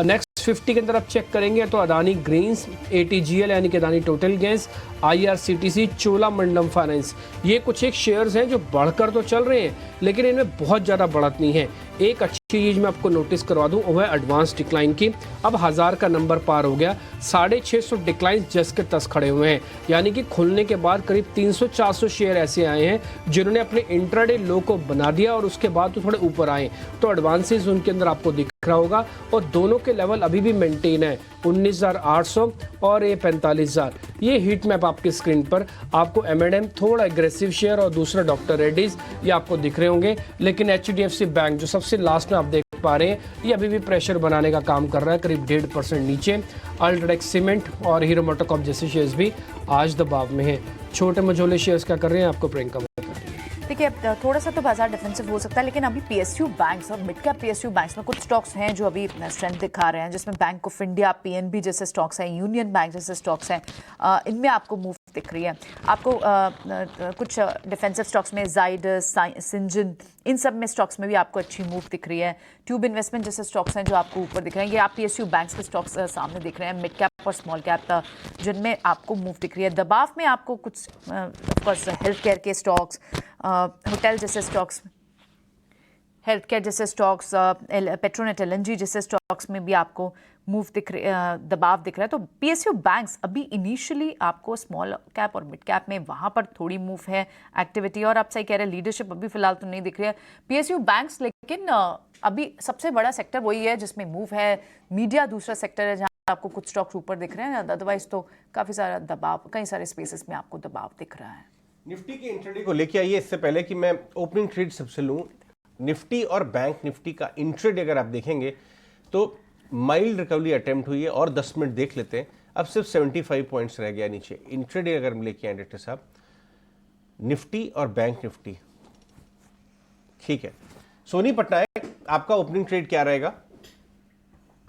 नेक्स्ट 50 के अंदर आप चेक करेंगे तो अदानी ग्रीन्स, ATGL यानी कि Adani total gas, IRCTC, Cholamandalam finance, ये कुछ एक शेयर्स हैं जो बढ़कर तो चल रहे हैं लेकिन इनमें बहुत ज़्यादा बढ़त नहीं है। एक अच्छी चीज़ मैं आपको नोटिस करवा दूं वो है एडवांस डिक्लाइन की। अब 1000 का नंबर पार हो गया। 650 डिक्लाइन जस के तस खड़े हुए हैं, यानी कि खुलने के बाद करीब 300-400 शेयर ऐसे आए हैं जिन्होंने अपने इंट्राडे लो को बना दिया और उसके बाद तो थोड़े ऊपर आए। तो एडवांसेस उनके अंदर आपको दिख रहा होगा और दोनों के लेवल अभी भी मेंटेन है, 19,800 और ये 45,000। ये हीट मैप आपकी स्क्रीन पर आपको M&M थोड़ा एग्रेसिव शेयर और दूसरा डॉक्टर रेड्डीज ये आपको दिख रहे होंगे। लेकिन HDFC बैंक जो सबसे लास्ट में आप देख पा रहे हैं ये अभी भी प्रेशर बनाने का काम कर रहा है, करीब 1.5% नीचे। अल्ट्राटेक सीमेंट और हीरो मोटोकॉर्प जैसे शेयर्स भी आज दबाव में हैं। छोटे मझोले शेयर्स क्या कर रहे हैं आपको प्रियंका? देखिए थोड़ा सा तो बाजार डिफेंसिव हो सकता है, लेकिन अभी PSU बैंक्स और मिड कैप PSU बैंक्स में कुछ स्टॉक्स हैं जो अभी स्ट्रेंथ दिखा रहे हैं, जिसमें बैंक ऑफ इंडिया, PNB जैसे स्टॉक्स हैं, यूनियन बैंक जैसे स्टॉक्स हैं। इनमें आपको मूव दिख रही है। आपको कुछ डिफेंसिव स्टॉक्स में जाइडस, सिंजन, इन सब में स्टॉक्स में भी आपको अच्छी मूव दिख रही है। ट्यूब इन्वेस्टमेंट जैसे स्टॉक्स हैं जो आपको ऊपर दिख रहे हैं। ये आप PSU बैंक्स के स्टॉक्स सामने दिख रहे हैं, मिड कैप और स्मॉल कैप जिनमें आपको मूव दिख रही है। दबाव में आपको कुछ ऑफकोर्स हेल्थ केयर के स्टॉक्स, होटल जैसे स्टॉक्स, हेल्थ केयर जैसे स्टॉक्स, पेट्रोनेट LNG जैसे स्टॉक्स में भी आपको मूव दिख दबाव दिख रहा है। तो PSU बैंक्स अभी इनिशियली आपको स्मॉल कैप और मिड कैप में वहाँ पर थोड़ी मूव है एक्टिविटी, और आप सही कह रहे हैं लीडरशिप अभी फिलहाल तो नहीं दिख रही है PSU बैंक्स। लेकिन अभी सबसे बड़ा सेक्टर वही है जिसमें मूव है। मीडिया दूसरा सेक्टर है जहाँ आपको कुछ स्टॉक्स ऊपर दिख रहे हैं, अदरवाइज तो काफ़ी सारा दबाव, कई सारे स्पेसेस में आपको दबाव दिख रहा है। निफ्टी के इंट्राडे को लेके आइए। इससे पहले कि मैं ओपनिंग ट्रेड सबसे लूं, निफ्टी और बैंक निफ्टी का इंट्राडे अगर आप देखेंगे तो माइल्ड रिकवरी अटेम्प्ट हुई है और 10 मिनट देख लेते हैं। अब सिर्फ 75 पॉइंट्स रह गया नीचे। इंट्राडे अगर हम लेके आए डायरेक्टर साहब, निफ्टी और बैंक निफ्टी, ठीक है। सोनी पटनायक आपका ओपनिंग ट्रेड क्या रहेगा?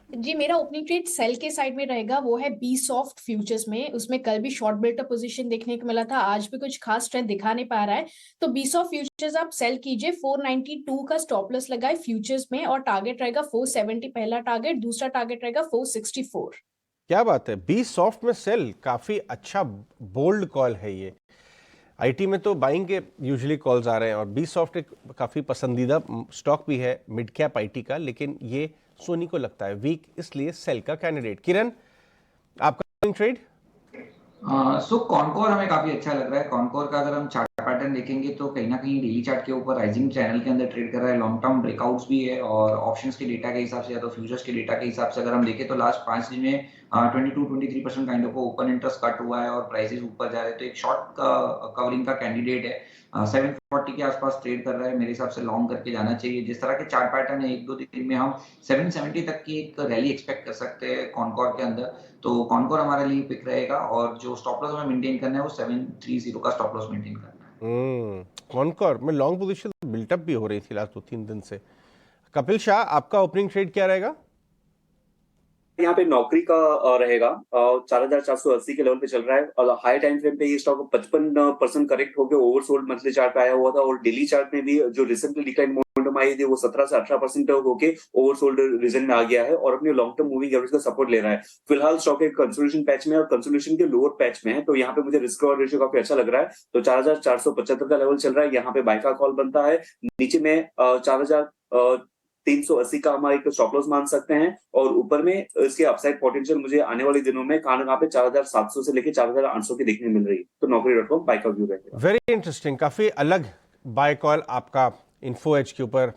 जी, मेरा ओपनिंग ट्रेड सेल के साइड में रहेगा, वो है बी सॉफ्ट फ्यूचर्स में। उसमें कल भी शॉर्ट बिल्ट पोजीशन देखने को मिला था, आज भी कुछ खास स्ट्रेंथ दिखा नहीं पा रहा है। तो बी सॉफ्ट फ्यूचर्स आप सेल कीजिए, 492 का स्टॉप लॉस लगाए फ्यूचर्स में, और टारगेट रहेगा 470 पहला टारगेट, दूसरा टारगेट रहेगा 464। क्या बात है, बी सॉफ्ट में सेल, काफी अच्छा बोल्ड कॉल है ये। आईटी में तो बाइंग के यूजुअली कॉल्स आ रहे हैं और बी सॉफ्ट एक काफी पसंदीदा स्टॉक भी है मिड कैप आईटी का, लेकिन ये सोनी को लगता है वीक, इसलिए सेल का कैंडिडेट। किरण, आपका ट्रेड? सो कॉनकोर हमें काफी अच्छा लग रहा है। कॉनकोर का अगर हम चार्ट पैटर्न देखेंगे तो कहीं ना कहीं डेली चार्ट के ऊपर राइजिंग चैनल के अंदर ट्रेड कर रहा है, लॉन्ग टर्म ब्रेकआउट्स भी है, और ऑप्शंस के डेटा के हिसाब से या तो फ्यूचर्स के डेटा के हिसाब से अगर हम देखें तो लास्ट 5 दिन में 22-23% kind of open interest cut हुआ है और प्राइसेस ऊपर जा रहे हैं। तो एक शॉर्ट कवरिंग का कैंडिडेट है, 740 के आसपास ट्रेड कर रहा है, मेरे हिसाब से लॉन्ग करके जाना चाहिए। जिस तरह के चार्ट पैटर्न है, 1-2 दिन में हम 770 तक की एक रैली एक्सपेक्ट कर सकते हैं कॉनकोर के अंदर। तो कॉनकोर हमारे लिए पिक रहेगा, और जो स्टॉप लॉस हमें मेंटेन करना है वो 730 का स्टॉप लॉस मेंटेन करना है। कॉनकोर में लॉन्ग पोजीशन बिल्टअप भी हो रही थी लास्ट 2-3 दिन से। कपिल शाह, आपका ओपनिंग ट्रेड क्या रहेगा? यहाँ पे नौकरी का रहेगा, 4480 के लेवल पे चल रहा है, और हाई टाइम फ्रेम पे ये स्टॉक 55% करेक्ट होकर ओवरसोल्ड मंथली चार्ट पे आया हुआ था, और डेली चार्ट में भी जो रिसेंटली डिक्लाइन मोमेंटम आई थी वो 17 से 18% होके ओवरसोल्ड रीजन में आ गया है और अपने लॉन्ग टर्म मूविंग एवरेज का सपोर्ट ले रहा है। फिलहाल स्टॉक एक कंसोलिडेशन पैच में और कंसोलिडेशन के लोअर पैच में है, तो यहाँ पे मुझे रिस्क और रेशियो काफी अच्छा लग रहा है। तो 4475 का लेवल चल रहा है, यहाँ पे बाय का कॉल बनता है। नीचे में 4380 का हमारा एक स्टॉप लॉस मान सकते हैं, और ऊपर में इसके अपसाइड पोटेंशियल मुझे आने वाले दिनों में कहाँ पे 4700 से लेके 4800 की देखने मिल रही है। तो Naukri.com बाय का व्यू रहेगा। वेरी इंटरेस्टिंग, काफी अलग बाय कॉल आपका इन्फो एज के ऊपर।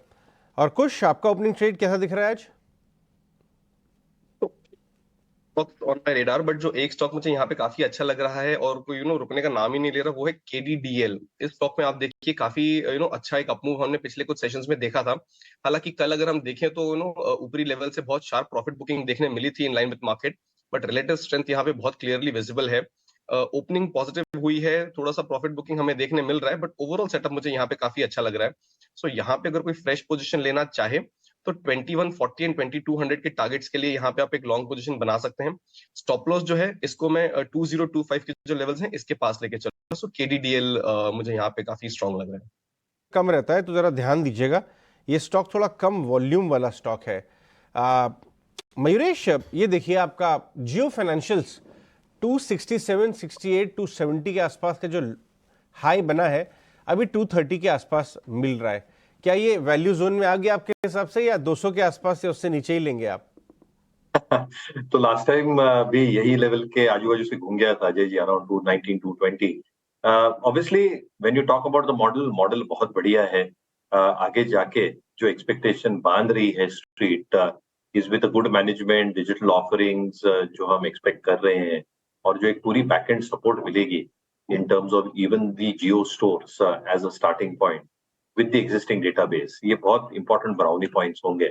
और कुछ आपका ओपनिंग ट्रेड कैसा दिख रहा है आज? ऑन माय रेडार, बट जो एक स्टॉक मुझे यहाँ पे काफी अच्छा लग रहा है और कोई रुकने का नाम ही नहीं ले रहा, वो है KDDL। इस स्टॉक में आप देखिए काफी अच्छा एक अपमूव हमने पिछले कुछ सेशंस में देखा था। हालांकि कल अगर हम देखें तो ऊपरी लेवल से बहुत शार्प प्रॉफिट बुकिंग देखने मिली थी in line with market, but relative strength यहाँ पे बहुत क्लियरली विजिबल है। ओपनिंग पॉजिटिव हुई है, थोड़ा सा प्रॉफिट बुकिंग हमें देखने मिल रहा है, बट ओवरऑल सेटअप मुझे यहाँ पे काफी अच्छा लग रहा है। सो यहाँ पे अगर कोई फ्रेश पोजीशन लेना चाहे तो 2140 एंड 2200 के टारगेट्स के लिए यहाँ पे आप एक लॉन्ग पोजीशन बना सकते हैं। स्टॉप लॉस जो है इसको मैं 2025 के जो लेवल्स हैं इसके पास लेके चल रहा हूं। सो KDDL मुझे यहाँ पे काफी स्ट्रांग लग रहा है। कम रहता है तो जरा ध्यान दीजिएगा, ये स्टॉक थोड़ा कम वॉल्यूम वाला स्टॉक है। मयूरेश, ये देखिए आपका जियो फाइनेंशियल्स 267, 68, 270 के आसपास का जो हाई बना है अभी 230 के आसपास मिल रहा है। क्या ये वैल्यू जोन में आ गया आपके हिसाब से, या 200 के आसपास या उससे नीचे ही लेंगे आप? तो लास्ट टाइम भी यही लेवल के आजू बाजू से घूम गया था Ajay ji, around 219, 220। Obviously when you talk about the model बहुत बढ़िया है। आगे जाके जो एक्सपेक्टेशन बांध रही है street is with good management, digital offerings जो हम एक्सपेक्ट कर रहे हैं, और जो एक पूरी बैकएंड सपोर्ट मिलेगी in terms of even the Jio stores as a starting point with the existing database, ये बहुत इंपॉर्टेंट ब्राउनी पॉइंट्स होंगे।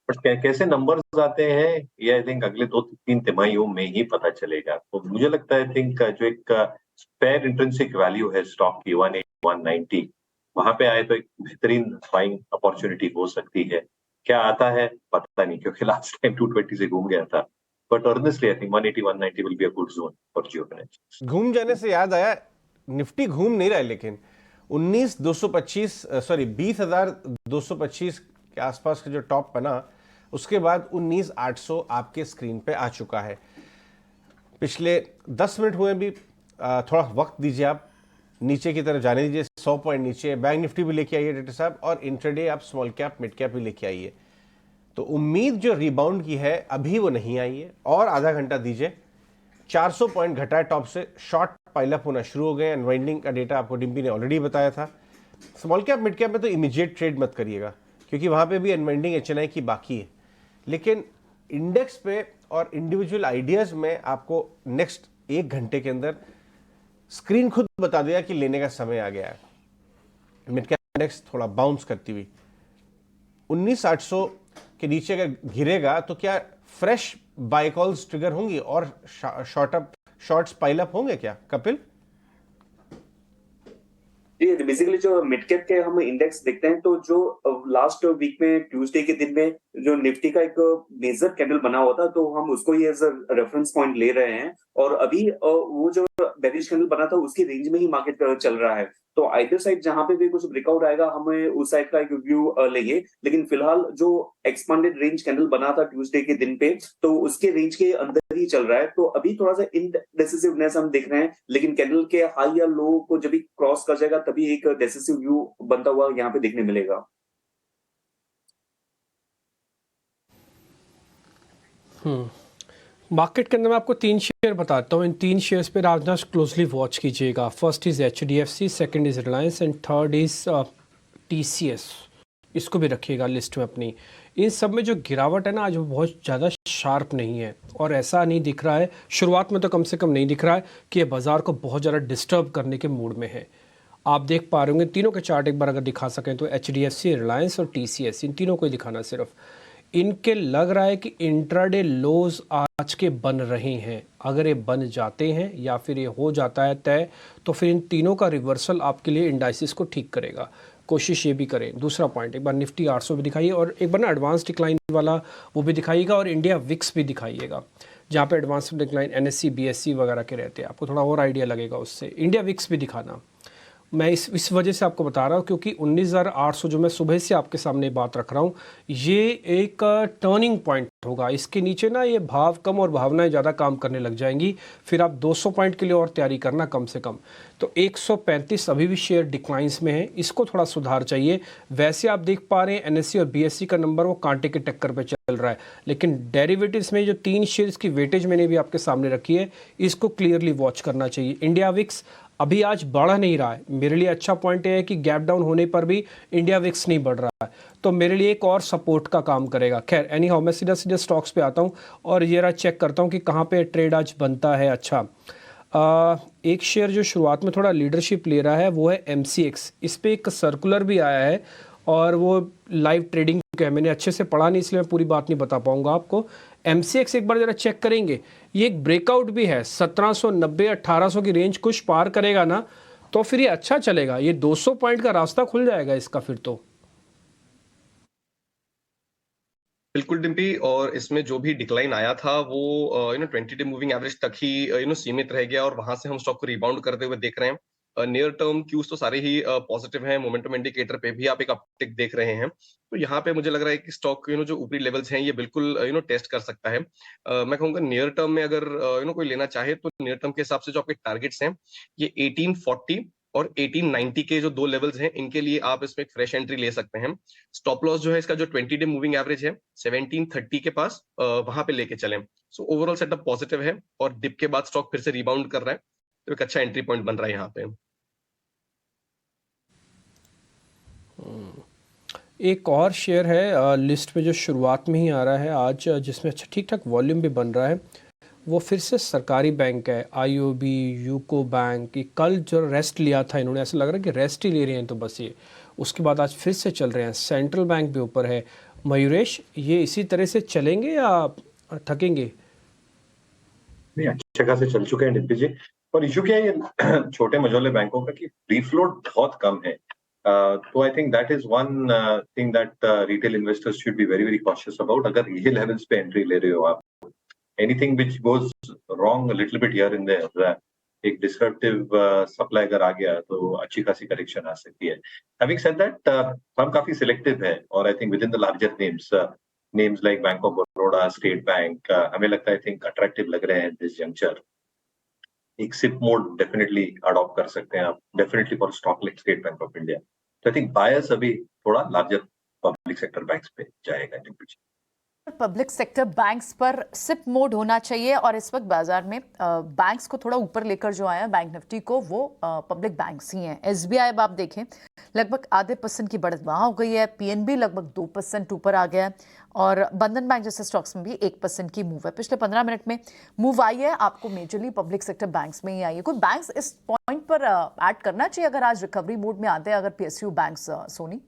बट कैसे नंबर्स आते हैं ये आई थिंक अगले 2-3 तिमाहियों में ही पता चलेगा। तो मुझे लगता है आई थिंक जो एक फेयर इंट्रिंसिक वैल्यू है स्टॉक की 180, 190, वहां पे आए तो एक बेहतरीन बाइंग अपॉर्चुनिटी हो सकती है। क्या आता है पता नहीं, क्योंकि लास्ट टाइम 220 से घूम गया था। But honestly I think 180, 190 will be a good zone for Jio finance. घूम जाने से याद आया, निफ्टी घूम नहीं रहा है, लेकिन 20,225 के आसपास का जो टॉप बना उसके बाद 19,800 आपके स्क्रीन पे आ चुका है। पिछले 10 मिनट हुए भी, थोड़ा वक्त दीजिए, आप नीचे की तरफ जाने दीजिए, 100 पॉइंट नीचे। बैंक निफ्टी भी लेके आइए डाक्टर साहब, और इंट्राडे आप स्मॉल कैप मिड कैप भी लेके आइए। तो उम्मीद जो रिबाउंड की है अभी वो नहीं आई है, और आधा घंटा दीजिए। 400 पॉइंट घटा है टॉप से, शॉर्ट पाइलअप होना शुरू हो गए। अनवाइंडिंग का डेटा आपको डिम्पी ने ऑलरेडी बताया था। स्मॉल कैप मिड कैप में तो इमीडिएट ट्रेड मत करिएगा, क्योंकि वहां पे भी अनवाइंडिंग HNI की बाकी है। लेकिन इंडेक्स पे और इंडिविजुअल आइडियाज में आपको नेक्स्ट 1 घंटे के अंदर स्क्रीन खुद बता देगा कि लेने का समय आ गया है। मिड कैप इंडेक्स थोड़ा बाउंस करती हुई 19,800 के नीचे अगर गिरेगा तो क्या फ्रेश बाय कॉल्स ट्रिगर होंगी और शॉर्ट्स पाइल अप होंगे क्या कपिल? जी, बेसिकली जो मिड कैप के हम इंडेक्स देखते हैं, तो जो लास्ट वीक में ट्यूसडे के दिन में जो निफ्टी का एक मेजर कैंडल बना हुआ था, तो हम उसको ही एज अ रेफरेंस पॉइंट ले रहे हैं। और अभी वो जो बेरिश कैंडल बना था, उसकी रेंज में ही मार्केट चल रहा है। तो आइदर साइड जहां पे भी कुछ ब्रेकआउट आएगा, हमें उस साइड का एक व्यू लेंगे। लेकिन फिलहाल जो एक्सपांडेड रेंज कैंडल बना था ट्यूसडे के दिन पे, तो उसके रेंज के अंदर ही चल रहा है। तो अभी थोड़ा सा इनडेसिसिवनेस हम देख रहे हैं, लेकिन कैंडल के हाई या लो को जब भी क्रॉस कर जाएगा, तभी एक डेसिसिव व्यू बनता हुआ यहाँ पे देखने मिलेगा। मार्केट के अंदर मैं आपको 3 शेयर बताता हूँ। इन 3 शेयर्स पे आप क्लोजली वॉच कीजिएगा। First is HDFC, second is Reliance and third is TCS। इसको भी रखिएगा लिस्ट में अपनी। इन सब में जो गिरावट है ना आज, वो बहुत ज़्यादा शार्प नहीं है, और ऐसा नहीं दिख रहा है, शुरुआत में तो कम से कम नहीं दिख रहा है कि ये बाज़ार को बहुत ज़्यादा डिस्टर्ब करने के मूड में है। आप देख पा रहे होंगे तीनों के चार्ट एक बार अगर दिखा सकें तो HDFC, रिलायंस और TCS, इन तीनों को ही दिखाना सिर्फ। इनके लग रहा है कि इंट्राडे लोज आज के बन रहे हैं। अगर ये बन जाते हैं या फिर ये हो जाता है तय, तो फिर इन तीनों का रिवर्सल आपके लिए इंडाइसिस को ठीक करेगा। कोशिश ये भी करें। दूसरा पॉइंट, एक बार निफ्टी 800 भी दिखाइए, और एक बार ना एडवांस डिक्लाइन वाला वो भी दिखाइएगा, और इंडिया विक्स भी दिखाइएगा, जहाँ पे एडवांस डिक्लाइन NSE BSE वगैरह के रहते हैं। आपको थोड़ा और आइडिया लगेगा उससे। इंडिया विक्स भी दिखाना। मैं इस वजह से आपको बता रहा हूँ क्योंकि 19,800 जो मैं सुबह से आपके सामने बात रख रहा हूँ, ये एक टर्निंग पॉइंट होगा। इसके नीचे ना ये भाव कम और भावनाएं ज़्यादा काम करने लग जाएंगी। फिर आप 200 पॉइंट के लिए और तैयारी करना कम से कम। तो 135 अभी भी शेयर डिक्लाइंस में है, इसको थोड़ा सुधार चाहिए। वैसे आप देख पा रहे हैं NSE और BSE का नंबर वो कांटे के टक्कर पे चल रहा है, लेकिन डेरिवेटिव्स में जो 3 शेयर्स की वेटेज मैंने भी आपके सामने रखी है, इसको क्लियरली वॉच करना चाहिए। इंडिया विक्स अभी आज बढ़ नहीं रहा है। मेरे लिए अच्छा पॉइंट है कि गैप डाउन होने पर भी इंडिया विक्स नहीं बढ़ रहा है, तो मेरे लिए एक और सपोर्ट का काम करेगा। खैर एनी हाउ, मैं सीधा सीधा स्टॉक्स पे आता हूँ और ये रहा चेक करता हूँ कि कहाँ पे ट्रेड आज बनता है। अच्छा, एक शेयर जो शुरुआत में थोड़ा लीडरशिप ले रहा है वो है MCX। इस पर एक सर्कुलर भी आया है और वो लाइव ट्रेडिंग है। मैंने अच्छे से पढ़ा नहीं, इसलिए मैं पूरी बात नहीं बता पाऊंगा आपको। MCX एक बार ज़रा चेक करेंगे, ये एक ब्रेकआउट भी है। 1790-1800 की रेंज कुछ पार करेगा ना, तो फिर ये अच्छा चलेगा। ये 200 पॉइंट का रास्ता खुल जाएगा इसका फिर तो। बिल्कुल डिम्पी, और इसमें जो भी डिक्लाइन आया था वो 20 डे मूविंग एवरेज तक ही सीमित रह गया, और वहां से हम स्टॉक को रिबाउंड करते हुए देख रहे हैं। नियर टर्म क्यूज तो सारे ही पॉजिटिव हैं। मोमेंटम इंडिकेटर पे भी आप एक अपटिक देख रहे हैं। तो यहाँ पे मुझे लग रहा है कि स्टॉक जो ऊपरी लेवल्स हैं ये बिल्कुल टेस्ट कर सकता है। मैं कहूँगा नियर टर्म में अगर कोई लेना चाहे तो नियर टर्म के हिसाब से जो आपके टारगेट्स हैं ये 1840 और 1890 के जो 2 लेवल्स हैं, इनके लिए आप इसमें एक फ्रेश एंट्री ले सकते हैं। स्टॉप लॉस जो है इसका जो 20 डे मूविंग एवरेज है 1730 के पास, वहां पे लेके चलें। सो ओवरऑल सेटअप पॉजिटिव है, और डिप के बाद स्टॉक फिर से रिबाउंड कर रहा है, तो एक अच्छा एंट्री पॉइंट बन रहा है यहाँ पे। एक और शेयर है लिस्ट में जो शुरुआत में ही आ रहा है आज, जिसमें अच्छा ठीक ठाक वॉल्यूम भी बन रहा है, वो फिर से सरकारी बैंक है IOB, यूको बैंक। कल जो रेस्ट लिया था इन्होंने, ऐसा लग रहा है कि रेस्ट ही ले रहे हैं, तो बस ये उसके बाद आज फिर से चल रहे हैं। सेंट्रल बैंक भी ऊपर है। मयूरेश, ये इसी तरह से चलेंगे या थकेंगे? नहीं, अच्छे खासे चल चुके हैं डिम्पी जी। और इशू क्या है ये छोटे मझोले बैंकों का कि फ्री फ्लोट बहुत कम है। तो I think that is one thing that retail investors should be very very cautious about. अगर ये लेवल्स पे एंट्री ले रहे हो आप, anything which goes wrong little bit here and there, एक डिस्ट्रक्टिव सप्लाई अगर आ गया तो अच्छी खासी करेक्शन आ सकती है। हैविंग सेड दैट, हम काफी सिलेक्टिव है, और I think with in the larger names like bank of Baroda, state bank, हमें लगता है आई थिंक अट्रैक्टिव लग रहे हैं दिस जंक्चर। एक सिप मोड डेफिनेटली अडॉप्ट कर सकते हैं आप, definitely for stock like state bank of India. तो आई थिंक बायर्स अभी थोड़ा लार्जर पब्लिक सेक्टर बैंक्स पे जाएगा। पब्लिक सेक्टर बैंक्स पर सिप मोड होना चाहिए, और इस वक्त बाजार में बैंक्स को थोड़ा ऊपर लेकर जो आया बैंक निफ्टी को, वो पब्लिक बैंक्स ही हैं। SBI अब आप देखें लगभग आधे % की बढ़त वहाँ हो गई है। PNB लगभग 2% ऊपर आ गया है, और बंधन बैंक जैसे स्टॉक्स में भी 1% की मूव है। पिछले 15 मिनट में मूव आई है आपको मेजरली पब्लिक सेक्टर बैंक्स में ही आई है। कोई बैंक्स इस पॉइंट पर ऐड करना चाहिए अगर आज रिकवरी मोड में आते हैं, अगर PSU banks? Soni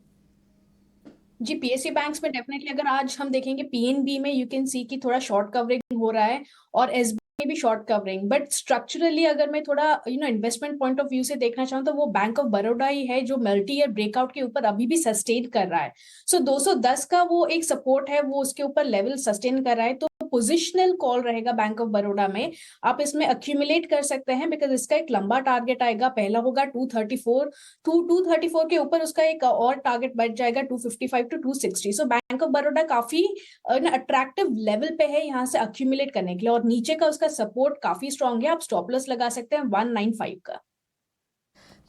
ji, PSU banks में डेफिनेटली अगर आज हम देखेंगे PNB में यू कैन सी कि थोड़ा शॉर्ट कवरिंग हो रहा है, और SBI भी शॉर्ट कवरिंग, बट स्ट्रक्चरली अगर मैं थोड़ा इन्वेस्टमेंट पॉइंट ऑफ व्यू से देखना चाहूँ तो वो बैंक ऑफ बड़ौदा ही है जो मल्टी ईयर ब्रेकआउट के ऊपर अभी भी सस्टेन कर रहा है। सो 210 का वो एक सपोर्ट है, वो उसके ऊपर लेवल सस्टेन कर रहा है, तो पोजिशनल कॉल रहेगा बैंक ऑफ बड़ौदा में। आप इसमें अक्यूमुलेट कर सकते हैं बिकॉज इसका एक लंबा टारगेट आएगा, पहला होगा 234, 234 के ऊपर उसका एक और टारगेट बढ़ जाएगा 255 to 260। So bank of Baroda काफी अट्रैक्टिव लेवल पे है यहाँ से अक्यूमुलेट करने के लिए, और नीचे का उसका सपोर्ट काफी स्ट्रॉन्ग है। आप स्टॉप लॉस लगा सकते हैं 195 का।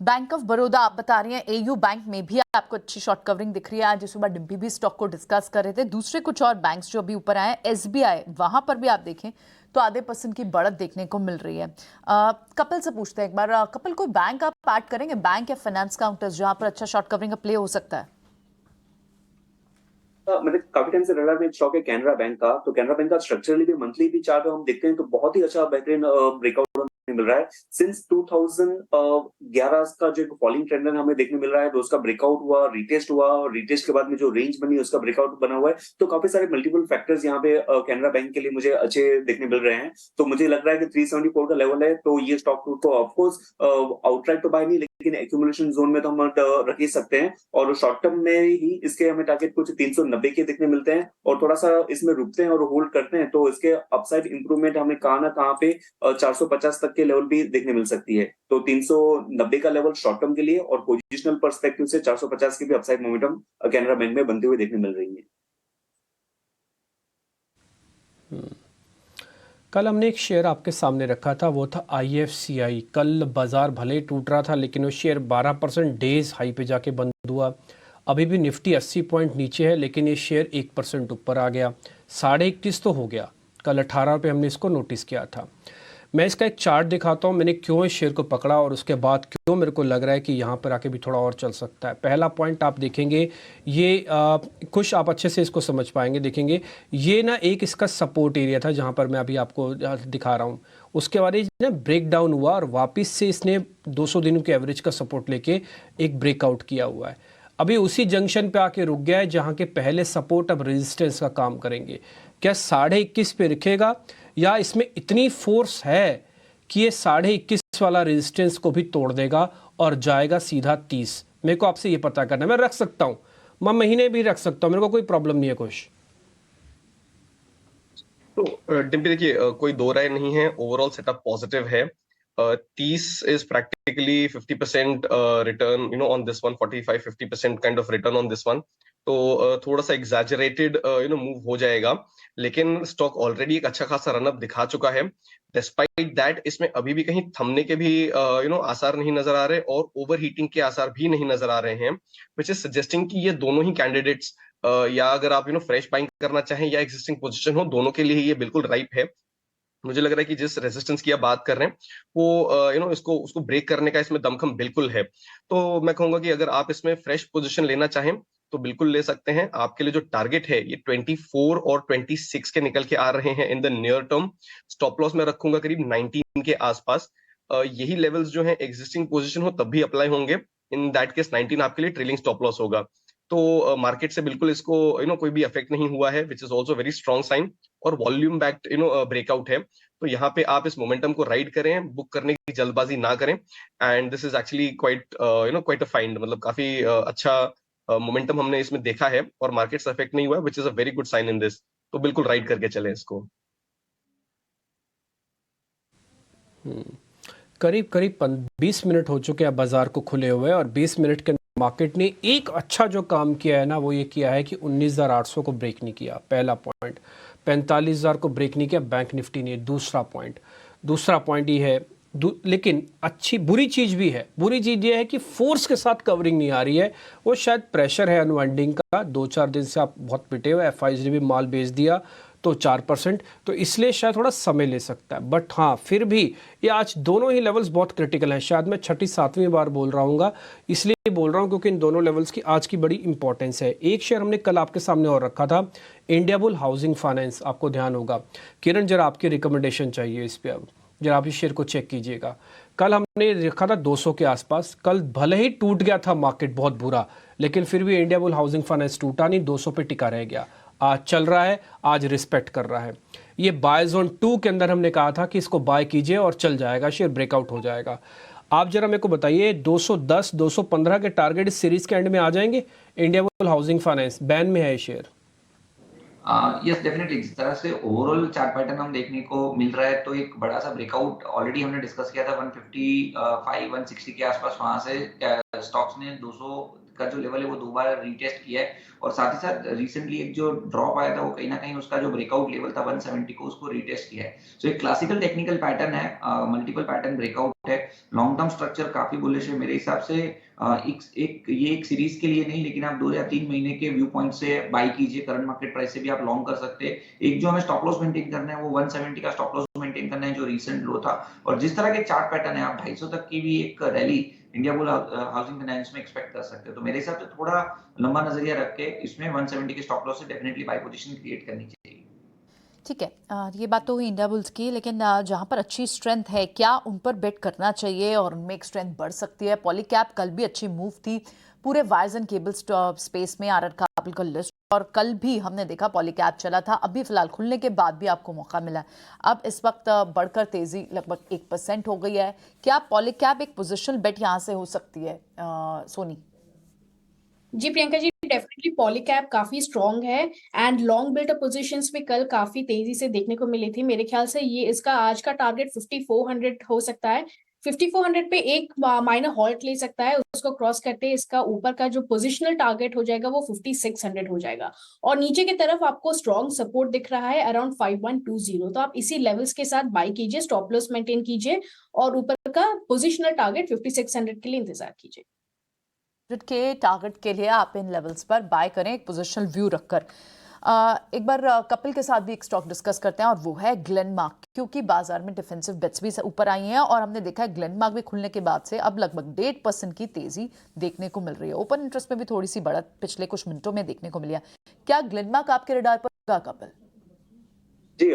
बैंक ऑफ बड़ौदा आप बता रही हैं, एयू बैंक में भी आपको अच्छी शॉर्ट कवरिंग दिख रही है। आज सुबह डिम्पी भी स्टॉक को डिस्कस कर रहे थे। दूसरे कुछ और बैंक्स जो अभी ऊपर आए, एसबीआई, वहां पर भी आप देखें तो आधे % की बढ़त देखने को मिल रही है। कपिल से पूछते हैं एक बार, कपिल कोई बैंक आप ऐड करेंगे, बैंक या फाइनेंस काउंटर्स जहां पर अच्छा शॉर्ट कवरिंग का प्ले हो सकता है? मतलब काफी टाइम से रडार में स्टॉक है कैनरा बैंक का, तो कैनरा बैंक का स्ट्रक्चरली भी मंथली भी चार्ट हम देखते हैं तो बहुत ही अच्छा बेहतरीन ब्रेकआउट मिल रहा है। सिंस 2011 का जो फॉलिंग ट्रेंड हमें देखने मिल रहा है, तो उसका ब्रेकआउट हुआ, रिटेस्ट हुआ, और रिटेस्ट के बाद में जो रेंज बनी उसका ब्रेकआउट बना हुआ है। तो काफी सारे मल्टीपल फैक्टर्स यहाँ पे कैनरा बैंक के लिए मुझे अच्छे देखने मिल रहे हैं। तो मुझे लग रहा है कि 374 का लेवल है, तो ये स्टॉक को ऑफकोर्स आउटराइट तो बाय नहीं, लेकिन एक्यूमुलेशन जोन में तो हम रख ही सकते हैं। और शॉर्ट टर्म में ही इसके हमें टारगेट कुछ 390 के देखने मिलते हैं, और थोड़ा सा इसमें रुकते हैं और होल्ड करते हैं तो इसके अपसाइड इंप्रूवमेंट हमें कहाँ ना कहाँ पे 450 तक के लेवल भी देखने मिल सकती है। तो 390 का लेवल शॉर्ट टर्म के लिए, और पोजिशनल पर्सपेक्टिव से 450 की भी अपसाइड मोमेंटम कैनरा बैंक में बनते हुए देखने मिल रही है। कल हमने एक शेयर आपके सामने रखा था, वो था IFCI। कल बाजार भले ही टूट रहा था लेकिन वो शेयर 12% डेज हाई पे जाके बंद हुआ। अभी भी निफ्टी 80 पॉइंट नीचे है लेकिन ये शेयर 1% ऊपर आ गया, 21.5 तो हो गया। कल 18 रुपये हमने इसको नोटिस किया था। मैं इसका एक चार्ट दिखाता हूँ, मैंने क्यों इस शेयर को पकड़ा और उसके बाद क्यों मेरे को लग रहा है कि यहाँ पर आके भी थोड़ा और चल सकता है। पहला पॉइंट आप देखेंगे, ये कुछ आप अच्छे से इसको समझ पाएंगे। देखेंगे ये ना एक इसका सपोर्ट एरिया था जहाँ पर मैं अभी आपको दिखा रहा हूँ, उसके बाद ना ब्रेक डाउन हुआ और वापस से इसने 200 दिनों के एवरेज का सपोर्ट लेके एक ब्रेकआउट किया हुआ है। अभी उसी जंक्शन पे आके रुक गया है जहाँ के पहले सपोर्ट अब रेजिस्टेंस का काम करेंगे। क्या 21.5 पे रखेगा, या इसमें इतनी फोर्स है कि ये 21.5 वाला रेजिस्टेंस को भी तोड़ देगा और जाएगा सीधा 30? मेरे को आपसे ये पता करना है। मैं रख सकता हूँ, मैं महीने भी रख सकता हूँ, मेरे को कोई प्रॉब्लम नहीं है कुछ। तो डिम्पी देखिए, कोई दो राय नहीं है, ओवरऑल सेटअप पॉजिटिव है। 30 is practically 50% return, on this one, 45-50% kind of return on this one. तो थोड़ा सा एग्जैजरेटेड मूव हो जाएगा, लेकिन स्टॉक ऑलरेडी एक अच्छा खासा रनअप दिखा चुका है। डिस्पाइट दैट इसमें अभी भी कहीं थमने के भी आसार नहीं नजर आ रहे, और ओवर हीटिंग के आसार भी नहीं नजर आ रहे हैं, विच इज सजेस्टिंग कि ये दोनों ही कैंडिडेट्स, या अगर आप फ्रेश बाइंग करना चाहें या एग्जिस्टिंग पोजीशन हो, दोनों के लिए ये बिल्कुल राइप है। मुझे लग रहा है कि जिस रेजिस्टेंस की आप बात कर रहे हैं वो उसको ब्रेक करने का इसमें दमखम बिल्कुल है। तो मैं कहूंगा कि अगर आप इसमें फ्रेश पोजीशन लेना चाहें तो बिल्कुल ले सकते हैं। आपके लिए जो टारगेट है ये 24 और 26 के निकल के आ रहे हैं in the near term. Stop loss में रखूंगा करीब 19 के आसपास। यही लेवल्स जो है एग्जिस्टिंग पोजीशन हो तब भी अप्लाई होंगे। इन दैट केस 19 आपके लिए ट्रेलिंग स्टॉप लॉस होगा। तो मार्केट से बिल्कुल इसको कोई भी इफेक्ट नहीं हुआ है, which is also very strong sign, और वॉल्यूम बैक्ड ब्रेकआउट है। तो यहाँ पे आप इस मोमेंटम को राइड करें, बुक करने की जल्दबाजी ना करें, and this is actually quite a find. मतलब काफी अच्छा मोमेंटम हमने इसमें देखा है और मार्केट से इफेक्ट नहीं हुआ, which is a very good sign in this. तो बिल्कुल राइड करके चलें इसको। करीब 20 मिनट हो चुके हैं बाजार को खुले हुए, और 20 मिनट के मार्केट ने एक अच्छा जो काम किया है ना, वो ये किया है कि 19,800 को ब्रेक नहीं किया, पहला पॉइंट। 45,000 को ब्रेक नहीं किया बैंक निफ्टी ने, दूसरा पॉइंट ये है। लेकिन बुरी चीज़ भी है। बुरी चीज़ ये है कि फोर्स के साथ कवरिंग नहीं आ रही है। वो शायद प्रेशर है अनवाइंडिंग का, 2-4 दिन से आप बहुत पिटे हुए। FIs ने भी माल बेच दिया तो 4%, तो इसलिए शायद थोड़ा समय ले सकता है। बट हाँ, फिर भी ये आज दोनों ही लेवल्स बहुत क्रिटिकल हैं। शायद मैं 6-7वीं बार बोल रहा हूँ, इसलिए बोल रहा हूँ क्योंकि इन दोनों लेवल्स की आज की बड़ी इंपॉर्टेंस है। एक शेयर हमने कल आपके सामने और रखा था, इंडियाबुल हाउसिंग फाइनेंस। आपको ध्यान होगा, किरण जरा आपकी रिकमेंडेशन चाहिए इस पर। अब जरा आप इस शेयर को चेक कीजिएगा। कल हमने रखा था 200 के आसपास। कल भले ही टूट गया था मार्केट बहुत बुरा, लेकिन फिर भी इंडियाबुल हाउसिंग फाइनेंस टूटा नहीं, 200 पे टिका रह गया। आज चल रहा है, आज रिस्पेक्ट कर रहा है। ये बाय जोन 2 के अंदर हमने कहा था कि इसको बाय कीजिए और चल जाएगा, शेयर ब्रेकआउट हो जाएगा। आप जरा मेरे को बताइए 210 215 के टारगेट इस सीरीज के एंड में आ जाएंगे? इंडियाबुल हाउसिंग फाइनेंस बैन में है शेयर। यस डेफिनेटली, जिस तरह से ओवरऑल चार्ट पैटर्न हम देखने को मिल रहा है तो एक बड़ा सा ब्रेकआउट ऑलरेडी हमने डिस्कस किया था 155 160 के आसपास, वहां से स्टॉक्स ने 200 का जो लेवल है वो 2 बार रीटेस्ट किया है और साथ ही साथ रिसेंटली एक जो ड्रॉप आया था वो कहीं ना कहीं उसका जो ब्रेकआउट लेवल था 170 को उसको रीटेस्ट किया है। सो एक क्लासिकल टेक्निकल पैटर्न है, मल्टीपल पैटर्न ब्रेकआउट है, लॉन्ग टर्म स्ट्रक्चर काफी बुलिश है मेरे हिसाब से। एक सीरीज के लिए नहीं, लेकिन आप 2 या 3 महीने के व्यू पॉइंट से बाई कीजिए, करंट मार्केट प्राइस से भी आप लॉन्ग कर सकते हैं। एक जो हमें स्टॉप लॉस मेंटेन करना है वो 170 का स्टॉप लॉस मेंटेन करना है जो रिसेंट लो था, और जिस तरह के चार्ट पैटर्न है आप 250 तक की भी एक रैली इंडियाबुल हाउसिंग फाइनेंस में एक्सपेक्ट कर सकते हो। तो मेरे हिसाब से थोड़ा लंबा नजरिया रख के इसमें 170 के स्टॉप लॉस से डेफिनेटली बाय पोजीशन क्रिएट करनी चाहिए। ठीक है, ये बात तो हुई इंडियाबुल्स की, लेकिन जहाँ पर अच्छी स्ट्रेंथ है क्या उन पर बेट करना चाहिए और उनमें एक स्ट्रेंथ बढ़ सकती है? पॉलीकैब कल भी अच्छी मूव थी पूरे वायर्स एंड केबल स्पेस में, आर काबुल का लिस्ट, और कल भी हमने देखा पॉलीकैब चला था। अभी फिलहाल खुलने के बाद भी आपको मौका मिला, अब इस वक्त बढ़कर तेजी लगभग 1% हो गई है। क्या पॉलीकैब एक पोजिशनल बेट यहाँ से हो सकती है सोनी? जी प्रियंका जी, डेफिनेटली पॉलीकैब काफी स्ट्रॉन्ग है एंड लॉन्ग बिल्ट पोजीशंस भी कल काफी तेजी से देखने को मिली थी। मेरे ख्याल से ये इसका आज का टारगेट 5400 हो सकता है। 5400 पे एक माइनर हॉल्ट ले सकता है, उसको क्रॉस करते इसका ऊपर का जो पोजिशनल टारगेट हो जाएगा वो 5600 हो जाएगा, और नीचे की तरफ आपको स्ट्रॉन्ग सपोर्ट दिख रहा है अराउंड 5120। तो आप इसी लेवल्स के साथ बाई कीजिए, स्टॉप लॉस मेंटेन कीजिए और ऊपर का पोजिशनल टारगेट 5600 के लिए इंतजार कीजिए। के टारगेट के लिए आप इन लेवल्स पर बाय करें एक पोजिशनल व्यू रखकर। एक बार कपिल के साथ भी एक स्टॉक डिस्कस करते हैं और वो है ग्लेनमार्क, क्योंकि बाजार में डिफेंसिव बेट्स भी ऊपर आई हैं और हमने देखा है ग्लेनमार्क भी खुलने के बाद से अब लगभग 1.5% की तेजी देखने को मिल रही है। ओपन इंटरेस्ट में भी थोड़ी सी बढ़त पिछले कुछ मिनटों में देखने को मिली है। क्या ग्लेनमार्क आपके रडार पर होगा कपिल? जी,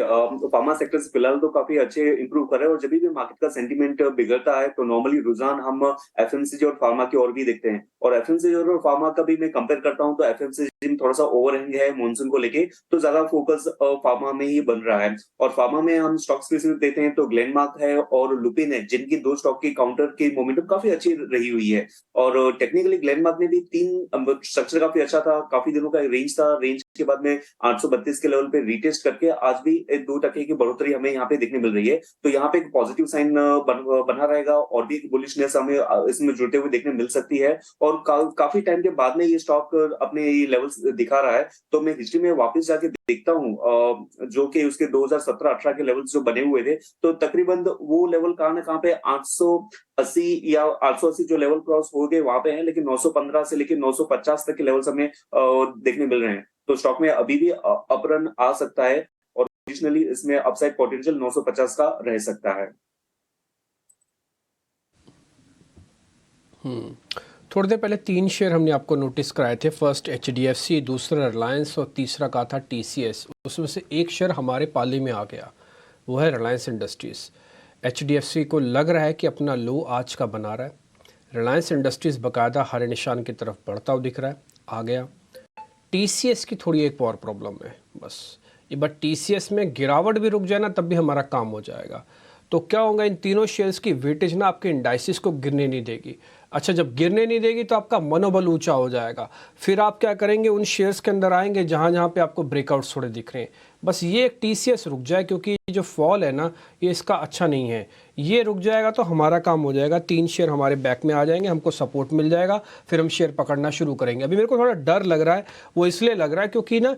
फार्मा सेक्टर फिलहाल तो काफी अच्छे इंप्रूव कर रहे हैं और जब भी मार्केट का सेंटीमेंट बिगड़ता है तो नॉर्मली रुझान हम एफएमसीजी और फार्मा की ओर भी देखते हैं, और एफएमसीजी और फार्मा का भी मैं कंपेयर करता हूं तो एफएमसीजी में थोड़ा सा ओवरहैंग है मॉनसून को लेके, तो ज्यादा फोकस फार्मा में ही बन रहा है। और फार्मा में हम स्टॉक स्पेसिफिक देखते हैं तो ग्लेनमार्क है और लुपिन है, जिनकी 2 स्टॉक की काउंटर की मोमेंटम काफी अच्छी रही हुई है। और टेक्निकली ग्लेनमार्क में भी 3 स्ट्रक्चर काफी अच्छा था, काफी दिनों का रेंज था, रेंज के बाद में 832 के लेवल पे रीटेस्ट करके आज भी 2% की बढ़ोतरी हमें यहाँ पे देखने मिल रही है। तो यहाँ पे एक पॉजिटिव साइन बना रहेगा और भी बुलिशनेस हमें इसमें जुड़ते हुए देखने मिल सकती है। और काफी टाइम के बाद में ये स्टॉक अपने ये लेवल्स दिखा रहा है, तो मैं हिस्ट्री में वापस जाके देखता हूँ जो कि उसके 2017-18 के लेवल्स जो बने हुए थे, तो तकरीबन वो लेवल कहाँ ना कहाँ पे 880 या 880 जो लेवल क्रॉस हो गए वहां पे है, लेकिन 915 से लेकर 950 तक के लेवल्स हमें देखने मिल रहे हैं। तो स्टॉक में अभी भी अप रन आ सकता है और पोजिशनली इसमें अपसाइड पोटेंशियल 950 का रह सकता है। थोड़ी देर पहले 3 शेयर हमने आपको नोटिस कराए थे, फर्स्ट HDFC, दूसरा रिलायंस और तीसरा कहा था TCS। उसमें से एक शेयर हमारे पाले में आ गया, वो है रिलायंस इंडस्ट्रीज़। HDFC को लग रहा है कि अपना लो आज का बना रहा है, रिलायंस इंडस्ट्रीज़ बाकायदा हरे निशान की तरफ बढ़ता हुआ दिख रहा है, आ गया। TCS की थोड़ी एक और प्रॉब्लम है बस, ये बट TCS में गिरावट भी रुक जाए ना तब भी हमारा काम हो जाएगा। तो क्या होगा, इन तीनों शेयर्स की वेटेज ना आपके इंडाइसिस को गिरने नहीं देगी। अच्छा, जब गिरने नहीं देगी तो आपका मनोबल ऊंचा हो जाएगा, फिर आप क्या करेंगे, उन शेयर्स के अंदर आएंगे जहां जहां पे आपको ब्रेकआउट्स थोड़े दिख रहे हैं। बस ये एक TCS रुक जाए, क्योंकि जो फॉल है ना ये इसका अच्छा नहीं है, ये रुक जाएगा तो हमारा काम हो जाएगा। 3 शेयर हमारे बैक में आ जाएंगे, हमको सपोर्ट मिल जाएगा, फिर हम शेयर पकड़ना शुरू करेंगे। अभी मेरे को थोड़ा डर लग रहा है, वो इसलिए लग रहा है क्योंकि ना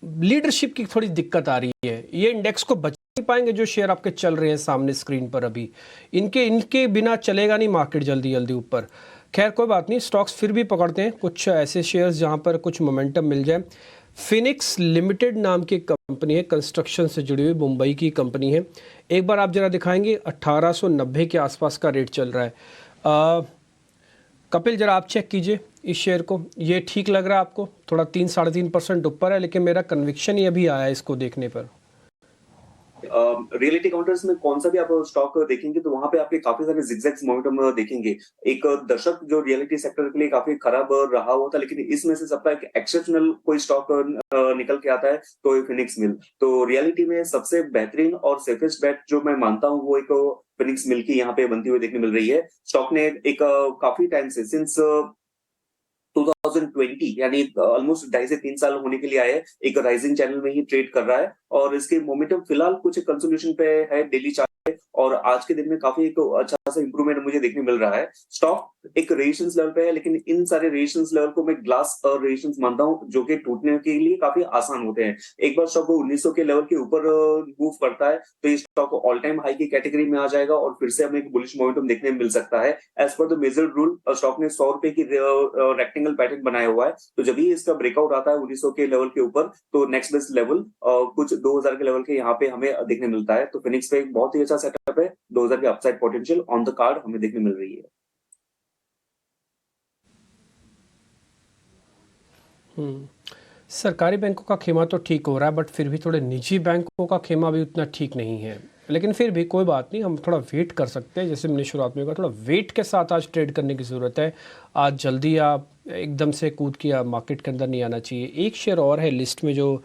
लीडरशिप की थोड़ी दिक्कत आ रही है। ये इंडेक्स को बचा नहीं पाएंगे जो शेयर आपके चल रहे हैं सामने स्क्रीन पर, अभी इनके बिना चलेगा नहीं मार्केट जल्दी जल्दी ऊपर। खैर कोई बात नहीं, स्टॉक्स फिर भी पकड़ते हैं कुछ ऐसे शेयर्स जहां पर कुछ मोमेंटम मिल जाए। फिनिक्स लिमिटेड नाम की कंपनी है, कंस्ट्रक्शन से जुड़ी हुई मुंबई की कंपनी है। एक बार आप जरा दिखाएंगे, 1890 के आसपास का रेट चल रहा है। कपिल जरा आप चेक कीजिए इस शेयर को, ये ठीक लग रहा है आपको? थोड़ा 3-3.5% ऊपर है, लेकिन मेरा कन्विक्शन ही अभी आया है इसको देखने पर। रियलिटी काउंटर्स में कौन सा भी आप स्टॉक देखेंगे तो वहां पे आपके काफी सारे जिगजैग मोमेंटम देखेंगे। एक दशक जो रियलिटी सेक्टर के लिए काफी खराब रहा हुआ था, लेकिन इसमें से सबका एक एक्सेप्शनल कोई स्टॉक निकल के आता है तो ये फिनिक्स मिल। तो रियलिटी में सबसे बेहतरीन और सेफेस्ट बेट जो मैं मानता हूँ वो एक फिनिक्स मिल की यहाँ पे बनती हुई देखने मिल रही है। स्टॉक ने एक काफी टाइम से सिंस 2020 यानी ऑलमोस्ट 2.5 से 3 साल होने के लिए आए, एक राइजिंग चैनल में ही ट्रेड कर रहा है और इसके मोमेंटम फिलहाल कुछ कंसोलिडेशन पे है, डेली चार्ट पे, और आज के दिन में काफी एक अच्छा सा इंप्रूवमेंट मुझे देखने मिल रहा है। स्टॉक एक रेजिस्टेंस लेवल पे है, लेकिन इन सारे रेजिस्टेंस लेवल को मैं ग्लास रेजिस्टेंस मानता हूं जो कि टूटने के लिए काफी आसान होते हैं। एक बार स्टॉक को 1900 के लेवल के ऊपर मूव करता है तो ये स्टॉक ऑल टाइम हाई की कैटेगरी में आ जाएगा और फिर से हमें एक बुलिश मोमेंटम देखने मिल सकता है। As per the major rule stock ने 100 रुपए की रेक्टेंगल पैटर्न बनाया हुआ है, तो जब ही इसका ब्रेकआउट आता है 1900 के लेवल के ऊपर तो नेक्स्ट बेस्ट लेवल कुछ 2000 के लेवल के यहाँ पे हमें देखने मिलता है। तो फिनिक्स पे एक बहुत ही अच्छा सेटअप है, 2000 की upside potential on the card हमें देखने मिल रही है। सरकारी बैंकों का खेमा तो ठीक हो रहा है, बट फिर भी थोड़े निजी बैंकों का खेमा भी उतना ठीक नहीं है। लेकिन फिर भी कोई बात नहीं, हम थोड़ा वेट कर सकते हैं। जैसे मैंने शुरुआत में कहा, थोड़ा वेट के साथ आज ट्रेड करने की ज़रूरत है। आज जल्दी आप एकदम से कूद के मार्केट के अंदर नहीं आना चाहिए। एक शेयर और है लिस्ट में जो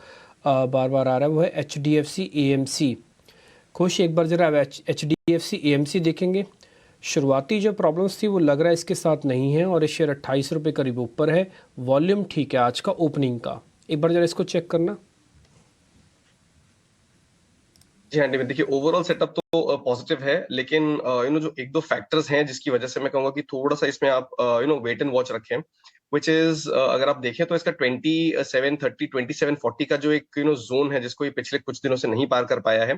बार बार आ रहा है, वो है HDFC AMC। खुश एक बार ज़रा HDFC AMC देखेंगे। शुरुआती जो प्रॉब्लम्स थी वो लग रहा है इसके साथ नहीं है और ये शेयर 28 रुपये करीब ऊपर है। वॉल्यूम ठीक है आज का ओपनिंग का, एक बार जरा इसको चेक करना। जी हाँ, देखिए ओवरऑल सेटअप तो पॉजिटिव है, लेकिन जो एक दो फैक्टर्स हैं जिसकी वजह से मैं कहूंगा कि थोड़ा सा इसमें आप वेट एंड वॉच रखें। विच इज अगर आप देखें तो इसका 2730 2740 का जो एक जोन है जिसको ये पिछले कुछ दिनों से नहीं पार कर पाया है,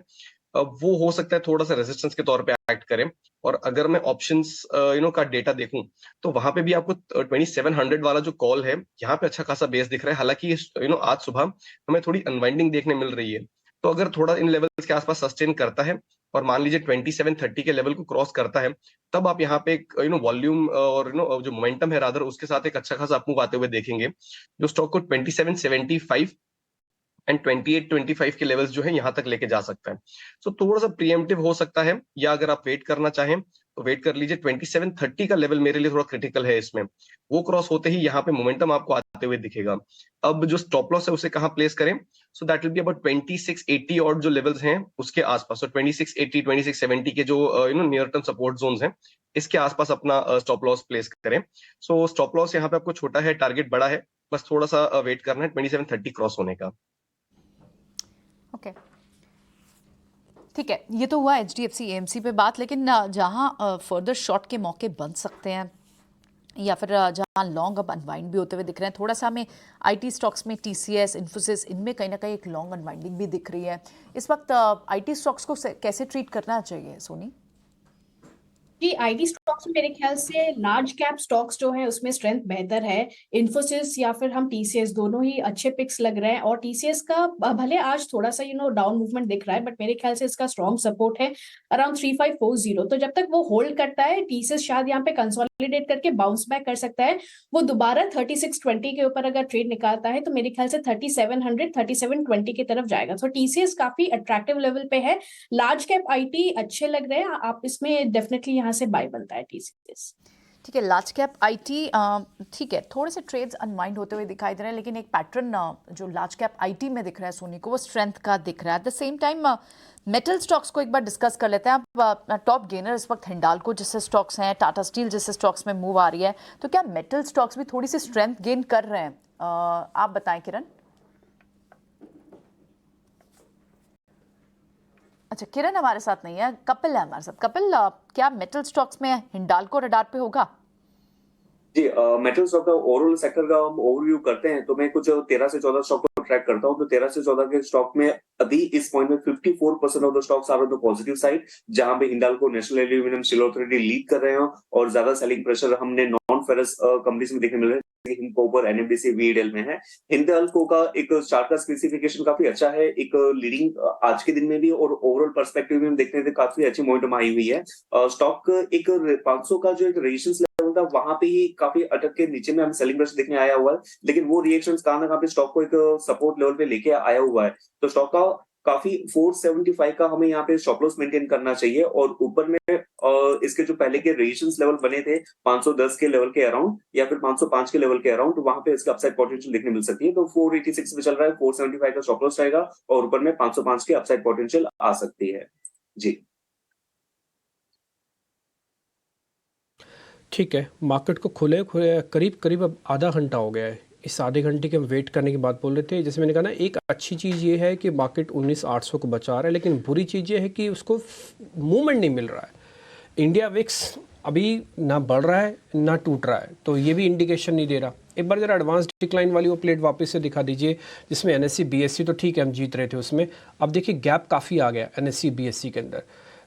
वो हो सकता है थोड़ा सा रेजिस्टेंस के तौर पे एक्ट करें। और अगर मैं ऑप्शंस का डेटा देखूं तो वहां पे भी आपको 2700 वाला जो कॉल है यहाँ पे अच्छा खासा बेस दिख रहा है। हालांकि आज सुबह हमें थोड़ी अनवाइंडिंग देखने मिल रही है, तो अगर थोड़ा इन लेवल्स के आसपास सस्टेन करता है और मान लीजिए 2730 के लेवल को क्रॉस करता है, तब आप यहाँ पे एक वॉल्यूम और जो मोमेंटम है रादर उसके साथ एक अच्छा खासा अपमूव आते हुए देखेंगे, जो स्टॉक को 2775 एंड 2825 के लेवल्स जो है यहाँ तक लेके जा सकता है। सो थोड़ा सा प्रीएम्प्टिव हो सकता है, या अगर आप वेट करना चाहें तो वेट कर लीजिए। 2730 का लेवल मेरे लिए थोड़ा क्रिटिकल है, इसमें वो क्रॉस होते ही यहाँ पे मोमेंटम आपको आते हुए दिखेगा। अब जो स्टॉप लॉस है उसे कहाँ प्लेस करें, so that will be about 2680 और जो लेवल्स हैं उसके आसपास। तो 2680 2670 के जो नियर टर्म सपोर्ट जोन्स हैं इसके आसपास अपना स्टॉप लॉस प्लेस करें। सो स्टॉप लॉस यहाँ पे आपको छोटा है, टारगेट बड़ा है, बस थोड़ा सा वेट करना है 2730 क्रॉस होने का। ओके ठीक है, ये तो हुआ HDFC AMC पे बात, लेकिन जहाँ फर्दर शॉर्ट के मौके बन सकते हैं या फिर जहाँ लॉन्ग अब अनवाइंड भी होते हुए दिख रहे हैं, थोड़ा सा हमें IT स्टॉक्स में TCS, इन्फोसिस, इनमें कहीं ना कहीं एक लॉन्ग अनवाइंडिंग भी दिख रही है। इस वक्त IT स्टॉक्स को कैसे ट्रीट करना चाहिए सोनी? जी, IT स्टॉक्स में मेरे ख्याल से लार्ज कैप स्टॉक्स जो है उसमें स्ट्रेंथ बेहतर है। इन्फोसिस या फिर हम TCS दोनों ही अच्छे पिक्स लग रहे हैं, और TCS का भले आज थोड़ा सा डाउन मूवमेंट दिख रहा है, बट मेरे ख्याल से इसका स्ट्रॉन्ग सपोर्ट है अराउंड 3540। तो जब तक वो होल्ड करता है TCS शायद यहाँ पे कंसोलिडेट करके बाउंस बैक कर सकता है। वो दोबारा 3620 के ऊपर अगर ट्रेड निकालता है तो मेरे ख्याल से 3700 3720 की तरफ जाएगा। तो TCS काफी अट्रैक्टिव लेवल पे है। लार्ज कैप IT अच्छे लग रहे हैं, आप इसमें डेफिनेटली यहाँ से बाय बनता है TCS। ठीक है, लार्ज कैप IT ठीक है, थोड़े से ट्रेड्स अनवाइंड होते हुए दिखाई दे रहे हैं, लेकिन एक पैटर्न जो लार्ज कैप IT में दिख रहा है सोनी को, वो स्ट्रेंथ का दिख रहा है। At the same time metal stocks को एक बार डिस्कस कर लेते हैं। अब टॉप गेनर इस वक्त हिंडाल्को जैसे स्टॉक्स हैं, टाटा स्टील जैसे स्टॉक्स में मूव आ रही है, तो क्या मेटल स्टॉक्स भी थोड़ी सी स्ट्रेंथ गेन कर रहे हैं? आप बताएं किरण। अच्छा, किरण हमारे साथ नहीं है, कपिल है हमारे साथ। कपिल, क्या मेटल स्टॉक्स में हिंडाल्को रडार पे होगा? जी, मेटल स्टॉक का ओवरऑल सेक्टर का हम ओवरव्यू करते हैं तो मैं कुछ 13 से 14 स्टॉक को ट्रैक करता हूं। तो 13 से 14 के स्टॉक में अभी इस पॉइंट में 54% of the stocks are on the positive side, जहां पे Hindalco, national aluminium steel authority lead कर रहे हो, और ज्यादा सेलिंग प्रेशर हमने नॉन फेरस कंपनीज में देखने मिल रहा है। हिंडल्को NMDC VEDL में है। हिंडाल्को का एक चार्ट का स्पेसिफिकेशन काफी अच्छा है, एक लीडिंग आज के दिन में भी और ओवरऑल पर्सपेक्टिव में देखने से काफी अच्छी मोमेंटम आई हुई है। स्टॉक एक 500 का जो एक रेजिस्टेंस लेवल था वहां पे ही काफी अटक के नीचे में हम सेलिंग प्रेशर देखने आया हुआ है, लेकिन वो रिएक्शंस कहां ना कहां पे स्टॉक को एक सपोर्ट लेवल पे लेके आया हुआ है। तो स्टॉक का काफी 475 का हमें यहाँ पे स्टॉप लॉस मेंटेन करना चाहिए और ऊपर में इसके जो पहले के रेजिस्टेंस लेवल बने थे 510 के लेवल के अराउंड या फिर 505 के लेवल के अराउंड, तो वहां पे इसका अपसाइड पोटेंशियल देखने मिल सकती है। तो 486 पे चल रहा है, 475 का स्टॉप लॉस रहेगा और ऊपर में 505 की अपसाइड पोटेंशियल आ सकती है जी। ठीक है, मार्केट को खुले करीब करीब अब आधा घंटा हो गया है। इस आधे घंटे के हम वेट करने की बात बोल रहे थे। जैसे मैंने कहा ना, एक अच्छी चीज़ ये है कि मार्केट 19,800 को बचा रहा है, लेकिन बुरी चीज़ ये है कि उसको मूवमेंट नहीं मिल रहा है। इंडिया विक्स अभी ना बढ़ रहा है ना टूट रहा है, तो ये भी इंडिकेशन नहीं दे रहा। एक बार ज़रा एडवांस डिक्लाइन वाली वो प्लेट वापस से दिखा दीजिए, जिसमें NSE BSE तो ठीक है हम जीत रहे थे उसमें। अब देखिए गैप काफ़ी आ गया NSE BSE के अंदर,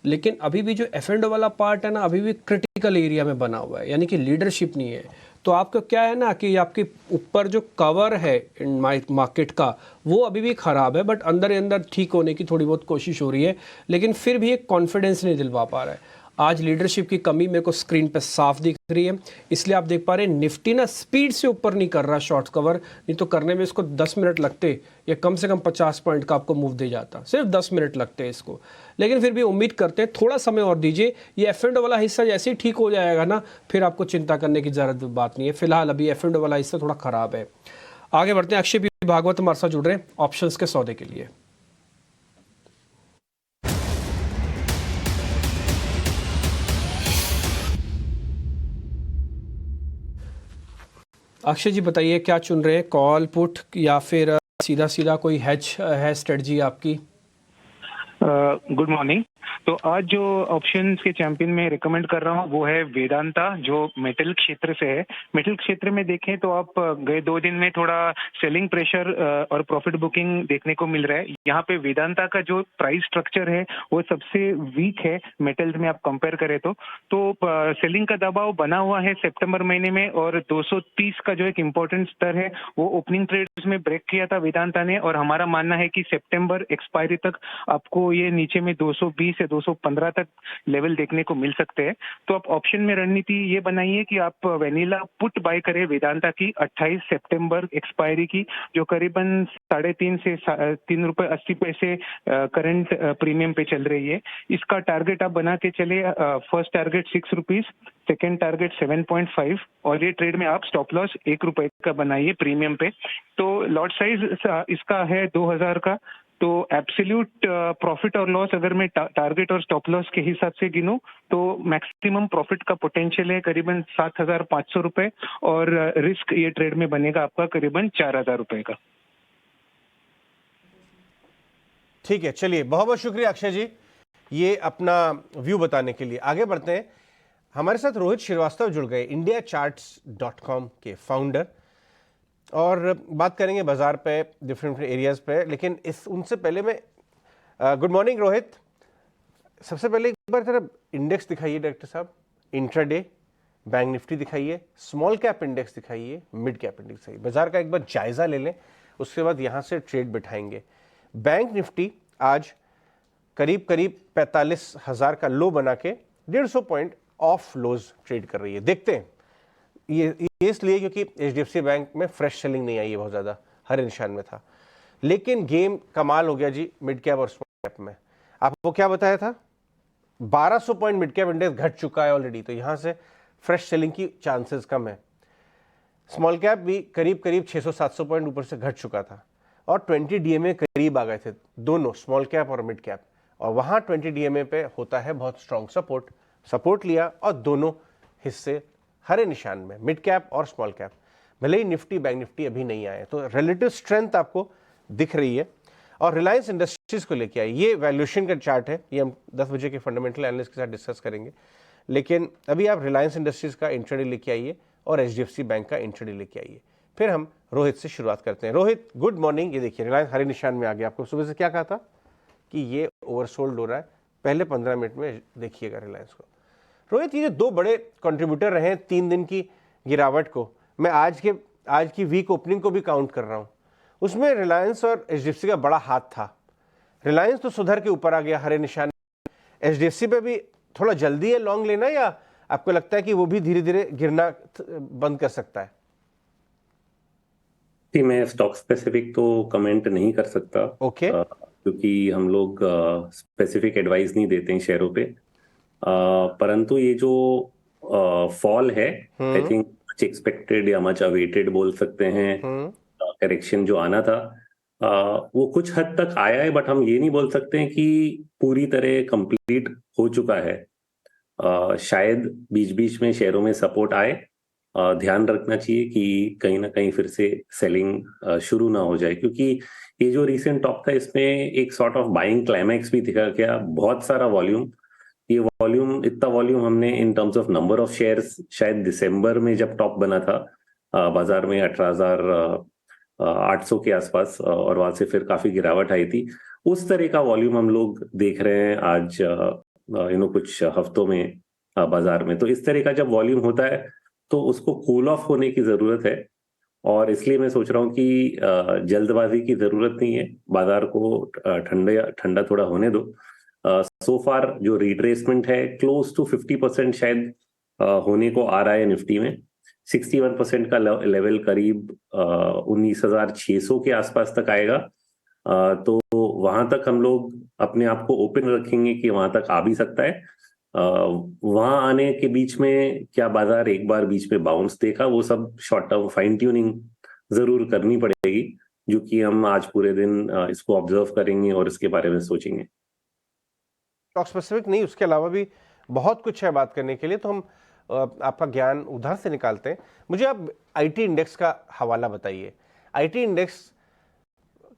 लेकिन अभी भी जो F&O वाला पार्ट है ना, अभी भी क्रिटिकल एरिया में बना हुआ है, यानी कि लीडरशिप नहीं है। तो आपका क्या है ना कि आपके ऊपर जो कवर है मार्केट का वो अभी भी ख़राब है, बट अंदर अंदर ठीक होने की थोड़ी बहुत कोशिश हो रही है, लेकिन फिर भी एक कॉन्फिडेंस नहीं दिलवा पा रहा है। आज लीडरशिप की कमी मेरे को स्क्रीन पे साफ दिख रही है, इसलिए आप देख पा रहे हैं निफ्टी ना स्पीड से ऊपर नहीं कर रहा शॉर्ट कवर, नहीं तो करने में इसको 10 मिनट लगते या कम से कम 50 पॉइंट का आपको मूव दे जाता, सिर्फ 10 मिनट लगते हैं इसको। लेकिन फिर भी उम्मीद करते हैं थोड़ा समय और दीजिए, ये F&O वाला हिस्सा जैसे ही ठीक हो जाएगा ना, फिर आपको चिंता करने की ज़रूरत बात नहीं है। फिलहाल अभी F&O वाला हिस्सा थोड़ा ख़राब है। आगे बढ़ते हैं। अक्षय पी भागवत हमारे साथ जुड़ रहे हैं ऑप्शंस के सौदे के लिए। अक्षय जी बताइए क्या चुन रहे हैं, कॉल पुट या फिर सीधा सीधा कोई हेज है स्ट्रेटजी आपकी? Good morning. तो आज जो ऑप्शंस के चैंपियन में रिकमेंड कर रहा हूँ वो है वेदांता, जो मेटल क्षेत्र से है। मेटल क्षेत्र में देखें तो आप गए 2 दिन में थोड़ा सेलिंग प्रेशर और प्रॉफिट बुकिंग देखने को मिल रहा है। यहाँ पे वेदांता का जो प्राइस स्ट्रक्चर है वो सबसे वीक है मेटल्स में आप कंपेयर करें तो सेलिंग का दबाव बना हुआ है सितंबर महीने में, और 230 का जो एक इम्पोर्टेंट स्तर है वो ओपनिंग ट्रेड्स में ब्रेक किया था वेदांता ने, और हमारा मानना है कि सितंबर एक्सपायरी तक आपको ये नीचे में 220 या 215 तक लेवल देखने को मिल सकते हैं। तो आप ऑप्शन में रणनीति ये बनाइए कि आप वेनिला पुट बाय करें वेदांता की 28 सितंबर एक्सपायरी की, जो करीबन 3.5 से 3 रुपए 80 पैसे करंट प्रीमियम पे चल रही है। इसका टारगेट आप बना के चले, first target 6 rupees, second target 7.5, और ये ट्रेड में आप स्टॉप लॉस 1 रुपए का बनाइए प्रीमियम पे। तो लॉट साइज इसका है 2000 का। तो एब्सोल्यूट प्रॉफिट और लॉस अगर मैं टारगेट और स्टॉप लॉस के हिसाब से गिनूं तो मैक्सिमम प्रॉफिट का पोटेंशियल है करीबन 7,500 रुपए, और रिस्क ये ट्रेड में बनेगा आपका करीबन 4,000 रुपए का। ठीक है, चलिए बहुत बहुत शुक्रिया अक्षय जी ये अपना व्यू बताने के लिए। आगे बढ़ते हैं। हमारे साथ रोहित श्रीवास्तव जुड़ गए, indiacharts.com के फाउंडर, और बात करेंगे बाजार पे, डिफरेंट एरियाज पे। लेकिन उनसे पहले मैं गुड मॉर्निंग रोहित, सबसे पहले एक बार जरा इंडेक्स दिखाइए डायरेक्टर साहब, इंट्राडे बैंक निफ्टी दिखाइए, स्मॉल कैप इंडेक्स दिखाइए, मिड कैप इंडेक्स दिखाइए, बाजार का एक बार जायजा ले लें, उसके बाद यहाँ से ट्रेड बिठाएंगे। बैंक निफ्टी आज करीब 45,000 का लो बना के 150 पॉइंट ऑफ लोज ट्रेड कर रही है। देखते हैं, ये इसलिए क्योंकि HDFC बैंक में फ्रेश सेलिंग नहीं आई है बहुत ज़्यादा, हर निशान में था। लेकिन गेम कमाल हो गया जी मिड कैप और स्मॉल कैप में। आपको क्या बताया था, 1200 पॉइंट मिड कैप इंडेक्स घट चुका है ऑलरेडी, तो यहाँ से फ्रेश सेलिंग की चांसेस कम है। स्मॉल कैप भी करीब 600-700 पॉइंट ऊपर से घट चुका था, और 20 DMA करीब आ गए थे दोनों, स्मॉल कैप और मिड कैप, और वहाँ 20 DMA पे होता है बहुत स्ट्रॉन्ग सपोर्ट लिया, और दोनों हिस्से हरे निशान में, मिड कैप और स्मॉल कैप। भले ही निफ्टी बैंक निफ्टी अभी नहीं आए, तो रिलेटिव स्ट्रेंथ आपको दिख रही है। और रिलायंस इंडस्ट्रीज को लेके आए, ये वैल्यूएशन का चार्ट है, ये हम 10 बजे के फंडामेंटल एनालिस्ट के साथ डिस्कस करेंगे। लेकिन अभी आप रिलायंस इंडस्ट्रीज का इंट्राडे लेके आइए और HDFC बैंक का इंट्राडे लेके आइए। फिर हम रोहित से शुरुआत करते हैं। Rohit good morning. ये देखिए रिलायंस हरे निशान में आ गया। आपको सुबह से क्या कहा था कि ये ओवरसोल्ड हो रहा है, पहले 15 मिनट में देखिएगा रिलायंस को। रोहित, ये 2 बड़े कंट्रीब्यूटर रहे 3 दिन की गिरावट को, मैं आज की वीक ओपनिंग को भी काउंट कर रहा हूँ, उसमें रिलायंस और HDFC का बड़ा हाथ था। रिलायंस तो सुधर के ऊपर आ गया हरे निशान, HDFC पे भी थोड़ा जल्दी है लॉन्ग लेना, या आपको लगता है कि वो भी धीरे धीरे गिरना बंद कर सकता है? कि मैं स्टॉक स्पेसिफिक तो कमेंट नहीं कर सकता। ओके। क्योंकि हम लोग स्पेसिफिक एडवाइस नहीं देते हैं शेयरों पे। परंतु ये जो फॉल है, आई थिंक मच एक्सपेक्टेड या मच अवेटेड बोल सकते हैं। करेक्शन जो आना था वो कुछ हद तक आया है, बट हम ये नहीं बोल सकते हैं कि पूरी तरह कंप्लीट हो चुका है। शायद बीच बीच में शेयरों में सपोर्ट आए। ध्यान रखना चाहिए कि कहीं ना कहीं फिर से सेलिंग शुरू ना हो जाए, क्योंकि ये जो रीसेंट टॉप था इसमें एक सॉर्ट ऑफ बाइंग क्लाइमैक्स भी दिखा गया। बहुत सारा वॉल्यूम, ये वॉल्यूम, इतना वॉल्यूम हमने इन terms of number of shares शायद दिसंबर में जब टॉप बना था बाजार में 18,800 के आसपास, और वहां से फिर काफी गिरावट आई थी। उस तरह का वॉल्यूम हम लोग देख रहे हैं आज कुछ हफ्तों में बाजार में। तो इस तरह का जब वॉल्यूम होता है तो उसको कूल ऑफ होने की जरूरत है, और इसलिए मैं सोच रहा हूँ कि जल्दबाजी की जरूरत नहीं है। बाजार को ठंडा थोड़ा होने दो। सो फार जो रिट्रेसमेंट है क्लोज टू 50% शायद होने को आ रहा है निफ्टी में। 61% का लेवल करीब 19,600 के आसपास तक आएगा। तो वहां तक हम लोग अपने आप को ओपन रखेंगे कि वहां तक आ भी सकता है। वहां आने के बीच में क्या बाजार एक बार बीच में बाउंस देखा, वो सब शॉर्ट टर्म फाइन ट्यूनिंग जरूर करनी पड़ेगी, जो कि हम आज पूरे दिन इसको ऑब्जर्व करेंगे और इसके बारे में सोचेंगे। स्टॉक स्पेसिफिक नहीं, उसके अलावा भी बहुत कुछ है बात करने के लिए, तो हम आपका ज्ञान उधर से निकालते हैं। मुझे आप आईटी इंडेक्स का हवाला बताइए। आईटी इंडेक्स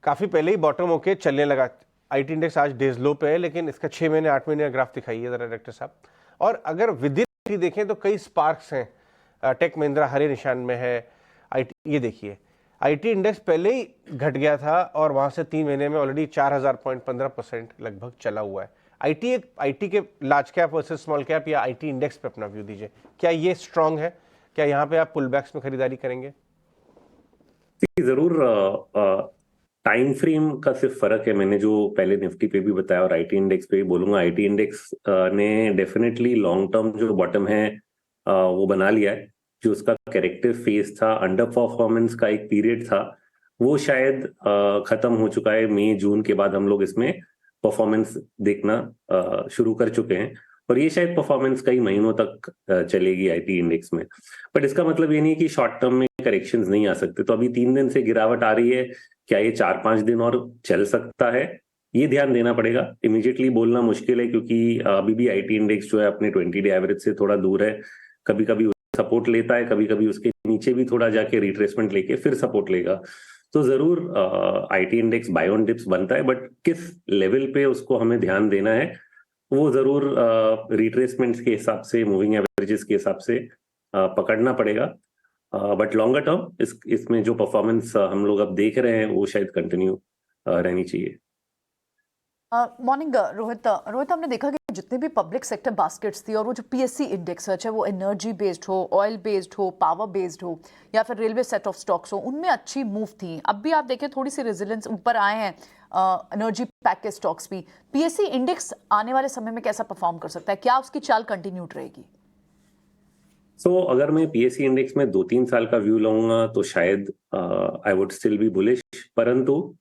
काफी पहले ही बॉटम होके चलने लगा। आईटी इंडेक्स आज डेज लो पे है, लेकिन इसका 6 महीने 8 महीने का ग्राफ दिखाइए जरा डायरेक्टर साहब। और अगर विदिन देखें तो कई स्पार्क्स हैं। टेक महिंद्रा हरे निशान में है। आईटी, ये देखिए आईटी इंडेक्स पहले ही घट गया था और वहां से 3 महीने में ऑलरेडी 4,000 पॉइंट 15% लगभग चला हुआ है। आईटी के large cap versus small cap या आईटी इंडेक्स पे अपना व्यू दीजिए। क्या ये स्ट्रांग है? क्या यहाँ पे आप पुल बैक्स में खरीदारी करेंगे? जरूर। टाइम फ्रेम का सिर्फ फर्क है। मैंने जो पहले निफ्टी पे भी बताया और आईटी इंडेक्स पे भी बोलूंगा, आईटी इंडेक्स ने डेफिनेटली लॉन्ग टर्म जो बॉटम है वो बना लिया है। जो उसका करेक्टिव फेज था, अंडर परफॉर्मेंस का एक पीरियड था, वो शायद खत्म हो चुका है। मई जून के बाद हम लोग इसमें परफॉर्मेंस देखना शुरू कर चुके हैं, और ये शायद परफॉर्मेंस कई महीनों तक चलेगी आईटी इंडेक्स में। बट इसका मतलब ये नहीं कि शॉर्ट टर्म में करेक्शंस नहीं आ सकते। तो अभी 3 दिन से गिरावट आ रही है, क्या ये 4-5 दिन और चल सकता है? ये ध्यान देना पड़ेगा। इमीडिएटली बोलना मुश्किल है, क्योंकि अभी भी आईटी इंडेक्स जो है अपने 20 डे एवरेज से थोड़ा दूर है। कभी कभी सपोर्ट लेता है, कभी कभी उसके नीचे भी थोड़ा जाके रिट्रेसमेंट लेके फिर सपोर्ट लेगा। तो जरूर IT index bye on dips बनता है, बट किस लेवल पे उसको हमें ध्यान देना है वो जरूर रिट्रेसमेंट्स के हिसाब से, मूविंग एवरेजेस के हिसाब से पकड़ना पड़ेगा। बट लॉन्गर टर्म इसमें जो परफॉर्मेंस हम लोग अब देख रहे हैं वो शायद कंटिन्यू रहनी चाहिए। मॉर्निंग रोहित। हमने देखा कि जितने भी पब्लिक सेक्टर बास्केट्स थी और वो जो पीएससी इंडेक्स है, चाहे वो एनर्जी बेस्ड हो, ऑयल बेस्ड हो, पावर बेस्ड हो या फिर रेलवे सेट ऑफ स्टॉक्स हो, उनमें अच्छी मूव थी। अब भी आप देखें थोड़ी सी रेजिलेंस ऊपर आए हैं एनर्जी पैक के स्टॉक्स भी। पीएससी इंडेक्स आने वाले समय में कैसा परफॉर्म कर सकता है? क्या उसकी चाल कंटिन्यूड रहेगी? अगर मैं पीएससी इंडेक्स में 2-3 साल का व्यू लूंगा तो शायद I would still be bullish. परंतु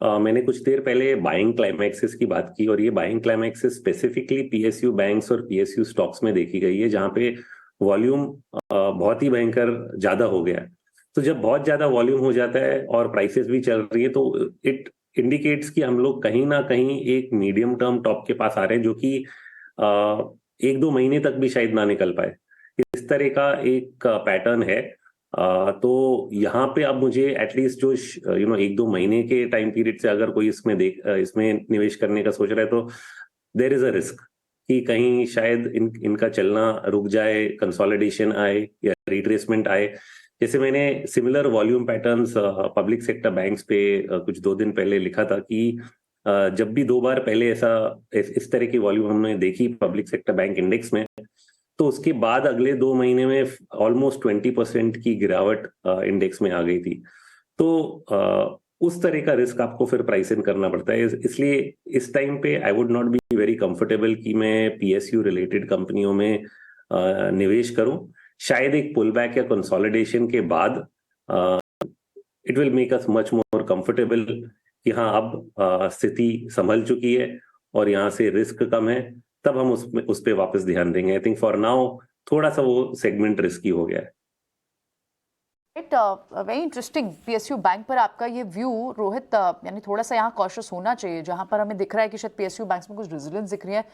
मैंने कुछ देर पहले बाइंग क्लाइमैक्सेस की बात की, और ये buying climaxes specifically PSU banks और पीएसयू स्टॉक्स में देखी गई है, जहां पे वॉल्यूम बहुत ही भयंकर ज्यादा हो गया। तो जब बहुत ज्यादा वॉल्यूम हो जाता है और प्राइसेस भी चल रही है, तो इट इंडिकेट्स कि हम लोग कहीं ना कहीं एक मीडियम टर्म टॉप के पास आ रहे हैं, जो कि 1-2 महीने तक भी शायद ना निकल पाए। इस तरह का एक पैटर्न है। तो यहाँ पे अब मुझे एटलीस्ट जो 1-2 महीने के टाइम पीरियड से अगर कोई इसमें निवेश करने का सोच रहा है, तो देयर इज अ रिस्क कि कहीं शायद इनका चलना रुक जाए, कंसोलिडेशन आए या रिट्रेसमेंट आए। जैसे मैंने similar volume patterns public sector banks पे कुछ 2 दिन पहले लिखा था कि जब भी 2 बार पहले इस तरह की वॉल्यूम हमने देखी पब्लिक सेक्टर बैंक इंडेक्स में, तो उसके बाद अगले 2 महीने में ऑलमोस्ट 20% की गिरावट इंडेक्स में आ गई थी। तो उस तरह का रिस्क आपको फिर प्राइस इन करना पड़ता है। इसलिए इस टाइम पे I would not be very comfortable कि मैं पीएसयू रिलेटेड कंपनियों में निवेश करूं। शायद एक पुल बैक या कंसोलिडेशन के बाद it will make us much more comfortable कि हाँ अब स्थिति संभल चुकी है और यहाँ से रिस्क कम है, तब हम उस पे वापस ध्यान देंगे। आई थिंक फॉर नाउ थोड़ा सा वो सेगमेंट रिस्की हो गया है। Very interesting. पीएसयू बैंक पर आपका ये व्यू रोहित, यानी थोड़ा सा यहाँ कॉशियस होना चाहिए, जहाँ पर हमें दिख रहा है कि शायद पीएसयू बैंक्स में कुछ रेजिलियंस दिख रही है,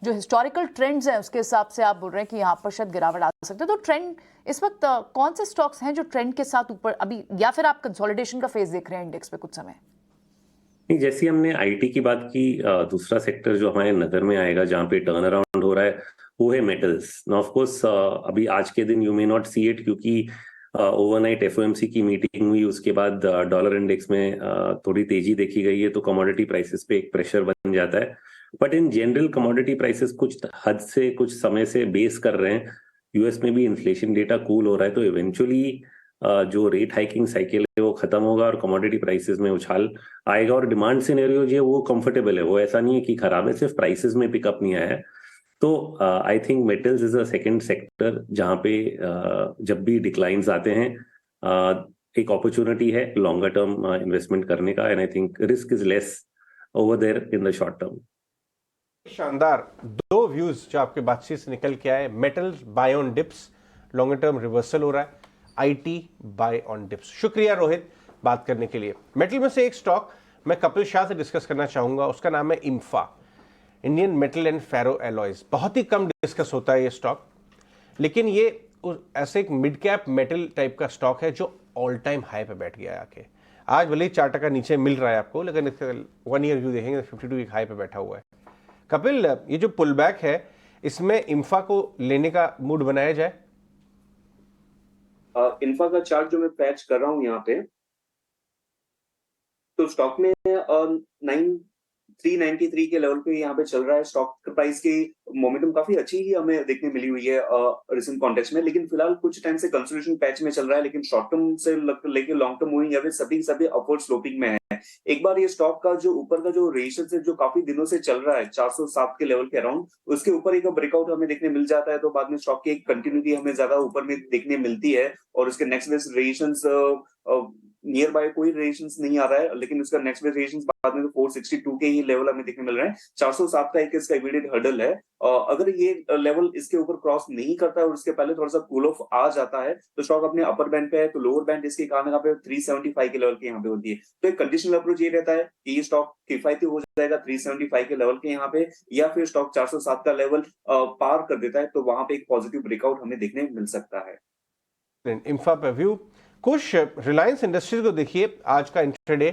जो हिस्टोरिकल ट्रेंड्स हैं उसके हिसाब से आप बोल रहे हैं कि यहाँ पर शायद गिरावट आ सकती है। तो ट्रेंड इस वक्त कौन से स्टॉक्स हैं जो ट्रेंड के साथ ऊपर अभी, या फिर आप कंसोलिडेशन का फेज देख रहे हैं इंडेक्स पे कुछ समय? नहीं, जैसे हमने आईटी की बात की, दूसरा सेक्टर जो हमारे नजर में आएगा जहाँ पे टर्न अराउंड हो रहा है वो है मेटल्स। ऑफ कोर्स अभी आज के दिन you may not see it, क्योंकि ओवरनाइट एफओएमसी की मीटिंग हुई, उसके बाद डॉलर इंडेक्स में थोड़ी तेजी देखी गई है, तो कमोडिटी प्राइसेस पे एक प्रेशर बन जाता है। But in general commodity prices कुछ हद से कुछ समय से बेस कर रहे हैं। यूएस में भी इन्फ्लेशन डेटा कूल हो रहा है, तो इवेंचुअली जो रेट हाइकिंग साइकिल है वो खत्म होगा और कमोडिटी प्राइसेस में उछाल आएगा। और डिमांड सिनेरियो जो है वो कंफर्टेबल है, वो ऐसा नहीं है कि खराब है, सिर्फ प्राइसेस में पिकअप नहीं आया है। तो I think metals is a second sector जहाँ पे जब भी डिक्लाइंस आते हैं एक अपॉर्चुनिटी है लॉन्गर टर्म इन्वेस्टमेंट करने का, and I think risk is less over there in the short term. शानदार दो व्यूज जो आपके बातचीत से निकल के आए। Metals buy on dips, longer term reversal हो रहा है। IT buy on dips. शुक्रिया रोहित बात करने के लिए। मेटल में से एक स्टॉक मैं कपिल शाह से डिस्कस करना चाहूंगा, उसका नाम है IMFA, Indian Metal and Ferro Alloys. बहुत ही कम डिस्कस होता है ये स्टॉक, लेकिन ये ऐसे एक मिड कैप मेटल टाइप का स्टॉक है जो ऑल टाइम हाई पे बैठ गया है आके। आज भले ही 4% नीचे मिल रहा है आपको, लेकिन इसका 1 ईयर व्यू देखेंगे 52 वीक हाई पे बैठा हुआ है। कपिल, ये जो पुल बैक है इसमें इम्फा को लेने का मूड बनाया जाए? इन्फा का चार्ट जो मैं पैच कर रहा हूँ यहाँ पे, तो स्टॉक में 393 के लेवल पे यहाँ पे चल रहा है। स्टॉक प्राइस की मोमेंटम काफी अच्छी ही हमें देखने मिली हुई है रिसेंट कॉन्टेक्स्ट में, लेकिन फिलहाल कुछ टाइम से कंसोलिडेशन पैच में चल रहा है, लेकिन शॉर्ट टर्म से लेके लॉन्ग टर्म मूविंग या फिर सभी अपवर्ड स्लोपिंग में है। एक बार ये स्टॉक का जो ऊपर का जो रेशियो है जो काफी दिनों से चल रहा है 407 के लेवल के अराउंड, उसके ऊपर एक ब्रेकआउट हमें देखने मिल जाता है, तो बाद में स्टॉक की एक कंटिन्यूटी हमें ज्यादा ऊपर में देखने मिलती है। और उसके नेक्स्ट बेस्ट रेशियंस नियर बाय कोई रेशियंस नहीं आ रहा है, लेकिन उसका नेक्स्ट बेस्ट रेशियंस बाद में तो 462 के ही लेवल हमें देखने मिल रहे हैं। 407 का एक इसका इमीडिएट हर्डल है। अगर ये लेवल इसके ऊपर क्रॉस नहीं करता है और उसके पहले थोड़ा सा कूल ऑफ आ जाता है तो स्टॉक अपने अपर बैंड पे है, तो लोअर बैंड इसके कहाँ पे 375 के लेवल के यहाँ पे होती है। तो एक कंडीशनल अप्रोच ये रहता है कि ये स्टॉक किफायती हो जाएगा 375 के लेवल के यहाँ पे, या फिर स्टॉक 407 का लेवल पार कर देता है, तो वहां पे एक पॉजिटिव ब्रेकआउट हमें देखने मिल सकता है। इन्फा पे व्यू कुछ रिलायंस इंडस्ट्रीज को देखिए, आज का इंट्राडे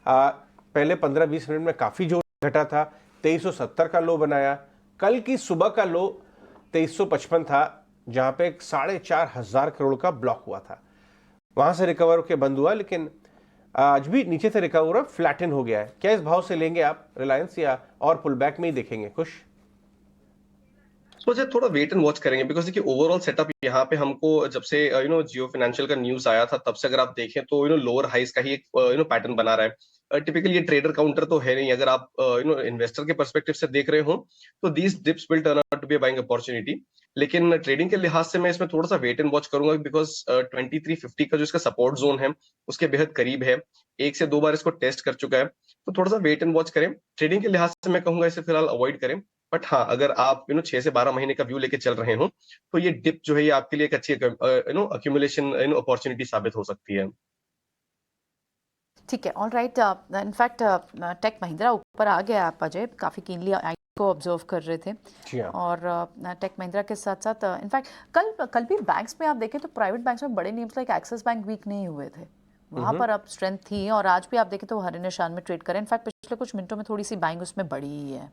पहले 15-20 मिनट में काफी जोर घटा था, 2370 का लो बनाया। कल की सुबह का लो 2355 था, जहां पे 4,500 करोड़ का ब्लॉक हुआ था, वहां से रिकवर होकर बंद हुआ, लेकिन आज भी नीचे से रिकवर हुआ, फ्लैटन हो गया है। क्या इस भाव से लेंगे आप रिलायंस या और पुल बैक में ही देखेंगे कुछ? मुझे थोड़ा वेट एंड वॉच करेंगे, बिकॉज देखिए ओवरऑल सेटअप यहाँ पे हमको जब से जियो फाइनेंशियल का न्यूज आया था तब से अगर आप देखें तो लोअर हाइस का ही एक पैटर्न बना रहा है। टिपिकली ये ट्रेडर काउंटर तो है नहीं, अगर आप इन्वेस्टर के पर्सपेक्टिव से देख रहे हो तो these dips will turn out to be a buying opportunity. लेकिन ट्रेडिंग के लिहाज से मैं इसमें थोड़ा सा वेट एंड वॉच करूंगा, बिकॉज 2350 का जो इसका सपोर्ट जोन है उसके बेहद करीब है, 1 से 2 बार इसको टेस्ट कर चुका है, तो थोड़ा सा वेट एंड वॉच करें। ट्रेडिंग के लिहाज से मैं कहूंगा इसे फिलहाल अवॉइड करें। बट हाँ, अगर आप 6 से 12 महीने का व्यू लेके चल रहे हो तो ये डिप जो है ये आपके लिए एक अच्छी अक्यूमुलेशन अपॉर्चुनिटी साबित हो सकती है। ठीक है, all right. In fact tech Mahindra ऊपर आ गया, आप अजय काफ़ी कीनली को ऑब्जर्व कर रहे थे, और टेक महिंद्रा के साथ साथ इनफैक्ट कल भी बैंक्स में आप देखें तो प्राइवेट बैंक्स में बड़े names like Axis Bank weak नहीं हुए थे, वहाँ पर अब स्ट्रेंथ थी, और आज भी आप देखें तो हरे निशान में ट्रेड करें। इनफैक्ट पिछले कुछ मिनटों में थोड़ी सी बाइंग उसमें बढ़ी ही है,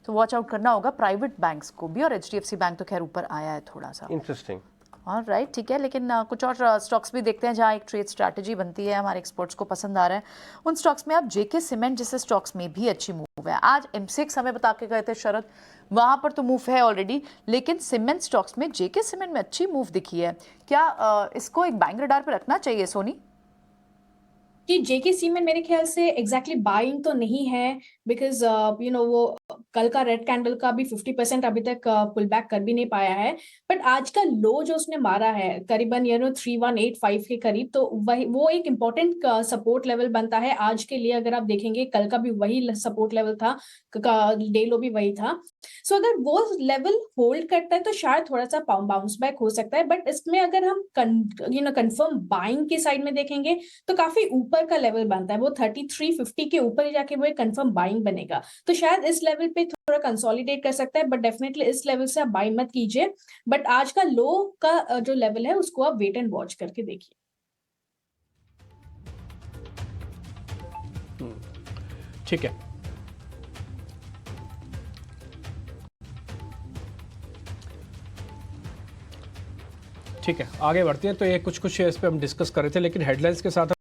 तो वॉच आउट करना होगा प्राइवेट बैंक्स को भी। और एचडीएफसी बैंक तो खैर ऊपर आया है थोड़ा सा। इंटरेस्टिंग, राइट, ठीक है। लेकिन कुछ और स्टॉक्स भी देखते हैं जहाँ एक ट्रेड स्ट्रैटेजी बनती है, हमारे एक्सपर्ट्स को पसंद आ रहा है उन स्टॉक्स में। आप जेके सीमेंट जैसे स्टॉक्स में भी अच्छी मूव है। आज एमसेक्स हमें बता के गए थे शरद, वहाँ पर तो मूव है ऑलरेडी, लेकिन सीमेंट स्टॉक्स में जेके सीमेंट में अच्छी मूव दिखी है। क्या इसको एक बाइंग रडार पर रखना चाहिए सोनी? कि जेके सीमेंट मेरे ख्याल से एग्जैक्टली बाइंग तो नहीं है, बिकॉज वो कल का रेड कैंडल का भी 50% अभी तक पुल बैक कर भी नहीं पाया है, बट आज का लो जो उसने मारा है करीबन 3185 के करीब, तो वही वो एक इम्पोर्टेंट सपोर्ट लेवल बनता है आज के लिए। अगर आप देखेंगे कल का भी वही सपोर्ट लेवल था, डे लो भी वही था। सो अगर वो लेवल होल्ड करता है तो शायद थोड़ा सा बाउंस बैक हो सकता है, बट इसमें अगर हम कंफर्म बाइंग की साइड में देखेंगे तो काफी ऊपर का लेवल बनता है, वो 3350 के ऊपर ही जाके वो एक कंफर्म बाइंग बनेगा। तो शायद इस लेवल पे थोड़ा कंसोलिडेट कर सकता है, बट डेफिनेटली इस लेवल से आप बाई मत कीजिए। बट आज का लो का जो लेवल है उसको आप वेट एंड वॉच करके देखिए। ठीक है, ठीक है, आगे बढ़ते हैं। तो ये कुछ शेयर्स पे हम डिस्कस कर रहे थे, लेकिन हेडलाइंस के साथ